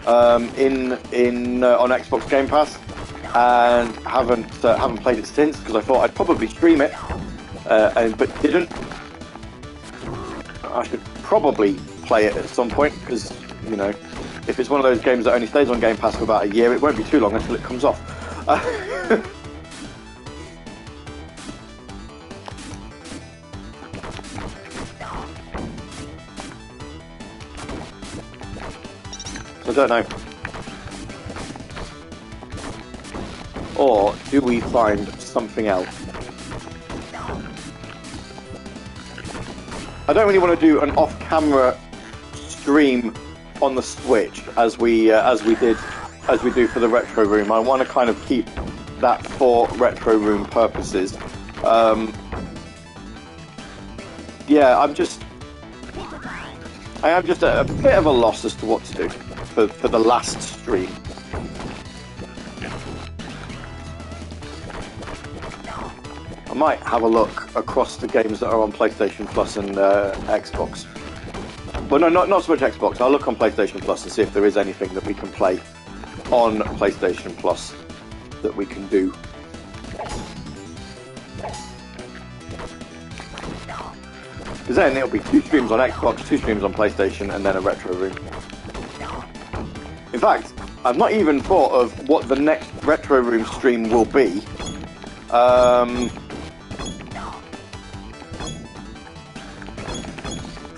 on Xbox Game Pass, and haven't played it since because I thought I'd probably stream it, but didn't. I should probably play it at some point because, you know, if it's one of those games that only stays on Game Pass for about a year, it won't be too long until it comes off. So I don't know. Or do we find something else? I don't really want to do an off-camera stream on the Switch as we do for the Retro Room. I want to kind of keep that for Retro Room purposes. Yeah, I am just at a bit of a loss as to what to do for the last stream. I might have a look across the games that are on PlayStation Plus and Xbox. Well, no, not so much Xbox. I'll look on PlayStation Plus and see if there is anything that we can play on PlayStation Plus that we can do. Because then it'll be 2 streams on Xbox, 2 streams on PlayStation, and then a Retro Room. In fact, I've not even thought of what the next Retro Room stream will be.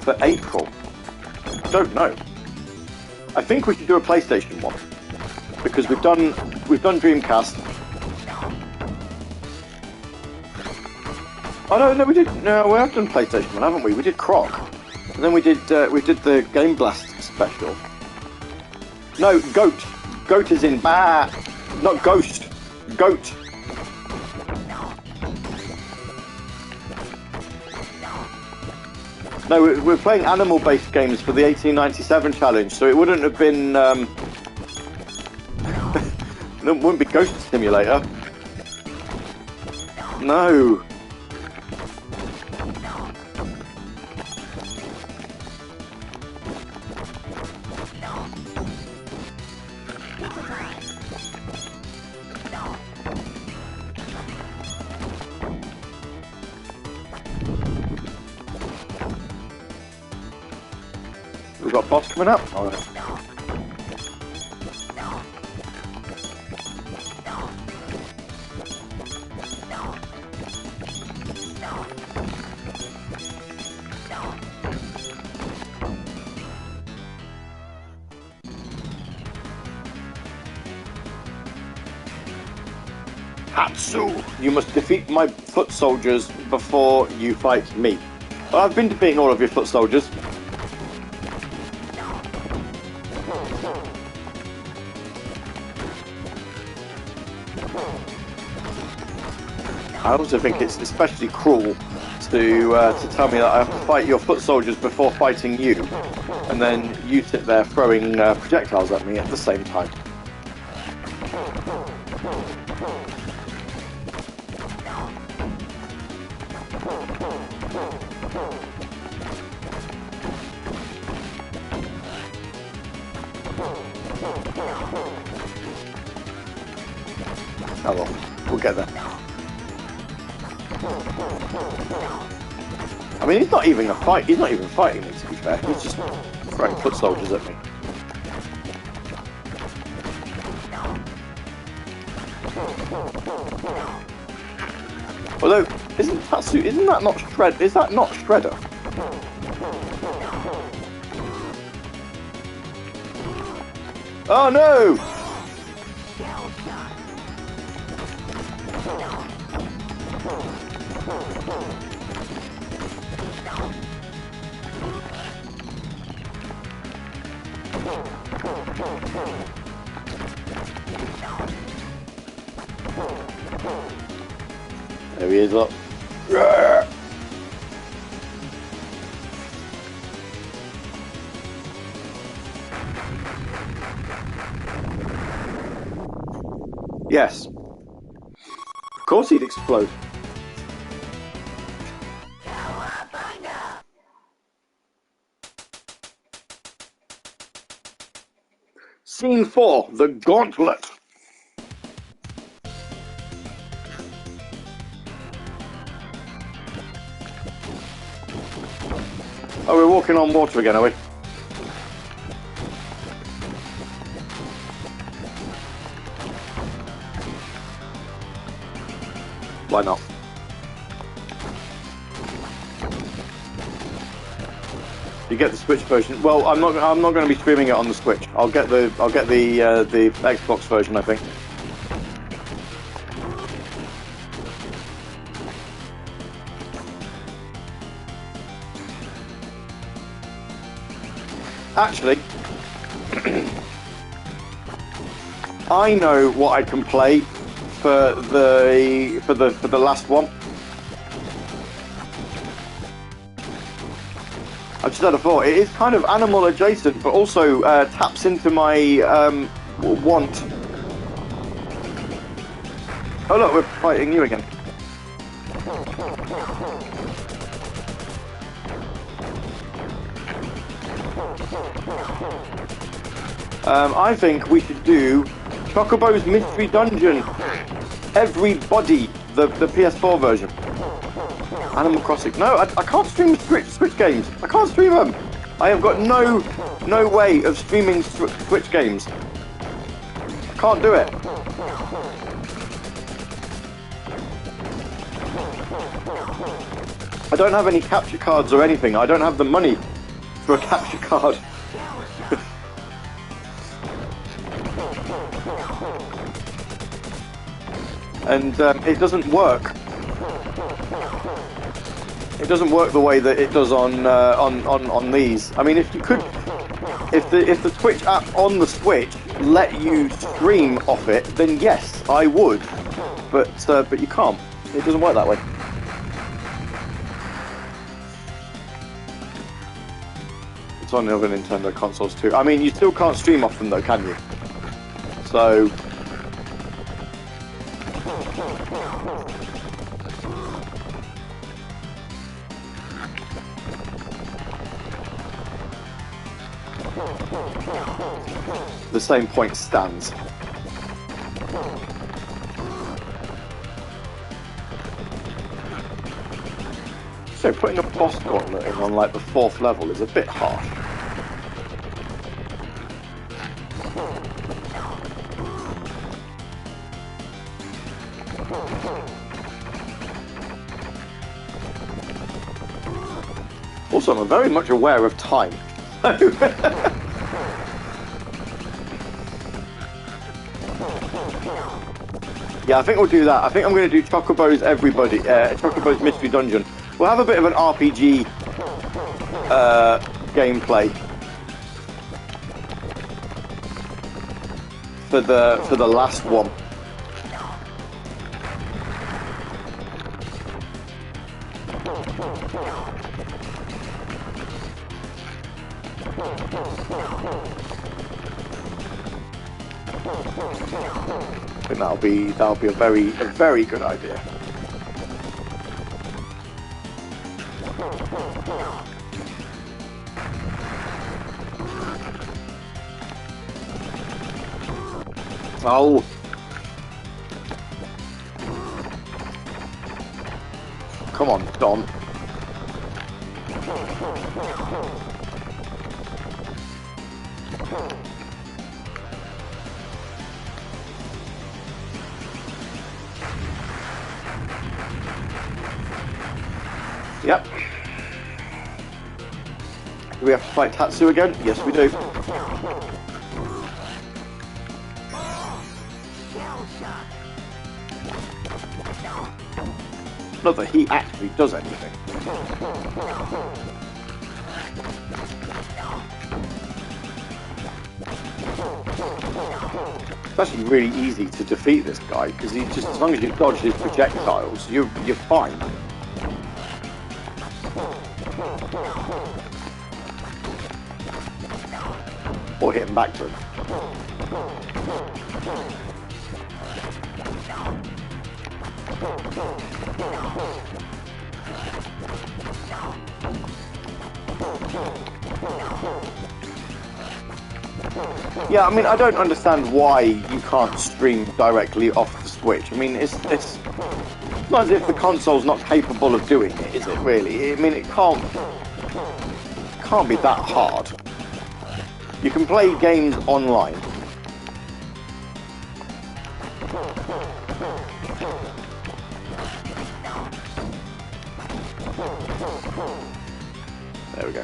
For April. I don't know. I think we should do a PlayStation one because we've done Dreamcast, Oh no, we did. No, we have done PlayStation 1, haven't we? We did Croc, and then we did the Game Blast special. No, Goat. Goat is in bah, not Ghost. Goat. No, we're playing animal-based games for the 1897 challenge, so it wouldn't have been. It wouldn't be Ghost Simulator. No. We've got boss coming up. Oh, no. Hatsu! You must defeat my foot soldiers before you fight me. Well, I've been defeating all of your foot soldiers. I also think it's especially cruel to tell me that I have to fight your foot soldiers before fighting you, and then you sit there throwing projectiles at me at the same time. Oh well, we'll get there. I mean, he's not even a fight. He's not even fighting me, to be fair. He's just throwing foot soldiers at me. Although, isn't that not Shred? Is that not Shredder? Oh no! There he is, look. Yes. Of course he'd explode. Cowabunga. Scene 4, the Gauntlet. Oh, we're walking on water again, are we? Why not? You get the Switch version. Well, I'm not going to be streaming it on the Switch. I'll get the Xbox version, I think. Actually, I know what I can play for the last one. I just had a thought. It is kind of animal adjacent, but also taps into my want. Oh look, we're fighting you again. I think we should do Chocobo's Mystery Dungeon. Everybody, the PS4 version. Animal Crossing. No, I can't stream Switch games. I can't stream them. I have got no way of streaming Switch games. I can't do it. I don't have any capture cards or anything. I don't have the money for a capture card. And it doesn't work. It doesn't work the way that it does on these. I mean, if you could, if the Twitch app on the Switch let you stream off it, then yes, I would. But you can't. It doesn't work that way. It's on the other Nintendo consoles too. I mean, you still can't stream off them though, can you? So. The same point stands. So putting a boss gauntlet in on like the 4th level is a bit harsh. Also, I'm very much aware of time. Yeah, I think we'll do that. I think I'm going to do Chocobo's Chocobo's Mystery Dungeon. We'll have a bit of an RPG gameplay for the last one. I think that'll be a very good idea. Oh. Come on, Dom. Yep. Do we have to fight Tatsu again? Yes, we do. Not that he actually does anything. It's actually really easy to defeat this guy because he just, as long as you dodge his projectiles, you're fine. Or hit him back to him. Yeah, I mean, I don't understand why you can't stream directly off the Switch. I mean, it's not as if the console's not capable of doing it, is it, really? I mean, it can't be that hard. You can play games online. There we go.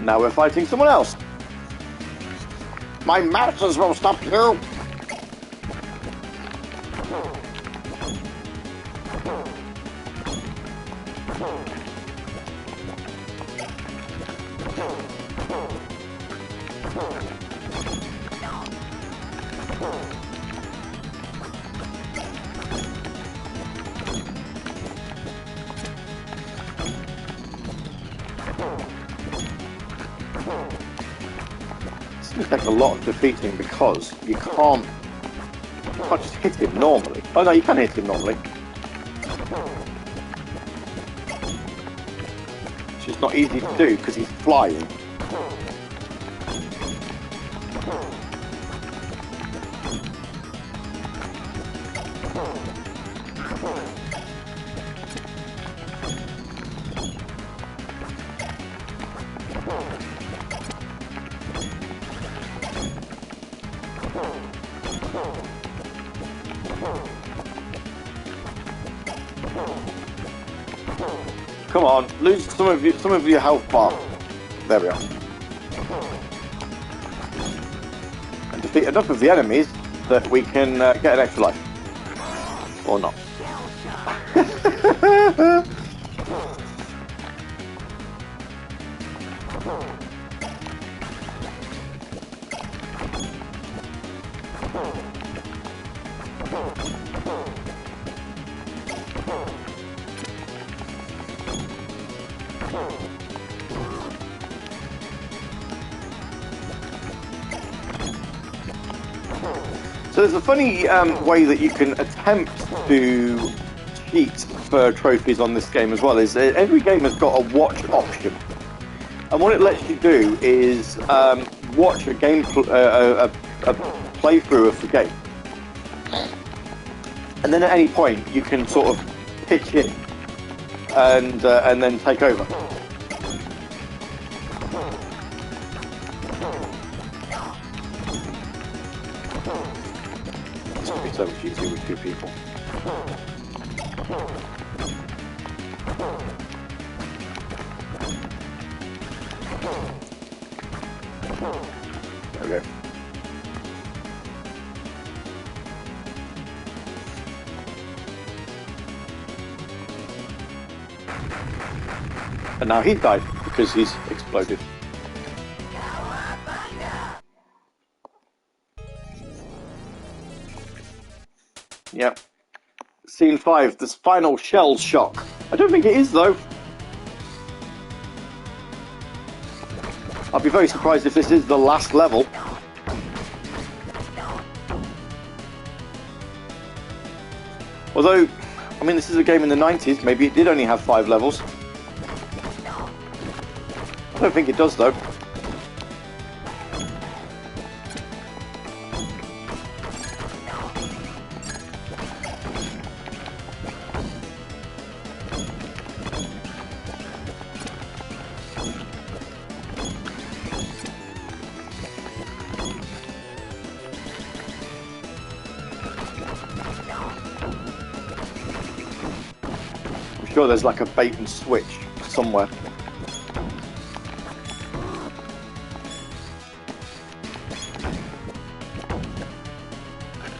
Now we're fighting someone else. My masters will stop you. Seems like a lot of defeating because you can't just hit him normally. Oh no, you can hit him normally. It's just not easy to do because he's flying. Come on, lose some of your health bar. There we are. defeat enough of the enemies that we can get an extra life. Or not. So there's a funny way that you can attempt to cheat for trophies on this game as well. Is every game has got a watch option, and what it lets you do is watch a game a playthrough of the game, and then at any point you can sort of pitch in and then take over. This would be so much easier with two people. There we go. And now he died because he's exploded. Cowabunga. Yep. Scene 5, this final shell shock. I don't think it is though. I'll be very surprised if this is the last level. Although, I mean, this is a game in the 90s, maybe it did only have 5 levels. I don't think it does though. I'm sure there's like a bait and switch somewhere.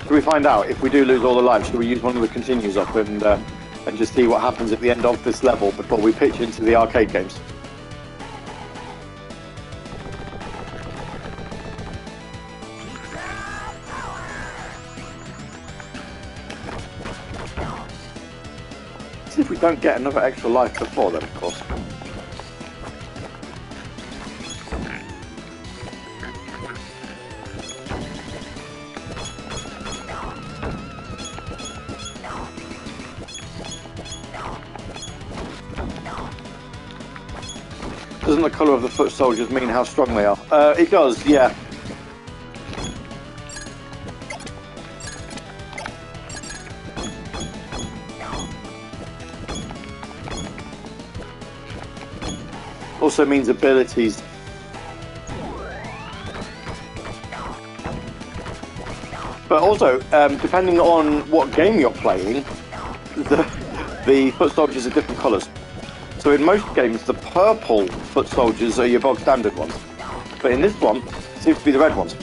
Should we find out if we do lose all the lives? Should we use one of the continues up and just see what happens at the end of this level before we pitch into the arcade games? See if we don't get another extra life before then, of course. Doesn't the colour of the foot soldiers mean how strong they are? It does, yeah. Also means abilities. But also, depending on what game you're playing, the foot soldiers are different colours. So in most games, the purple foot soldiers are your bog standard ones. But in this one, it seems to be the red ones.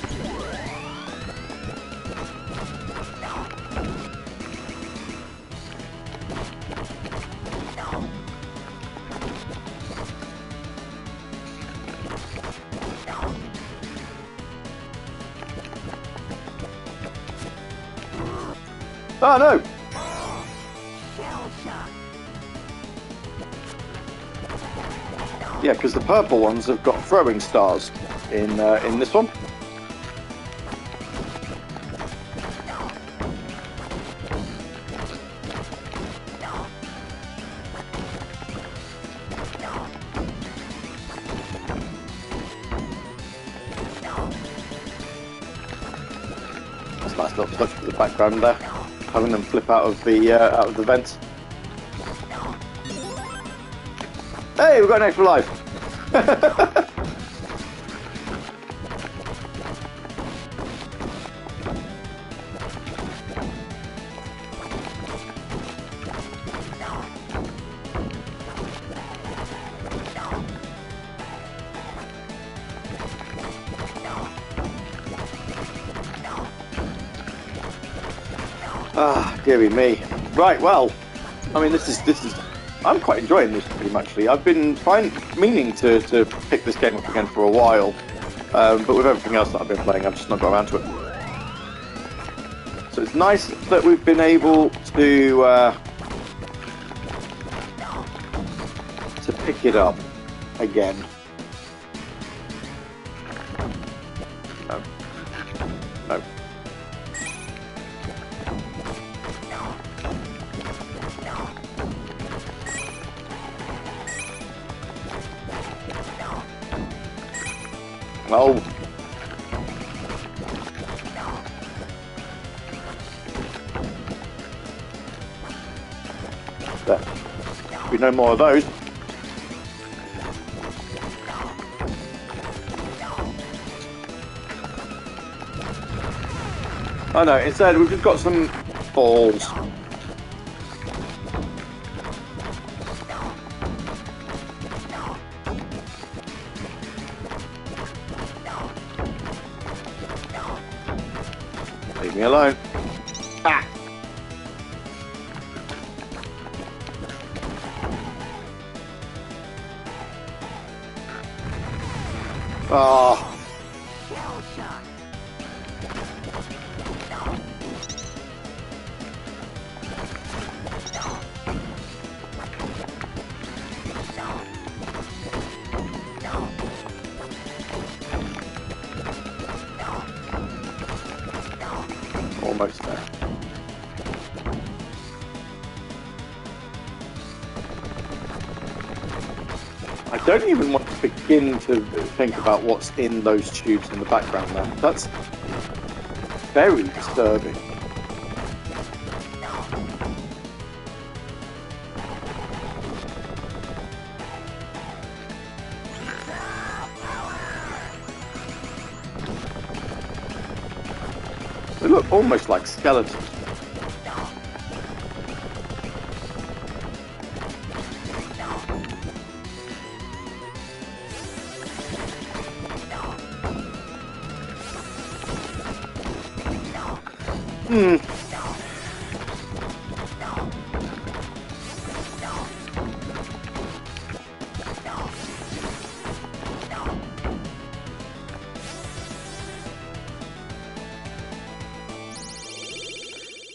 Oh no! Yeah, because the purple ones have got throwing stars in this one. That's a nice little touch for the background there, having them flip out of the vents. Hey, we've got an extra life. Ah, dearie me. Right, well, I mean, this is. I'm quite enjoying this game actually. I've been meaning to pick this game up again for a while, but with everything else that I've been playing, I've just not got around to it. So it's nice that we've been able to pick it up again. No. No. Oh. There. We no more of those. Oh no, instead we've just got some balls. Leave me alone. Ah! Oh. Almost there. I don't even want to begin to think about what's in those tubes in the background there. That's very disturbing. They look almost like skeletons.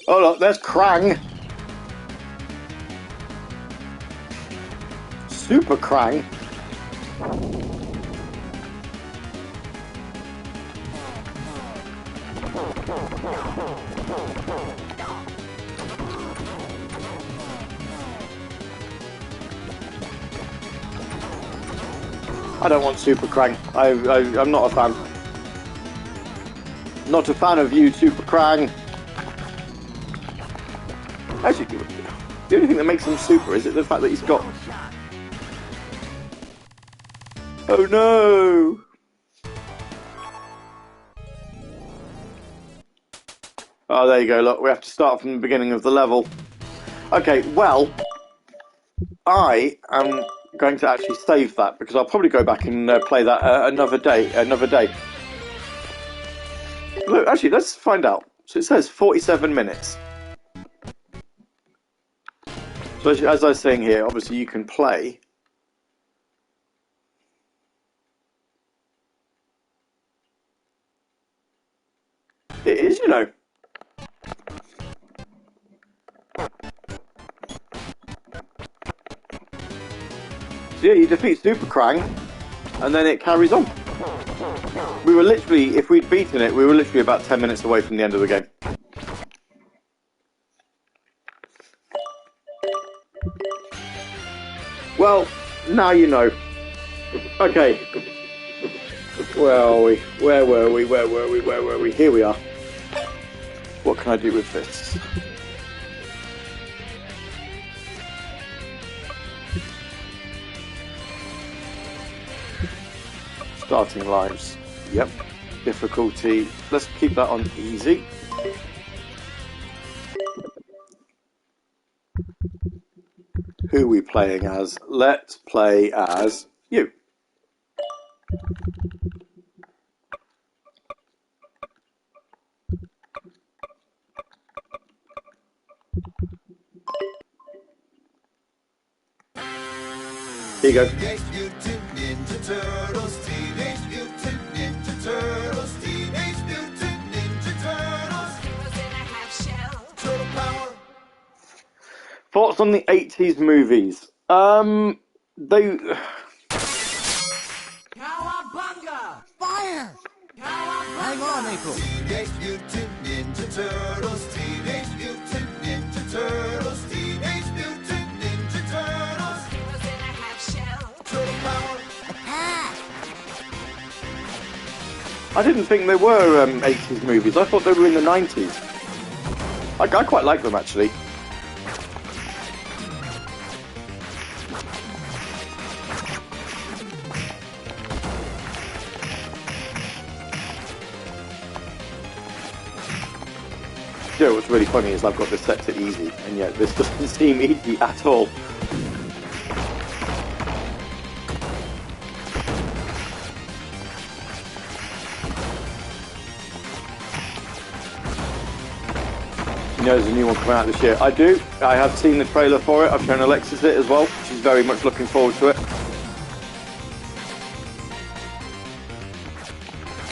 Oh look, there's Krang. Super Krang. I don't want Super Krang. I'm not a fan. Not a fan of you, Super Krang. Actually, the only thing that makes him super is it the fact that he's got... Oh no! Oh, there you go, look, we have to start from the beginning of the level. Okay, well, I am going to actually save that because I'll probably go back and play that another day. Look, actually, let's find out. So it says 47 minutes. So as I was saying here, obviously you can play. It is, you know. So yeah, you defeat Super Krang, and then it carries on. We were literally, if we'd beaten it, we were literally about 10 minutes away from the end of the game. Well, now you know. Okay. Where are we? Where were we? Here we are. What can I do with this? Starting lives. Yep. Difficulty. Let's keep that on easy. Who are we playing as? Let's play as you. Here you go. Teenage Mutant Ninja Turtles, Teenage Mutant Ninja Turtles, Teenage Mutant Ninja Turtles. Heroes in a half shell. Turtle power. Thoughts on the 80s movies? They... Cowabunga! Fire! Cowabunga! Hang on, April. Teenage Mutant Ninja Turtles, Teenage Mutant Ninja Turtles, Teenage Mutant Ninja Turtles. Heroes in a half shell. Turtle power. Attack! I didn't think they were 80s movies. I thought they were in the 90s. I quite like them, actually. You know, what's really funny is I've got this set to easy, and yet this doesn't seem easy at all. You know, there's a new one coming out this year. I do. I have seen the trailer for it. I've shown Alexis it as well. She's very much looking forward to it.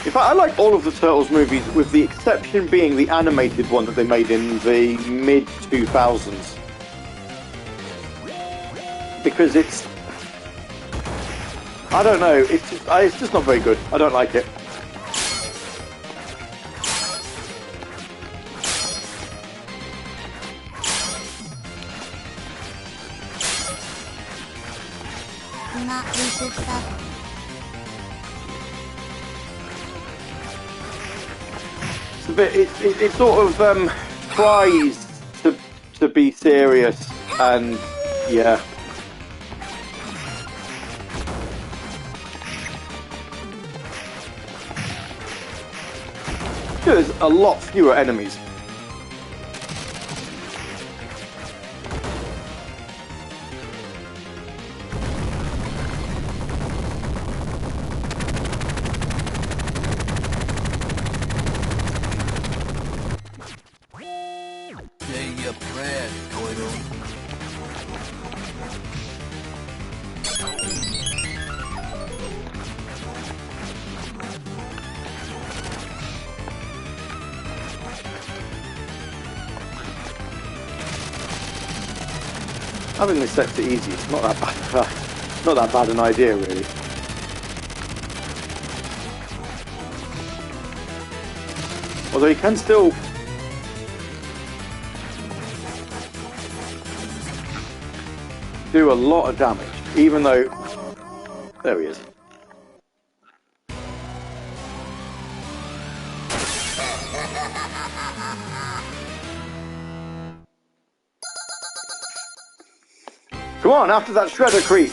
In fact, I like all of the Turtles movies, with the exception being the animated one that they made in the mid-2000s. Because it's... I don't know, it's just not very good. I don't like it. Do not lose stuff. It's a bit. It sort of tries to be serious, and yeah. There's a lot fewer enemies. Say your prayers, Turtle. Having this set to easy, it's not that bad. Not that bad an idea, really. Although you can still do a lot of damage, even though... There he is. Come on, after that shredder creep.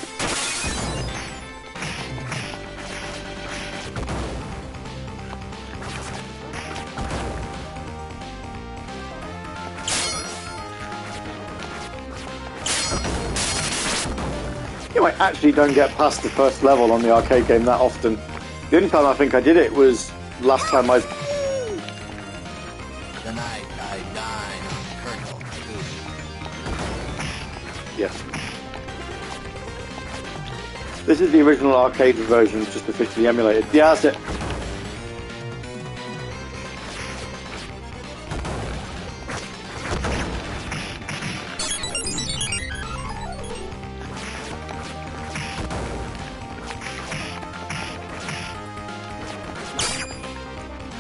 You know, I actually don't get past the first level on the arcade game that often. The only time I think I did it was last time I... Tonight I dine on Turtle food. Yes. This is the original arcade version, just officially emulated. Yeah, that's it.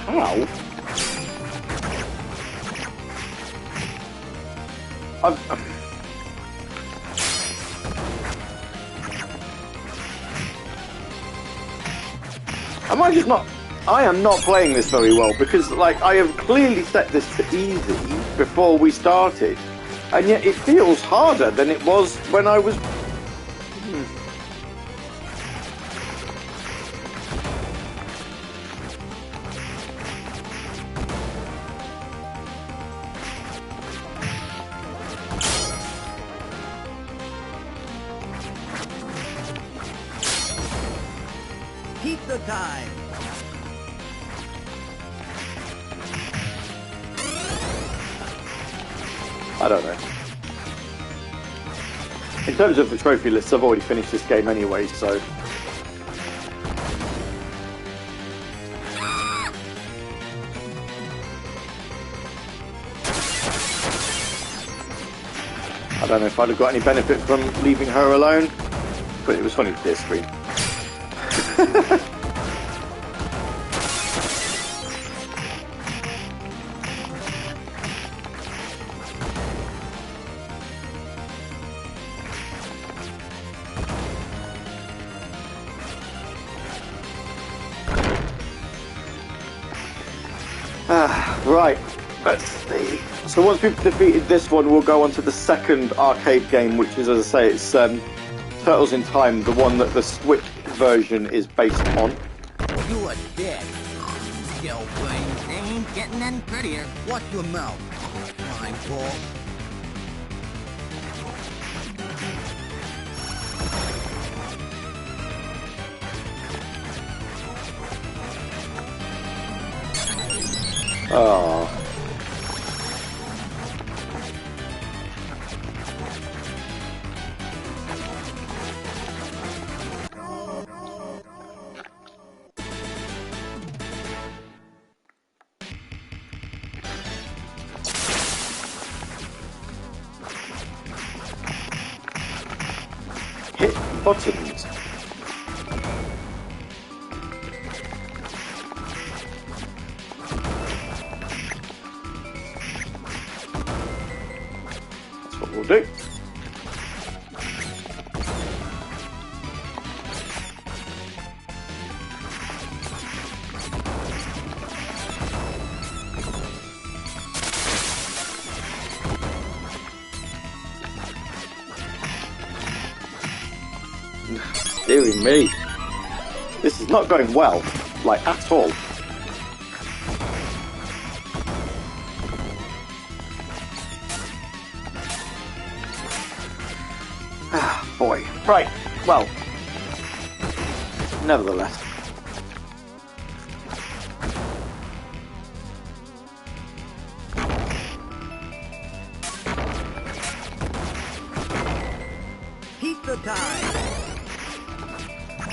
Ow. Am I just not... I am not playing this very well, because, like, I have clearly set this to easy before we started, and yet it feels harder than it was when I was... Keep the time. I don't know. In terms of the trophy list, I've already finished this game anyway, so... I don't know if I'd have got any benefit from leaving her alone, but it was funny to see her scream. Right, let's see. So once we've defeated this one, we'll go on to the second arcade game, which is, as I say, it's Turtles in Time, the one that the Switch version is based on. You are dead. Still playing. They ain't getting any prettier. Watch your mouth. Fine, Paul. Oh. Hit buttons. That's what we'll do. Deary me. This is not going well, like, at all. Ah, boy. Right, well. Nevertheless. Pizza time.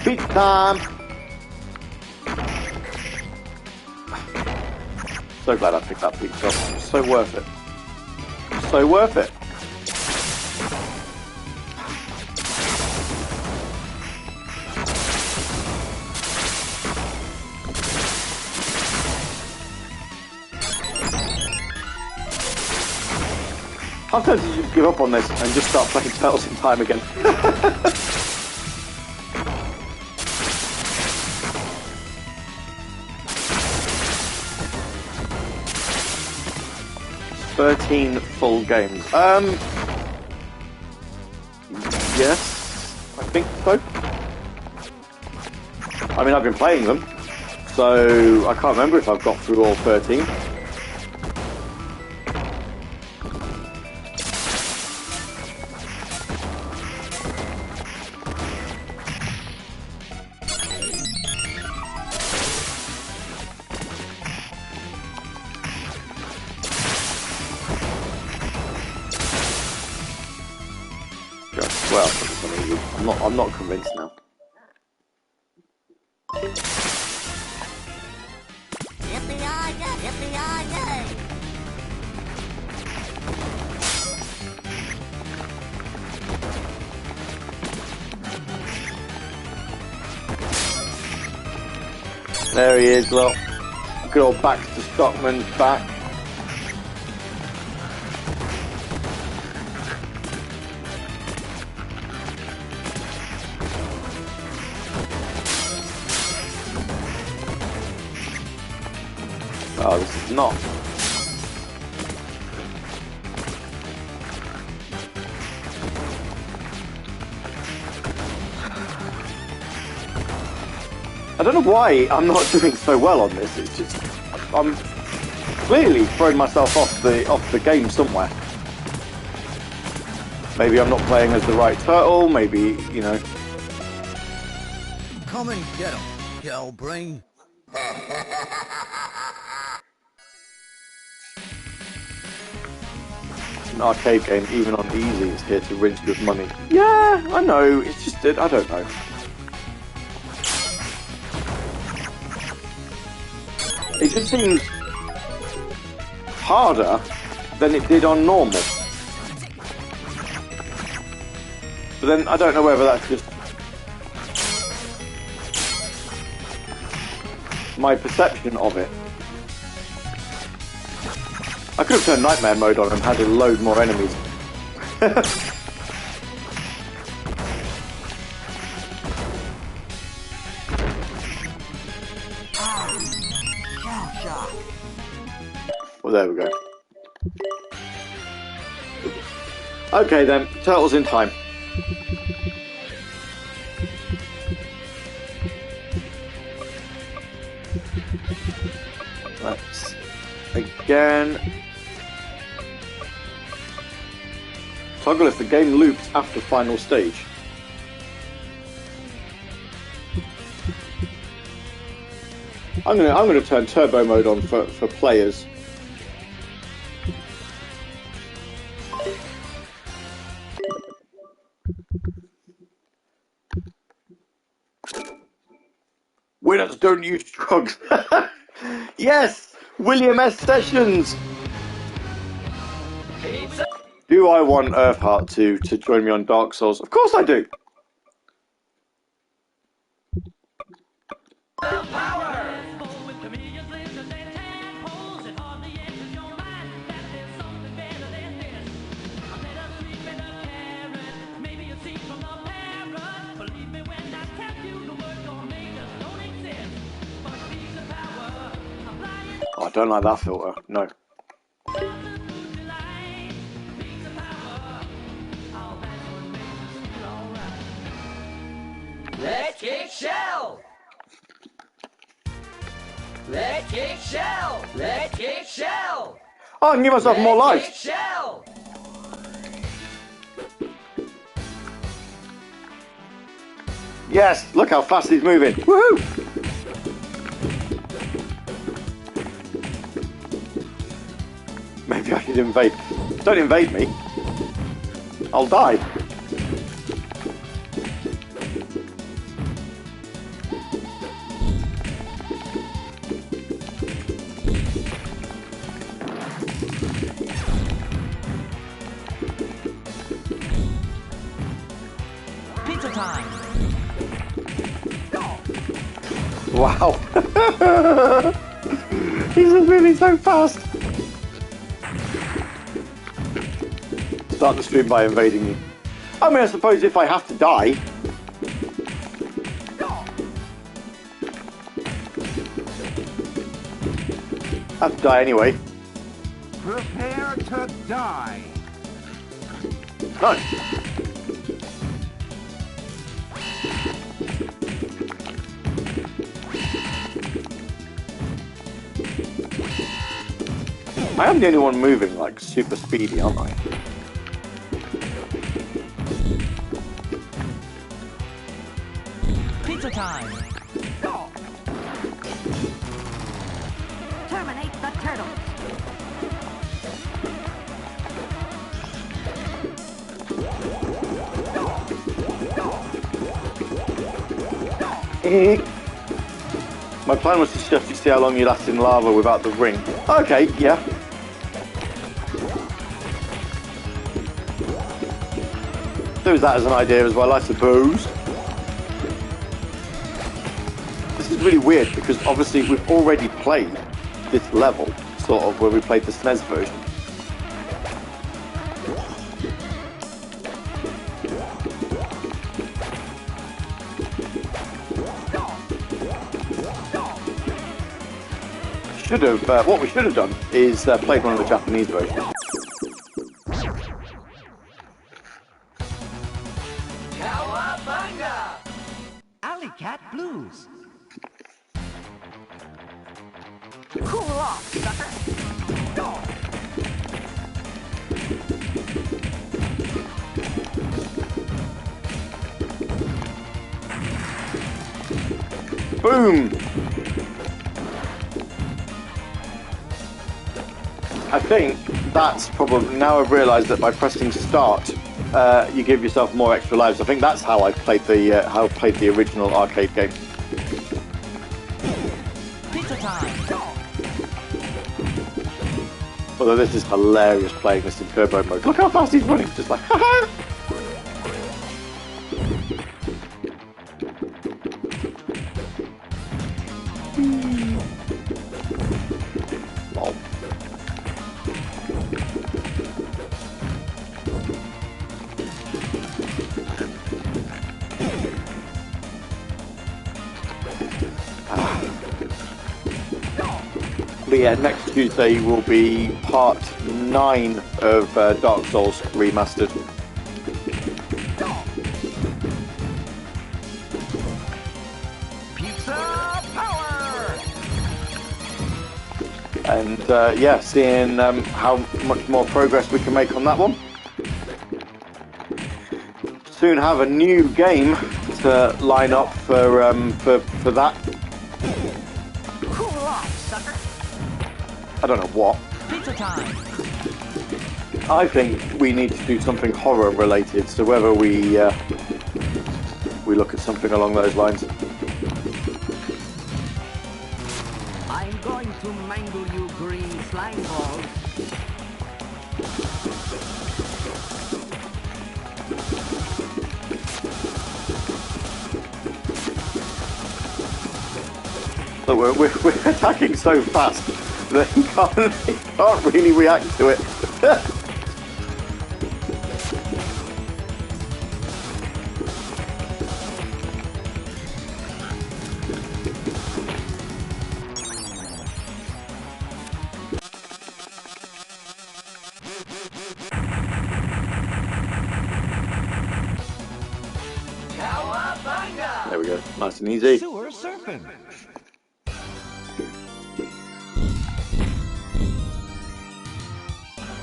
Beat time! So glad I picked that pizza up. So worth it. So worth it. How tempted did you just give up on this and just start playing Turtles in Time again? 13 full games. Yes, I think so. I mean, I've been playing them, so I can't remember if I've got through all 13. Well, I'm not convinced now. Yippee-yi-yay! Yippee-yi-yay! There he is, look. Good old Baxter Stockman's back. Oh, this is not. I don't know why I'm not doing so well on this. It's just I'm clearly throwing myself off the game somewhere. Maybe I'm not playing as the right turtle. Maybe, you know. Come and get him, Shell Brain. an arcade game, even on easy, is here to rinse with money. Yeah, I know, it's just, I don't know. It just seems harder than it did on normal. But then, I don't know whether that's just my perception of it. I could have turned Nightmare mode on and had a load more enemies. Well, there we go. Okay then, Turtles in Time. Let's again toggle if the game loops after final stage. I'm gonna turn turbo mode on for players. Winners don't use drugs. Yes, William S. Sessions. Do I want Earthheart to join me on Dark Souls? Of course I do. Oh, I don't like that filter. No. Let's kick shell! Let's kick shell! Let's kick shell! Oh, I can give myself more life. Kick shell! Yes, look how fast he's moving. Woohoo! Maybe I should invade. Don't invade me. I'll die. Pizza time! Wow. He's moving so fast. Start the stream by invading you. I mean, I suppose if I have to die. I have to die anyway. Prepare to die. No. I am the only one moving like super speedy, aren't I? Pizza time! Terminate the turtle. My plan was to just see how long you last in lava without the ring. Okay, yeah. There's that as an idea as well, I suppose. This is really weird because obviously we've already played this level, sort of, where we played the SNES version. What we should have done is played one of the Japanese versions. Cowabunga! Alley Cat Blues. Cool off, sucker. Boom! I think that's probably, now I've realised that by pressing start, you give yourself more extra lives. I think that's how I played the original arcade game. Pizza time. Although this is hilarious playing this in turbo mode. Look how fast he's running, just like haha. Lol. But yeah, next Tuesday will be part 9 of Dark Souls Remastered. Pizza power. And yeah, seeing how much more progress we can make on that one. Soon have a new game to line up for that. Cool off, sucker. I don't know what. Pizza time. I think we need to do something horror related. So whether we look at something along those lines. I'm going to mangle you green slime balls. So we're attacking so fast that he can't really react to it. Cowabunga! There we go, nice and easy. Sewer surfing.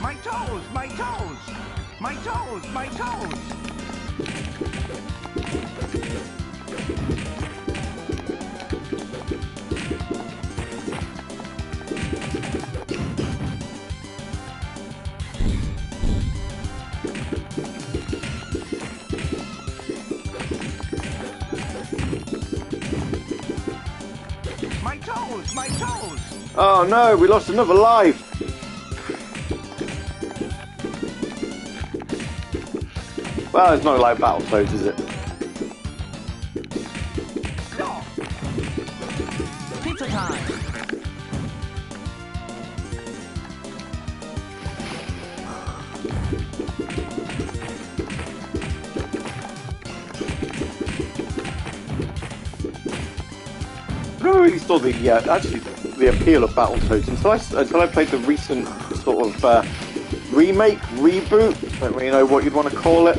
My toes, my toes. My toes, my toes. My toes, my toes. Oh no, we lost another life. Well, it's not like Battletoads, is it? Pizza time. I never really saw the actually the appeal of Battletoads until I played the recent sort of remake, reboot. Don't really know what you'd want to call it.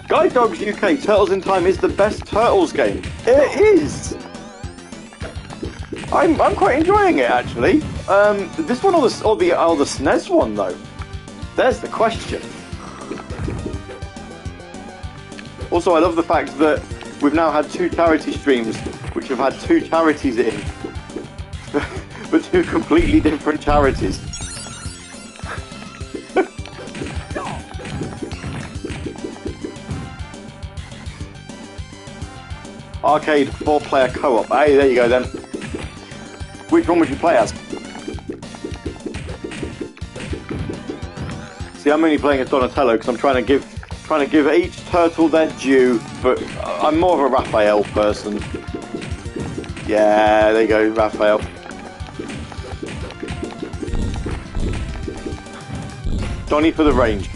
Guide Dogs UK Turtles in Time is the best Turtles game. It is. I'm quite enjoying it actually. This one or the SNES one though. There's the question. Also, I love the fact that we've now had 2 charity streams, which have had 2 charities in, but 2 completely different charities. Arcade 4-player co-op. Hey, there you go then. Which one would you play as? See, I'm only playing as Donatello because I'm trying to give each turtle their due, but I'm more of a Raphael person. Yeah, there you go, Raphael. Donnie for the range.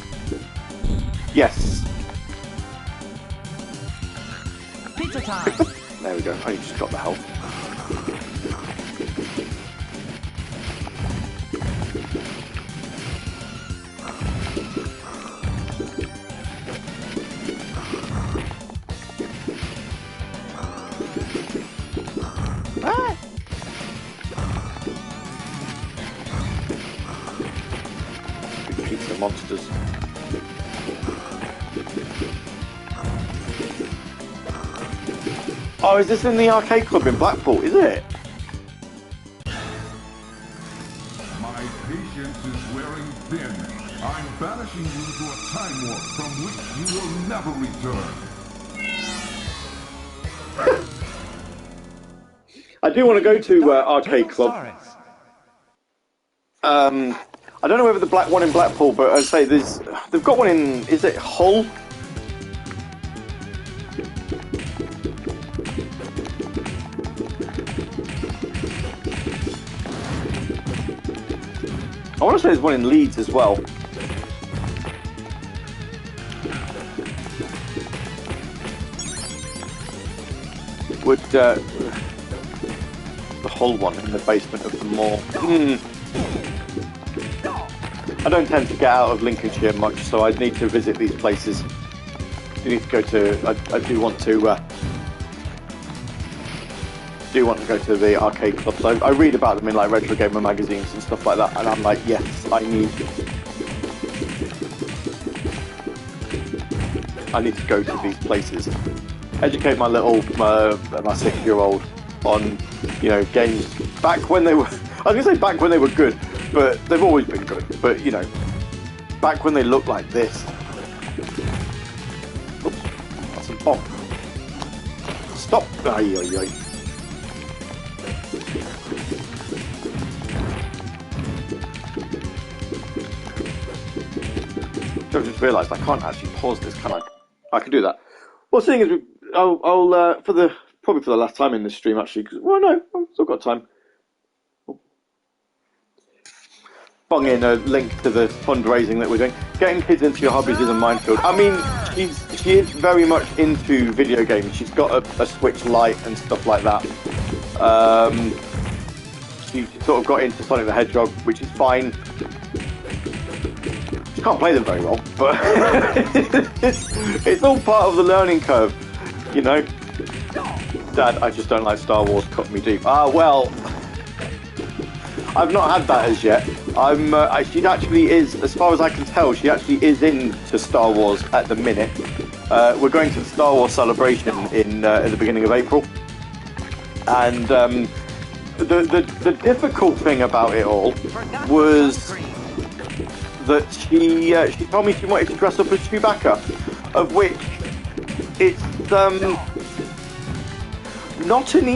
Yes. Pizza time. There we go. Oh, you just got the health. Ah. Big pizza monsters. Oh, is this in the arcade club in Blackpool? Is it? patience is wearing thin. I'm banishing you to a time warp from which you will never return. I do want to go to Arcade Club. I don't know whether the black one in Blackpool, but I'd say they've got one in, is it Hull? I want to say there's one in Leeds as well. Would the Hull one in the basement of the mall? I don't tend to get out of Lincolnshire much, so I need to visit these places. I need to go to. I do want to. Do want to go to the arcade clubs. I read about them in like retro gamer magazines and stuff like that, and I'm like, yes, I need to go to these places. Educate my little my 6-year-old on, you know, games back when they were. I was gonna say back when they were good, but they've always been good. But you know, back when they looked like this. Oops, that's a bomb. Stop! Ay, ay, ay. I've just realised I can't actually pause this, can I? I can do that. Well, seeing as I'll probably for the last time in this stream actually, because well, no, I've still got time. Bung in a link to the fundraising that we're doing. Getting kids into your hobbies is a minefield. I mean, she is very much into video games. She's got a Switch Lite and stuff like that. She sort of got into Sonic the Hedgehog, which is fine. She can't play them very well, but it's all part of the learning curve, you know. Dad, I just don't like Star Wars. Cut me deep. Ah, well. I've not had that as yet. She actually is, as far as I can tell, she actually is into Star Wars at the minute. We're going to the Star Wars celebration in the beginning of April, and the difficult thing about it all was that she told me she wanted to dress up as Chewbacca, of which it's not an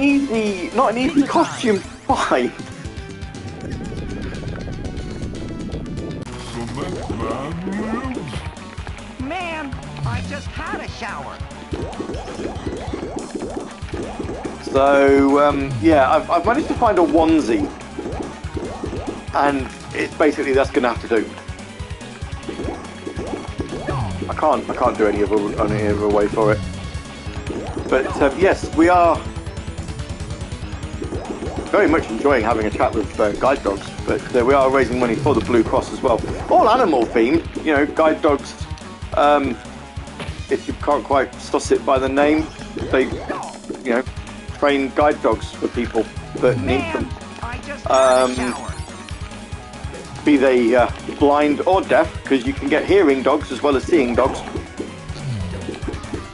easy costume to find. Man, I just had a shower. So yeah, I've managed to find a onesie, and it's basically that's going to have to do. I can't do any other way for it. But yes, we are very much enjoying having a chat with guide dogs. But we are raising money for the Blue Cross as well. All animal themed, you know, guide dogs. If you can't quite suss it by the name, they, you know, train guide dogs for people that need them. Be they blind or deaf, because you can get hearing dogs as well as seeing dogs.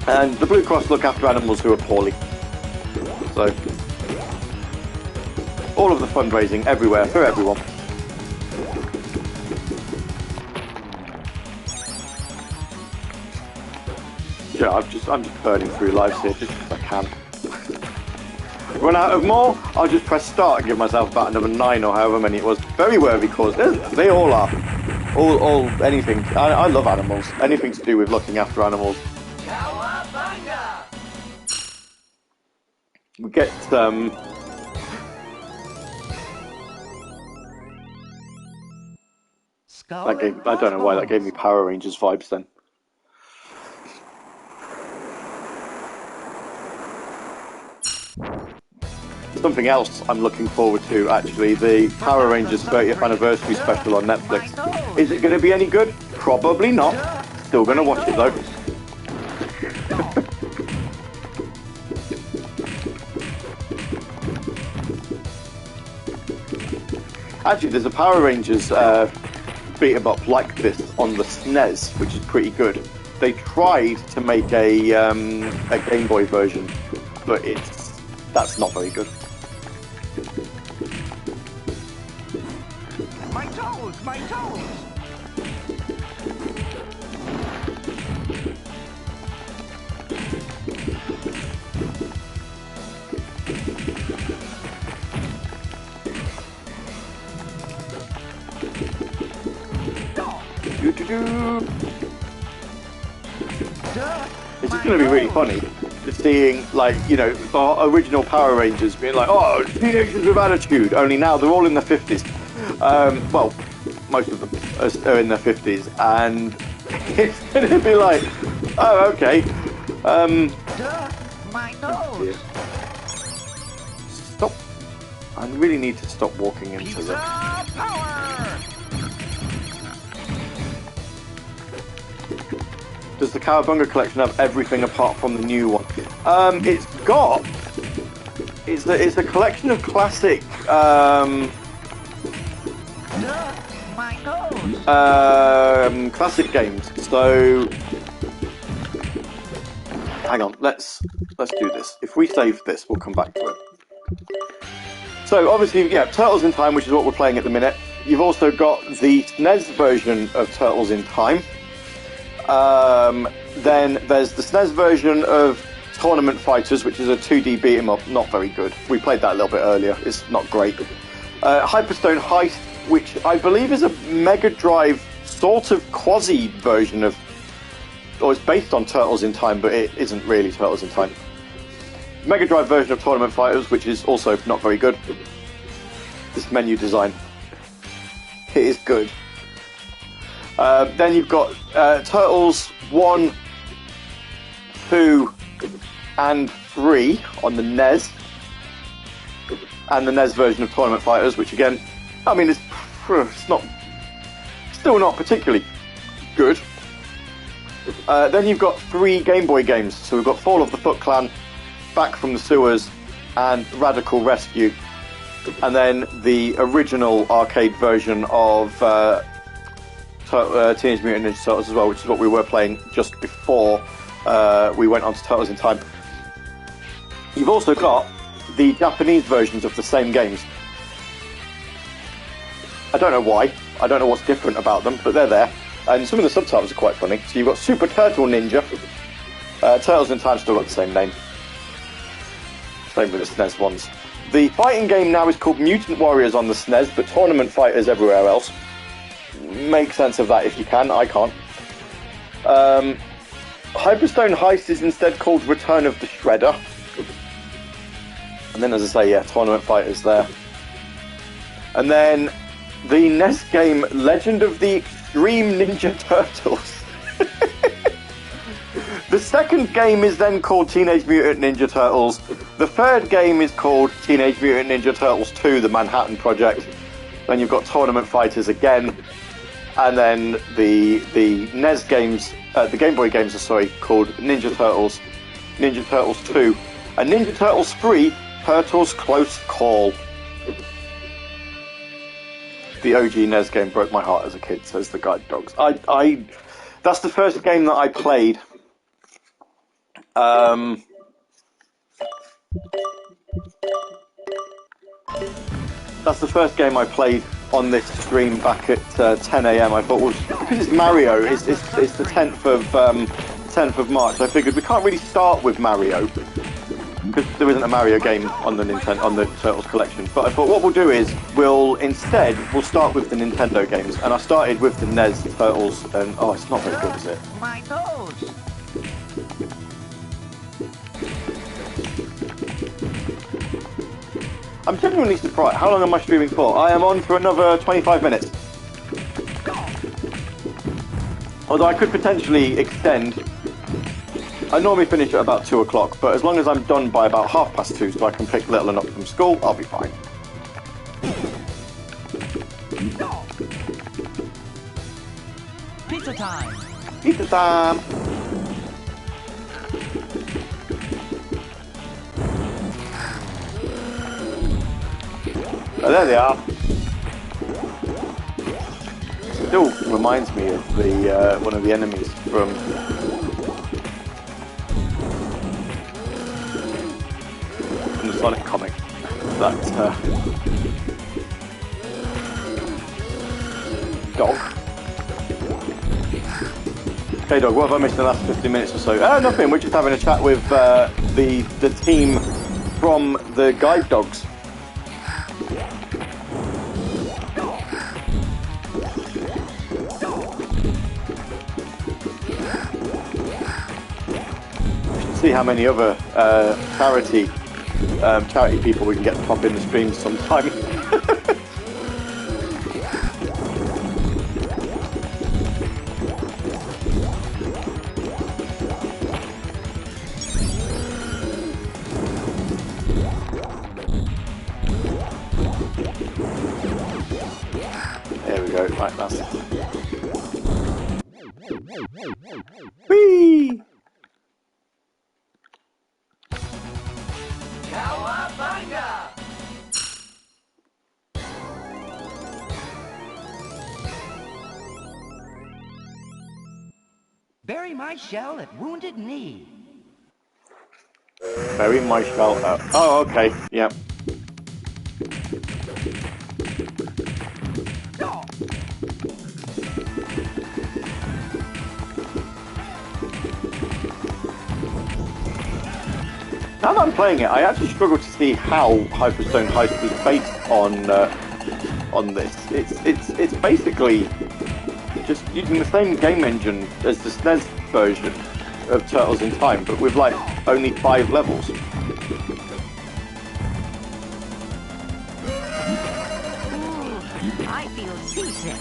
And the Blue Cross look after animals who are poorly. So, all of the fundraising everywhere for everyone. Yeah, I'm just burning through lives here just because I can. Run out of more, I'll just press start and give myself about another 9 or however many it was. Very worthy cause. They all are. All anything. I love animals. Anything to do with looking after animals. Cowabunga! We get that gave, I don't know why that gave me Power Rangers vibes then. Something else I'm looking forward to, actually, the Power Rangers 30th anniversary special on Netflix. Is it going to be any good? Probably not. Still going to watch it though. Actually, there's a Power Rangers beat 'em up like this on the SNES, which is pretty good. They tried to make a Game Boy version, but that's not very good. My toes! toes, my toes. Doo-doo-doo. It's just going to be really funny, just seeing, like, you know, the original Power Rangers being like, oh, teenagers with attitude, only now they're all in their 50s. Well, most of them are in their 50s, and it's going to be like, oh, okay. My nose. Stop. I really need to stop walking into the... Power. Does the Cowabunga collection have everything apart from the new one? It's a collection of classic My nose. classic games. So hang on, let's do this. If we save this, we'll come back to it. So obviously, yeah, Turtles in Time, which is what we're playing at the minute. You've also got the SNES version of Turtles in Time. Then there's the SNES version of Tournament Fighters, which is a 2D beat 'em up, not very good. We played that a little bit earlier, it's not great. Hyperstone Heist, which I believe is a Mega Drive sort of quasi version of, or it's based on Turtles in Time, but it isn't really Turtles in Time. Mega Drive version of Tournament Fighters, which is also not very good. This menu design, it is good. Then you've got Turtles 1, 2, and 3 on the NES, and the NES version of Tournament Fighters, which again, I mean, it's still not particularly good. Then you've got 3 Game Boy games, so we've got Fall of the Foot Clan, Back from the Sewers, and Radical Rescue, and then the original arcade version of Teenage Mutant Ninja Turtles as well, which is what we were playing just before we went on to Turtles in Time. You've also got the Japanese versions of the same games. I don't know why, I don't know what's different about them, but they're there, and some of the subtitles are quite funny. So you've got Super Turtle Ninja, Turtles in Time still got the same name, same with the SNES ones. The fighting game now is called Mutant Warriors on the SNES, but Tournament Fighters everywhere else. Make sense of that if you can, I can't. Hyperstone Heist is instead called Return of the Shredder. And then, as I say, yeah, Tournament Fighters there. And then the NES game Legend of the Extreme Ninja Turtles. The second game is then called Teenage Mutant Ninja Turtles. The third game is called Teenage Mutant Ninja Turtles 2, The Manhattan Project. Then you've got Tournament Fighters again. And then the NES games, the Game Boy games are called Ninja Turtles, Ninja Turtles 2, and Ninja Turtles 3, Turtles Close Call. The OG NES game broke my heart as a kid, says the Guide Dogs. That's the first game that I played. That's the first game I played on this stream back at 10 AM. I thought, well, because it's Mario, it's the 10th of March. I figured we can't really start with Mario because there isn't a Mario game on the Turtles collection. But I thought what we'll do is we'll start with the Nintendo games, and I started with the NES Turtles, and oh, it's not very good, is it? My nose. I'm genuinely surprised. How long am I streaming for? I am on for another 25 minutes. Although I could potentially extend. I normally finish at about 2 o'clock, but as long as I'm done by about 2:30 so I can pick Little and up from school, I'll be fine. Pizza time! Pizza time! Oh, there they are. Still reminds me of the one of the enemies from the Sonic comic. Dog. Okay, Dog, what have I missed in the last 15 minutes or so? Nothing, we're just having a chat with the team from the Guide Dogs. See how many other charity people we can get to pop in the stream sometime. There we go. Right, that's. Whee! Cowabunga! Bury my shell at Wounded Knee. Bury my shell. Oh, okay. Yeah. Now that I'm playing it, I actually struggle to see how Hyperstone Heist is based on this. It's basically just using the same game engine as the SNES version of Turtles in Time, but with like only 5 levels. I feel seasick.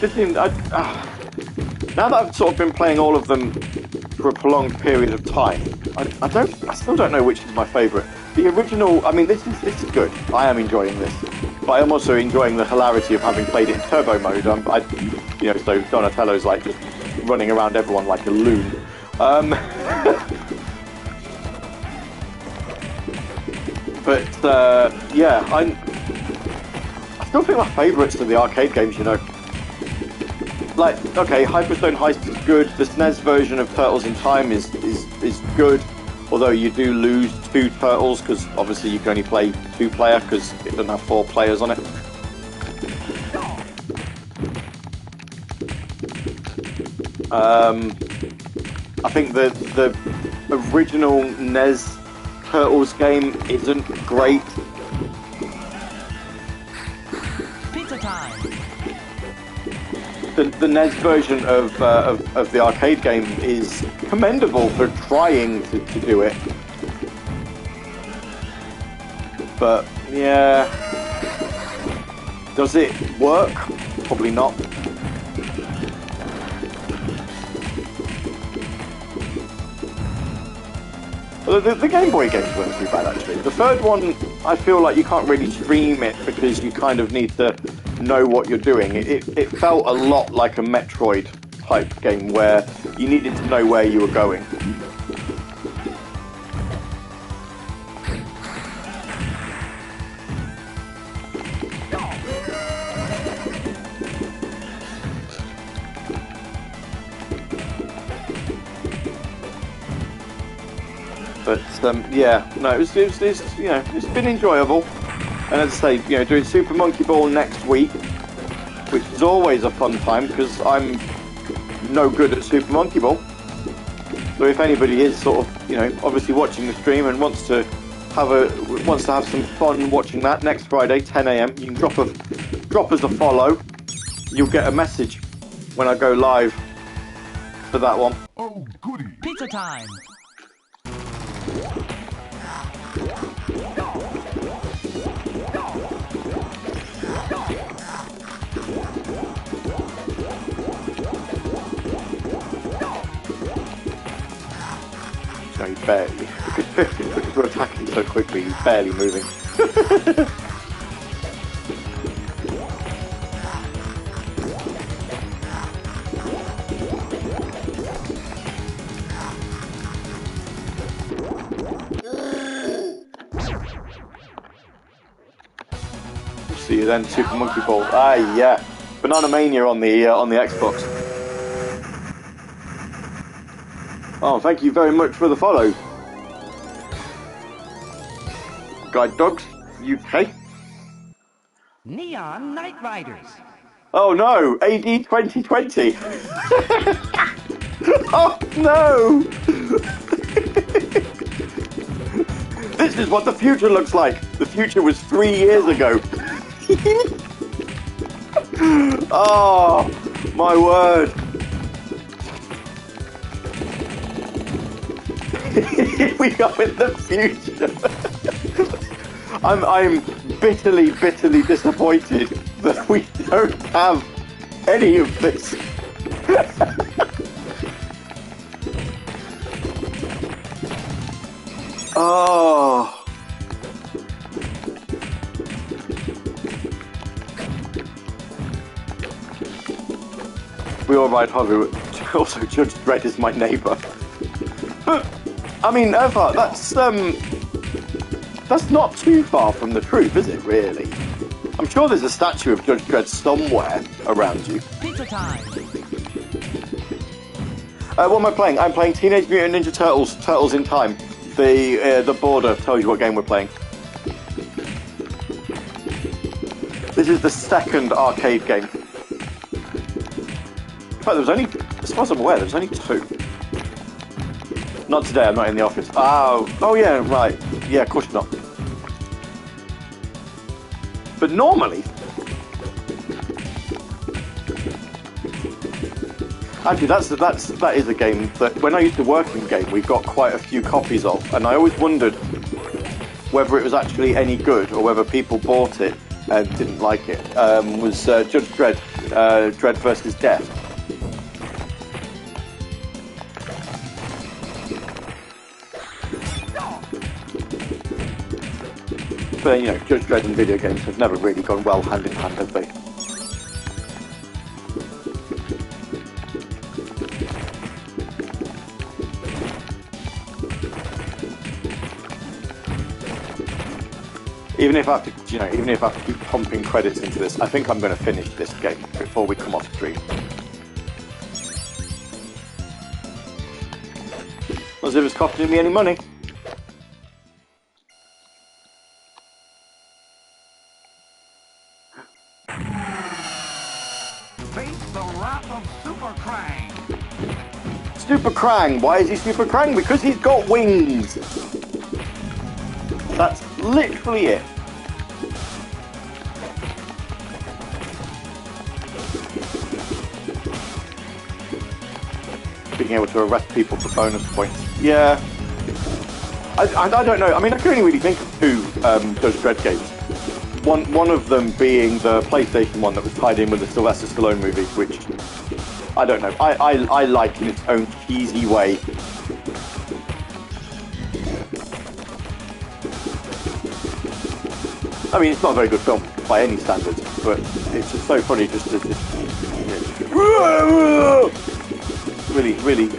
Just seems, now that I've sort of been playing all of them for a prolonged period of time, I still don't know which is my favourite. The original, I mean, this is good. I am enjoying this, but I am also enjoying the hilarity of having played it in turbo mode. So Donatello's like just running around everyone like a loon. Yeah, I still think my favourites are the arcade games, you know. Like, okay, Hyperstone Heist is good. The SNES version of Turtles in Time is good, although you do lose 2 turtles because obviously you can only play 2-player because it doesn't have 4 players on it. I think the original NES Turtles game isn't great. Pizza time. The NES version of the arcade game is commendable for trying to do it, but yeah, does it work? Probably not. The Game Boy games weren't too bad actually. The third one, I feel like you can't really stream it because you kind of need to know what you're doing. It felt a lot like a Metroid type game where you needed to know where you were going. But yeah, no, it's you know, it's been enjoyable. And as I say, you know, doing Super Monkey Ball next week, which is always a fun time because I'm no good at Super Monkey Ball. So if anybody is sort of, you know, obviously watching the stream and wants to have some fun watching that next Friday, 10 AM, you can drop us a follow. You'll get a message when I go live for that one. Oh, goody. Pizza time. So he's barely, because we're attacking so quickly, he's barely moving. See you then, Super Monkey Ball. Ah, yeah, Banana Mania on the Xbox. Oh, thank you very much for the follow. Guide Dogs, UK. Neon Night Riders. Oh no, AD 2020. Oh no! This is what the future looks like. The future was 3 years ago. Oh, my word. Here we go in the future. I'm bitterly disappointed that we don't have any of this. Oh. We all ride Hollywood. Also, Judge Dredd is my neighbour. But I mean, Eva, that's not too far from the truth, is it? Really? I'm sure there's a statue of Judge Dredd somewhere around you. Pizza time. What am I playing? I'm playing Teenage Mutant Ninja Turtles: Turtles in Time. The border tells you what game we're playing. This is the second arcade game. In fact, there was only, as far as I'm aware, there was only 2. Not today, I'm not in the office. Oh yeah, right. Yeah, of course you're not. But normally... Actually, that is a game that, when I used to work in game, we got quite a few copies of, and I always wondered whether it was actually any good, or whether people bought it and didn't like it. Was Judge Dredd, Dredd vs. Death. But, you know, Judge Dredd and video games have never really gone well hand in hand, have they? Even if I have to, you know, even if I have to keep pumping credits into this, I think I'm going to finish this game before we come off stream. Not as if it's costing me any money. Face the wrath of Super Krang. Super Krang. Why is he Super Krang? Because he's got wings. That's literally it. Being able to arrest people for bonus points. Yeah. I don't know. I mean, I can only really think of 2 Judge Dredd games. One of them being the PlayStation one that was tied in with the Sylvester Stallone movie, which I don't know. I like in its own cheesy way. I mean, it's not a very good film by any standards, but it's just so funny just to really.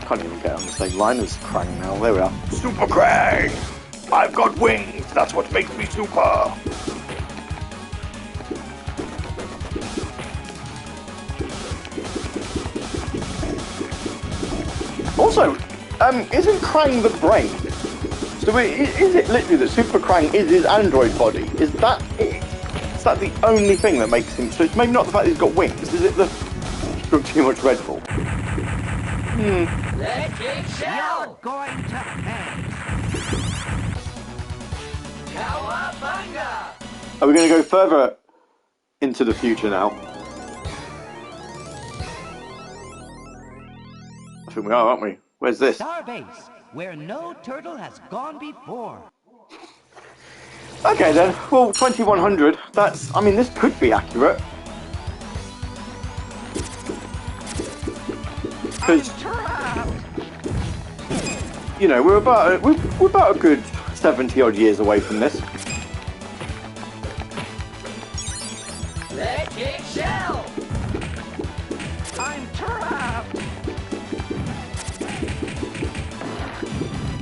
Can't even get on the same line as Krang now. There we are. Super Krang! I've got wings! That's what makes me super! Also, isn't Krang the brain? So is it literally that Super Krang is his android body? Is that it? Is that the only thing that makes him... So it's maybe not the fact that he's got wings. Is it the... drunk too much Red Bull? Let's get shell. Going to hang. Cowabunga. Are we going to go further into the future now? I think we are, aren't we? Where's this? Starbase, where no turtle has gone before. Okay then, well, 2100, that's... I mean, this could be accurate. Because, you know, we're about a good 70 odd years away from this. Let's get shell. I'm trapped.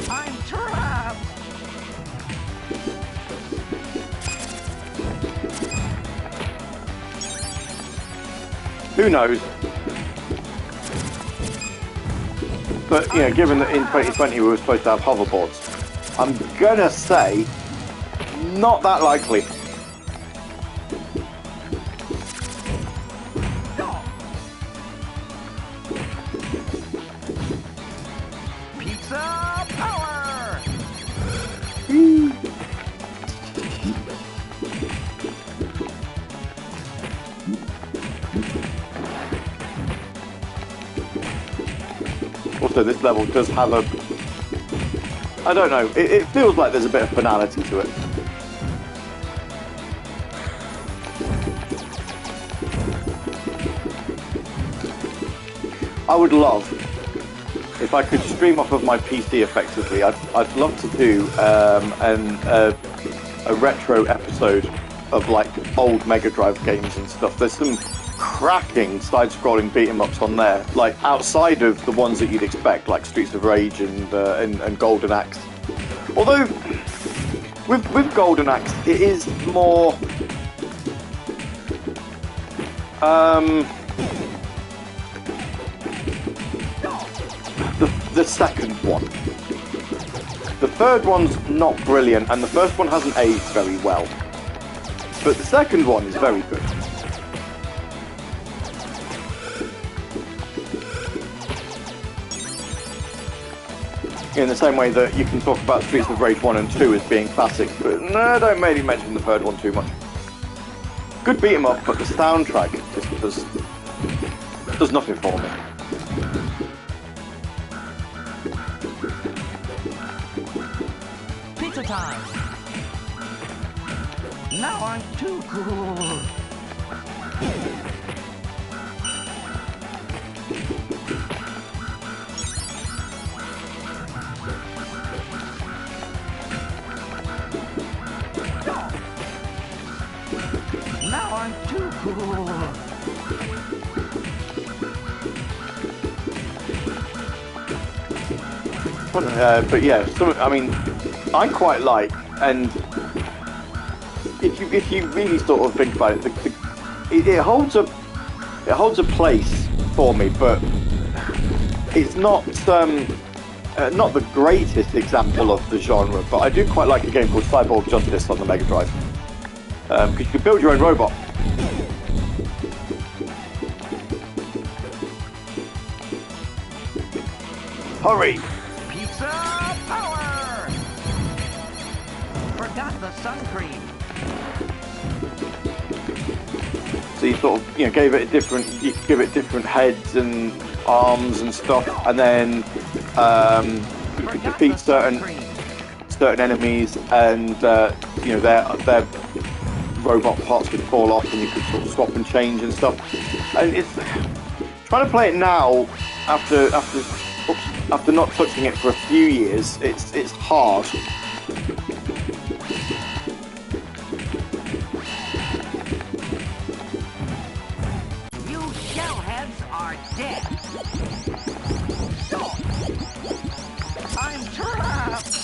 I'm trapped. Who knows? But, you know, given that in 2020 we were supposed to have hoverboards, I'm gonna say, not that likely. Pizza power! Also, this level does have a... I don't know, it feels like there's a bit of finality to it. I would love, if I could stream off of my PC effectively, I'd love to do a retro episode of like old Mega Drive games and stuff. There's some cracking side-scrolling beat-em-ups on there, like outside of the ones that you'd expect, like Streets of Rage and Golden Axe. Although with Golden Axe, it is more the second one. The third one's not brilliant, and the first one hasn't aged very well. But the second one is very good. In the same way that you can talk about Streets of Rage 1 and 2 as being classics, but no, don't maybe mention the third one too much. Good beat 'em up, but the soundtrack just does nothing for me. Pizza time! Now I'm too cool. Now I'm too cool. But yeah, I mean, I quite like, and if you really sort of think about it, it holds a place for me, but it's not the greatest example of the genre. But I do quite like a game called Cyborg Justice on the Mega Drive, because you can build your own robot. Hurry! Pizza power! Forgot the sun cream. So you sort of, you know, you give it different heads and arms and stuff, and then you can defeat certain enemies, and you know, their robot parts could fall off, and you could sort of swap and change and stuff. And it's trying to play it now after not touching it for a few years. It's hard. You shellheads are dead. I'm trapped.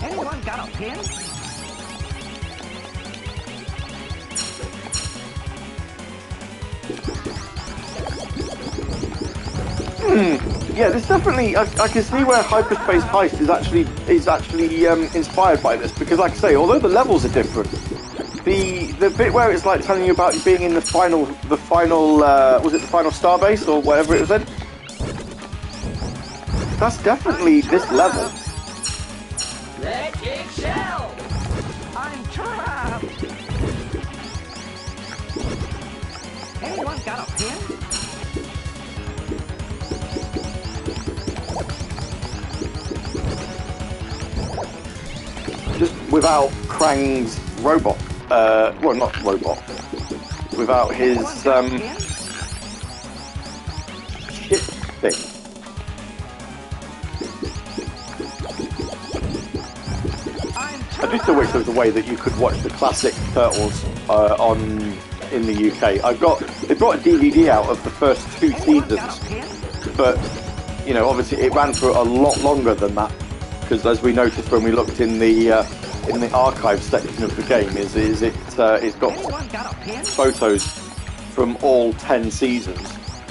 Anyone got a pin? Yeah, there's definitely. I can see where Hyperspace Heist is actually inspired by this, because, like I say, although the levels are different, the bit where it's like telling you about being in the final was it the final starbase or whatever it was in? That's definitely this level. Electric shell! I'm trapped. Anyone got a pin? Just without Krang's robot. Well, not robot. Without his shit thing. I do still wish there was a way that you could watch the classic Turtles in the UK. They brought a DVD out of the first 2 seasons, but you know, obviously it ran for a lot longer than that, because as we noticed when we looked in the in the archive section of the game is it's got Anyone got a pin? photos from all 10 seasons.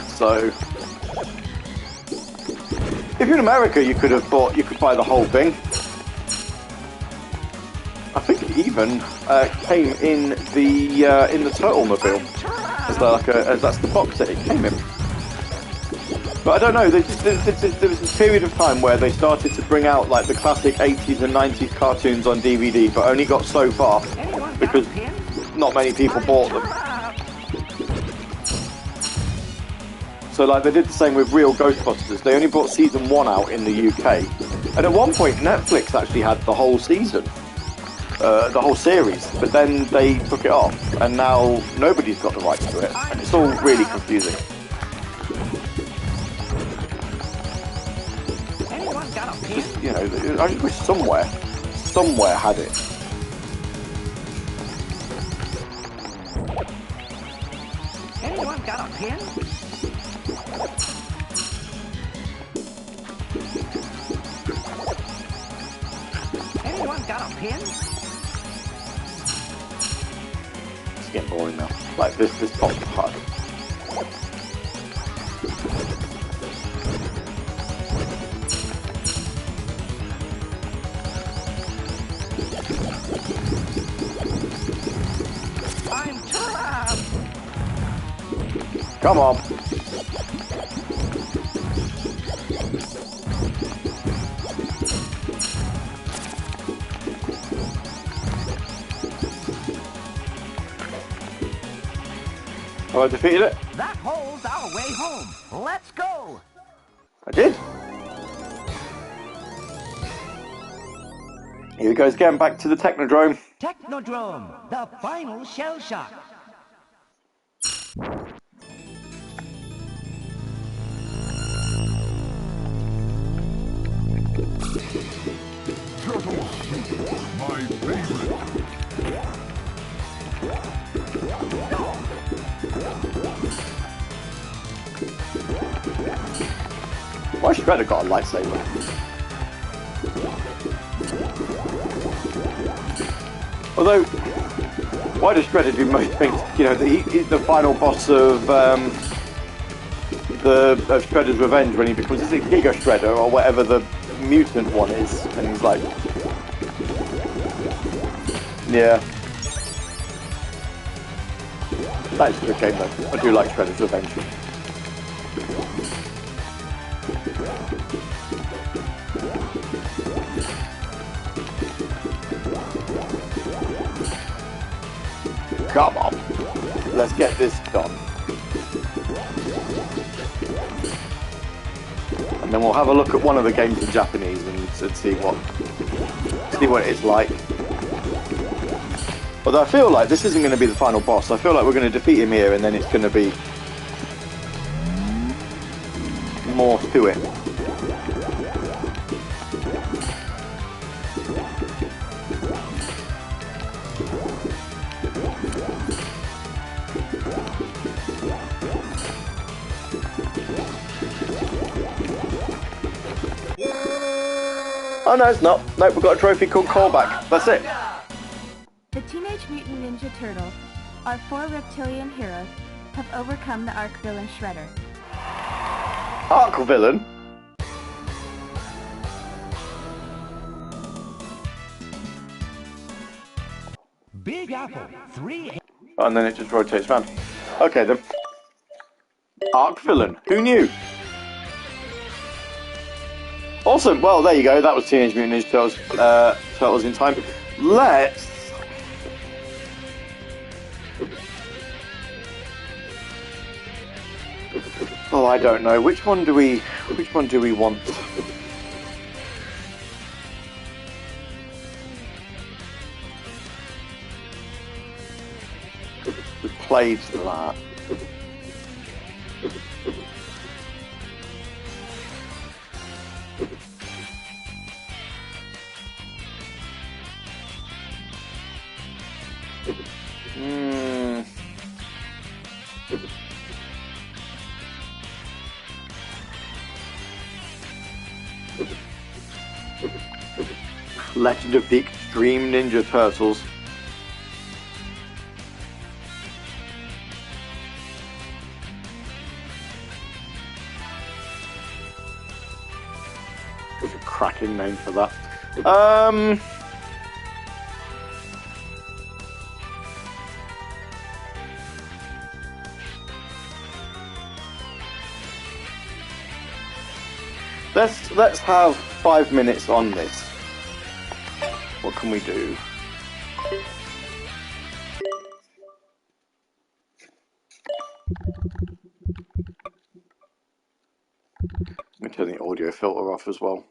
So if you're in America, you could buy the whole thing. I think it even came in the Turtle-mobile as that's the box that it came in. But I don't know. There was this period of time where they started to bring out like the classic 80s and 90s cartoons on DVD, but only got so far because not many people bought them. So like they did the same with Real Ghostbusters. They only brought season 1 out in the UK, and at one point Netflix actually had the whole season. The whole series, but then they took it off, and now nobody's got the rights to it, and it's all really confusing. Anyone got a pin? You know, I just wish somewhere had it. Anyone got a pin? Anyone got a pin? It's getting boring now. Like this top part. I'm trapped! Come on. Have I defeated it? That hole's our way home. Let's go! I did. Here we go, it's getting back to the Technodrome. Technodrome, the final shell shock. Turtle soup, my favorite. Why Shredder got a lightsaber? Although, why does Shredder do most things? You know, he's the final boss of Shredder's Revenge when he becomes a Giga Shredder or whatever the mutant one is, and he's like, yeah. That's a good game though. I do like Shredder's Revenge. Come on, let's get this done. And then we'll have a look at one of the games in Japanese and see what it's like. Although I feel like this isn't going to be the final boss. I feel like we're going to defeat him here and then it's going to be more to it. Oh no, it's not. Nope, we've got a trophy called Callback. That's it. The Teenage Mutant Ninja Turtles, our 4 reptilian heroes, have overcome the arch villain Shredder. Arc villain? Big Apple, 3. Oh, and then it just rotates around. Okay then. Arc villain. Who knew? Awesome. Well, there you go. That was Teenage Mutant Ninja Turtles, Turtles in Time. Let's... Oh, I don't know. Which one do we want? We played that. Legend of the Extreme Ninja Turtles. It's a cracking name for that. Let's have 5 minutes on this. What can we do? Let me turn the audio filter off as well.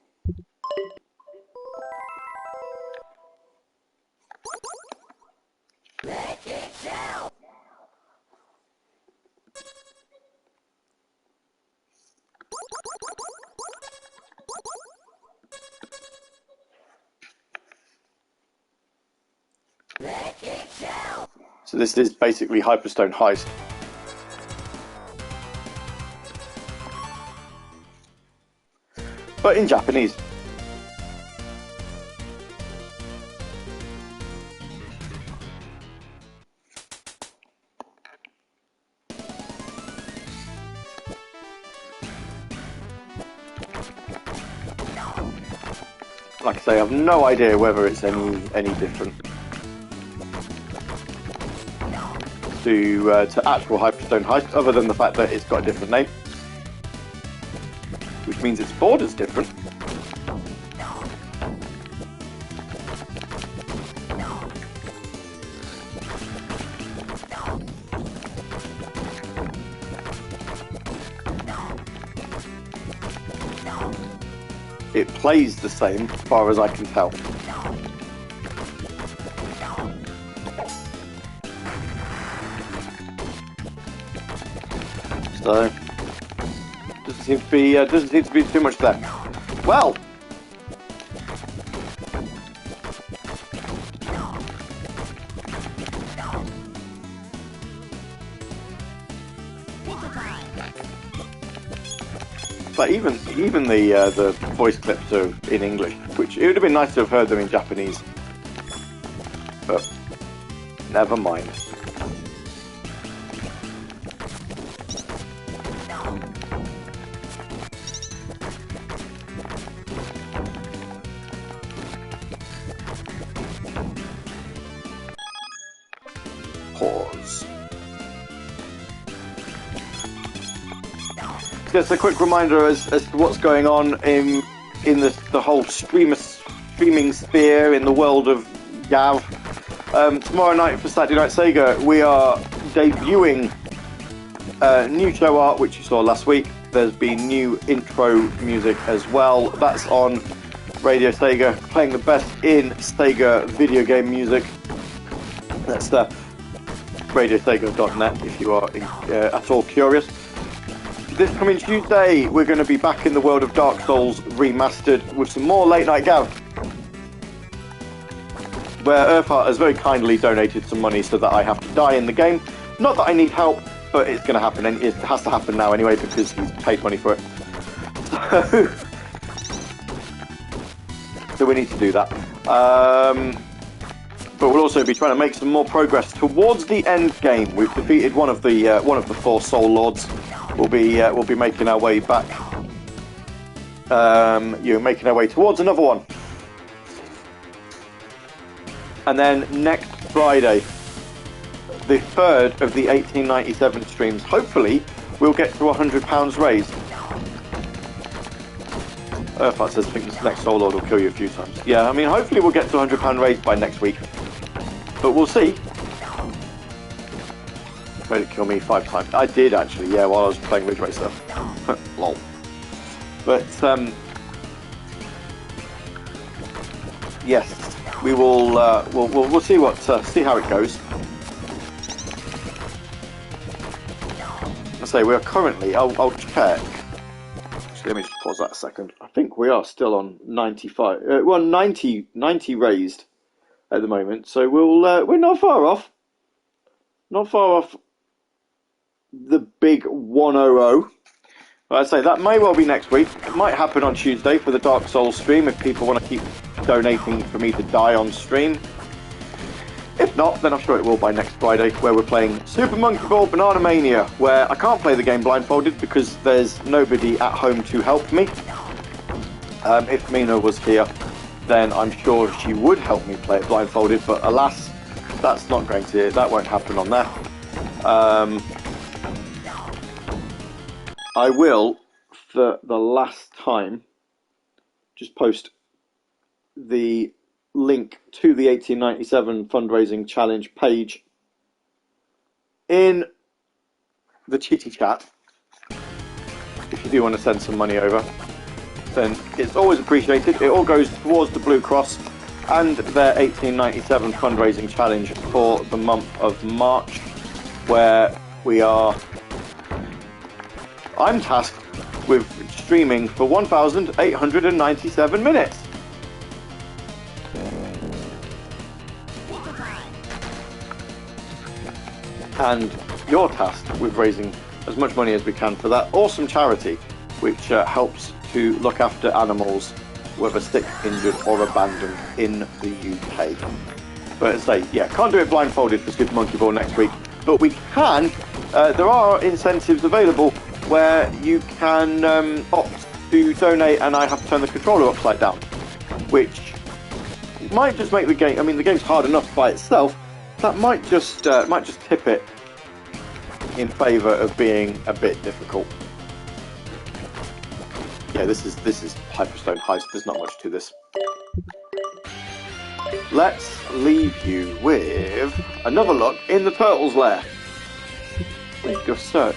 So this is basically Hyperstone Heist. But in Japanese. Like I say, I have no idea whether it's any different to actual Hyperstone Heist, other than the fact that it's got a different name, which means its border's different. It plays the same, as far as I can tell. So doesn't seem to be too much there. Well, but even the voice clips are in English, which it would have been nice to have heard them in Japanese, but never mind. Pause. Just a quick reminder as to what's going on in the whole streaming sphere in the world of Gav. Tomorrow night for Saturday Night Sega, we are debuting new show art, which you saw last week. There's been new intro music as well. That's on Radio Sega, playing the best in Sega video game music. That's radiosega.net if you are at all curious. This coming Tuesday, we're going to be back in the world of Dark Souls Remastered with some more Late Night Gav, where Earthheart has very kindly donated some money so that I have to die in the game. Not that I need help, but it's going to happen, and it has to happen now anyway because he's paid money for it. So we need to do that. But we'll also be trying to make some more progress towards the end game. We've defeated one of the 4 Soul Lords. We'll be making our way back. Making our way towards another one. And then next Friday, the third of the 1897 streams, hopefully we'll get to £100 raised. Earthheart says, I think this next Soul Lord will kill you a few times. Yeah, I mean, hopefully we'll get to £100 raised by next week. But we'll see. Made it kill me 5 times. I did actually, yeah, while I was playing Ridge Racer. Lol. But, yes, we will, we'll see see how it goes. I say, we are currently, I'll check. Actually, let me just pause that a second. I think we are still on 95, 90 raised at the moment. So we're not far off. Not far off the big 100. Well, I'd say that may well be next week. It might happen on Tuesday for the Dark Souls stream if people want to keep donating for me to die on stream. If not, then I'm sure it will by next Friday, where we're playing Super Monkey Ball Banana Mania, where I can't play the game blindfolded because there's nobody at home to help me. If Mina was here, then I'm sure she would help me play it blindfolded, but alas, that won't happen on there. I will, for the last time, just post the link to the 1897 fundraising challenge page in the chitty chat. If you do want to send some money over, then it's always appreciated. It all goes towards the Blue Cross and their 1897 fundraising challenge for the month of March, where I'm tasked with streaming for 1,897 minutes. And you're tasked with raising as much money as we can for that awesome charity, which helps to look after animals, whether sick, injured or abandoned in the UK. But as I say, yeah, can't do it blindfolded for Super Monkey Ball next week, but we can. There are incentives available where you can opt to donate, and I have to turn the controller upside down, which might just make the game. I mean, the game's hard enough by itself. That might just tip it in favour of being a bit difficult. Yeah, this is Hyperstone Heist. There's not much to this. Let's leave you with another look in the turtle's lair. Let's go search.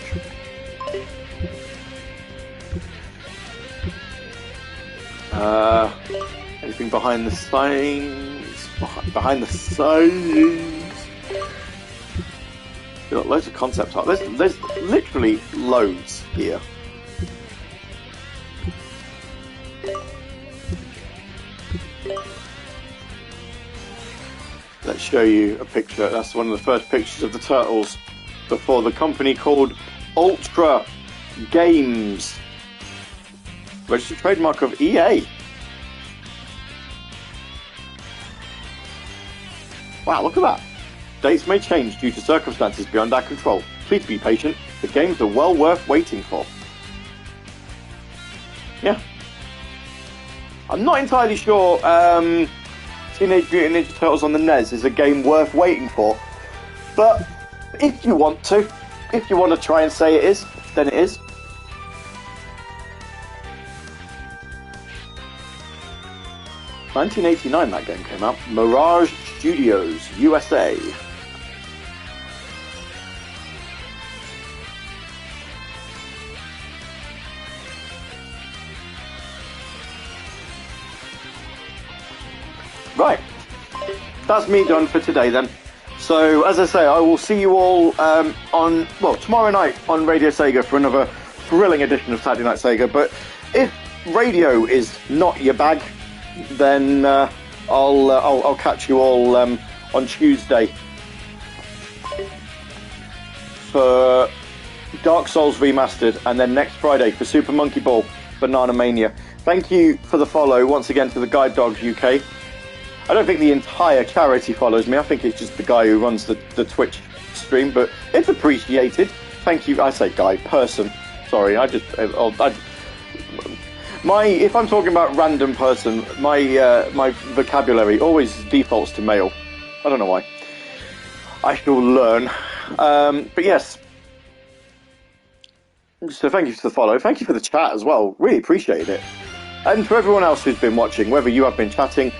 Anything behind the signs? Behind the signs. We've got loads of concept art. There's literally loads here. Let's show you a picture. That's one of the first pictures of the turtles before the company called Ultra Games. Registered trademark of EA. Wow, look at that. Dates may change due to circumstances beyond our control. Please be patient. The games are well worth waiting for. Yeah. I'm not entirely sure Teenage Mutant Ninja Turtles on the NES is a game worth waiting for. But if you want to try and say it is, then it is. (1989) that game came out. Mirage Studios, USA. Right, that's me done for today then. So, as I say, I will see you all tomorrow night on Radio Sega for another thrilling edition of Saturday Night Sega. But if radio is not your bag, then I'll catch you all on Tuesday for Dark Souls Remastered, and then next Friday for Super Monkey Ball Banana Mania. Thank you for the follow once again to the Guide Dogs UK. I don't think the entire charity follows me. I think it's just the guy who runs the Twitch stream, but it's appreciated. Thank you. I say guy, person. Sorry, if I'm talking about random person, my vocabulary always defaults to male. I don't know why. I shall learn. But yes. So thank you for the follow. Thank you for the chat as well. Really appreciate it. And for everyone else who's been watching, whether you have been chatting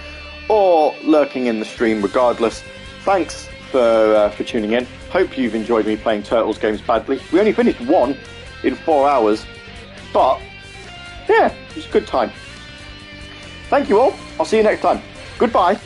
or lurking in the stream, regardless, thanks for tuning in. Hope you've enjoyed me playing Turtles games badly. We only finished one in 4 hours, but yeah, it was a good time. Thank you all. I'll see you next time. Goodbye.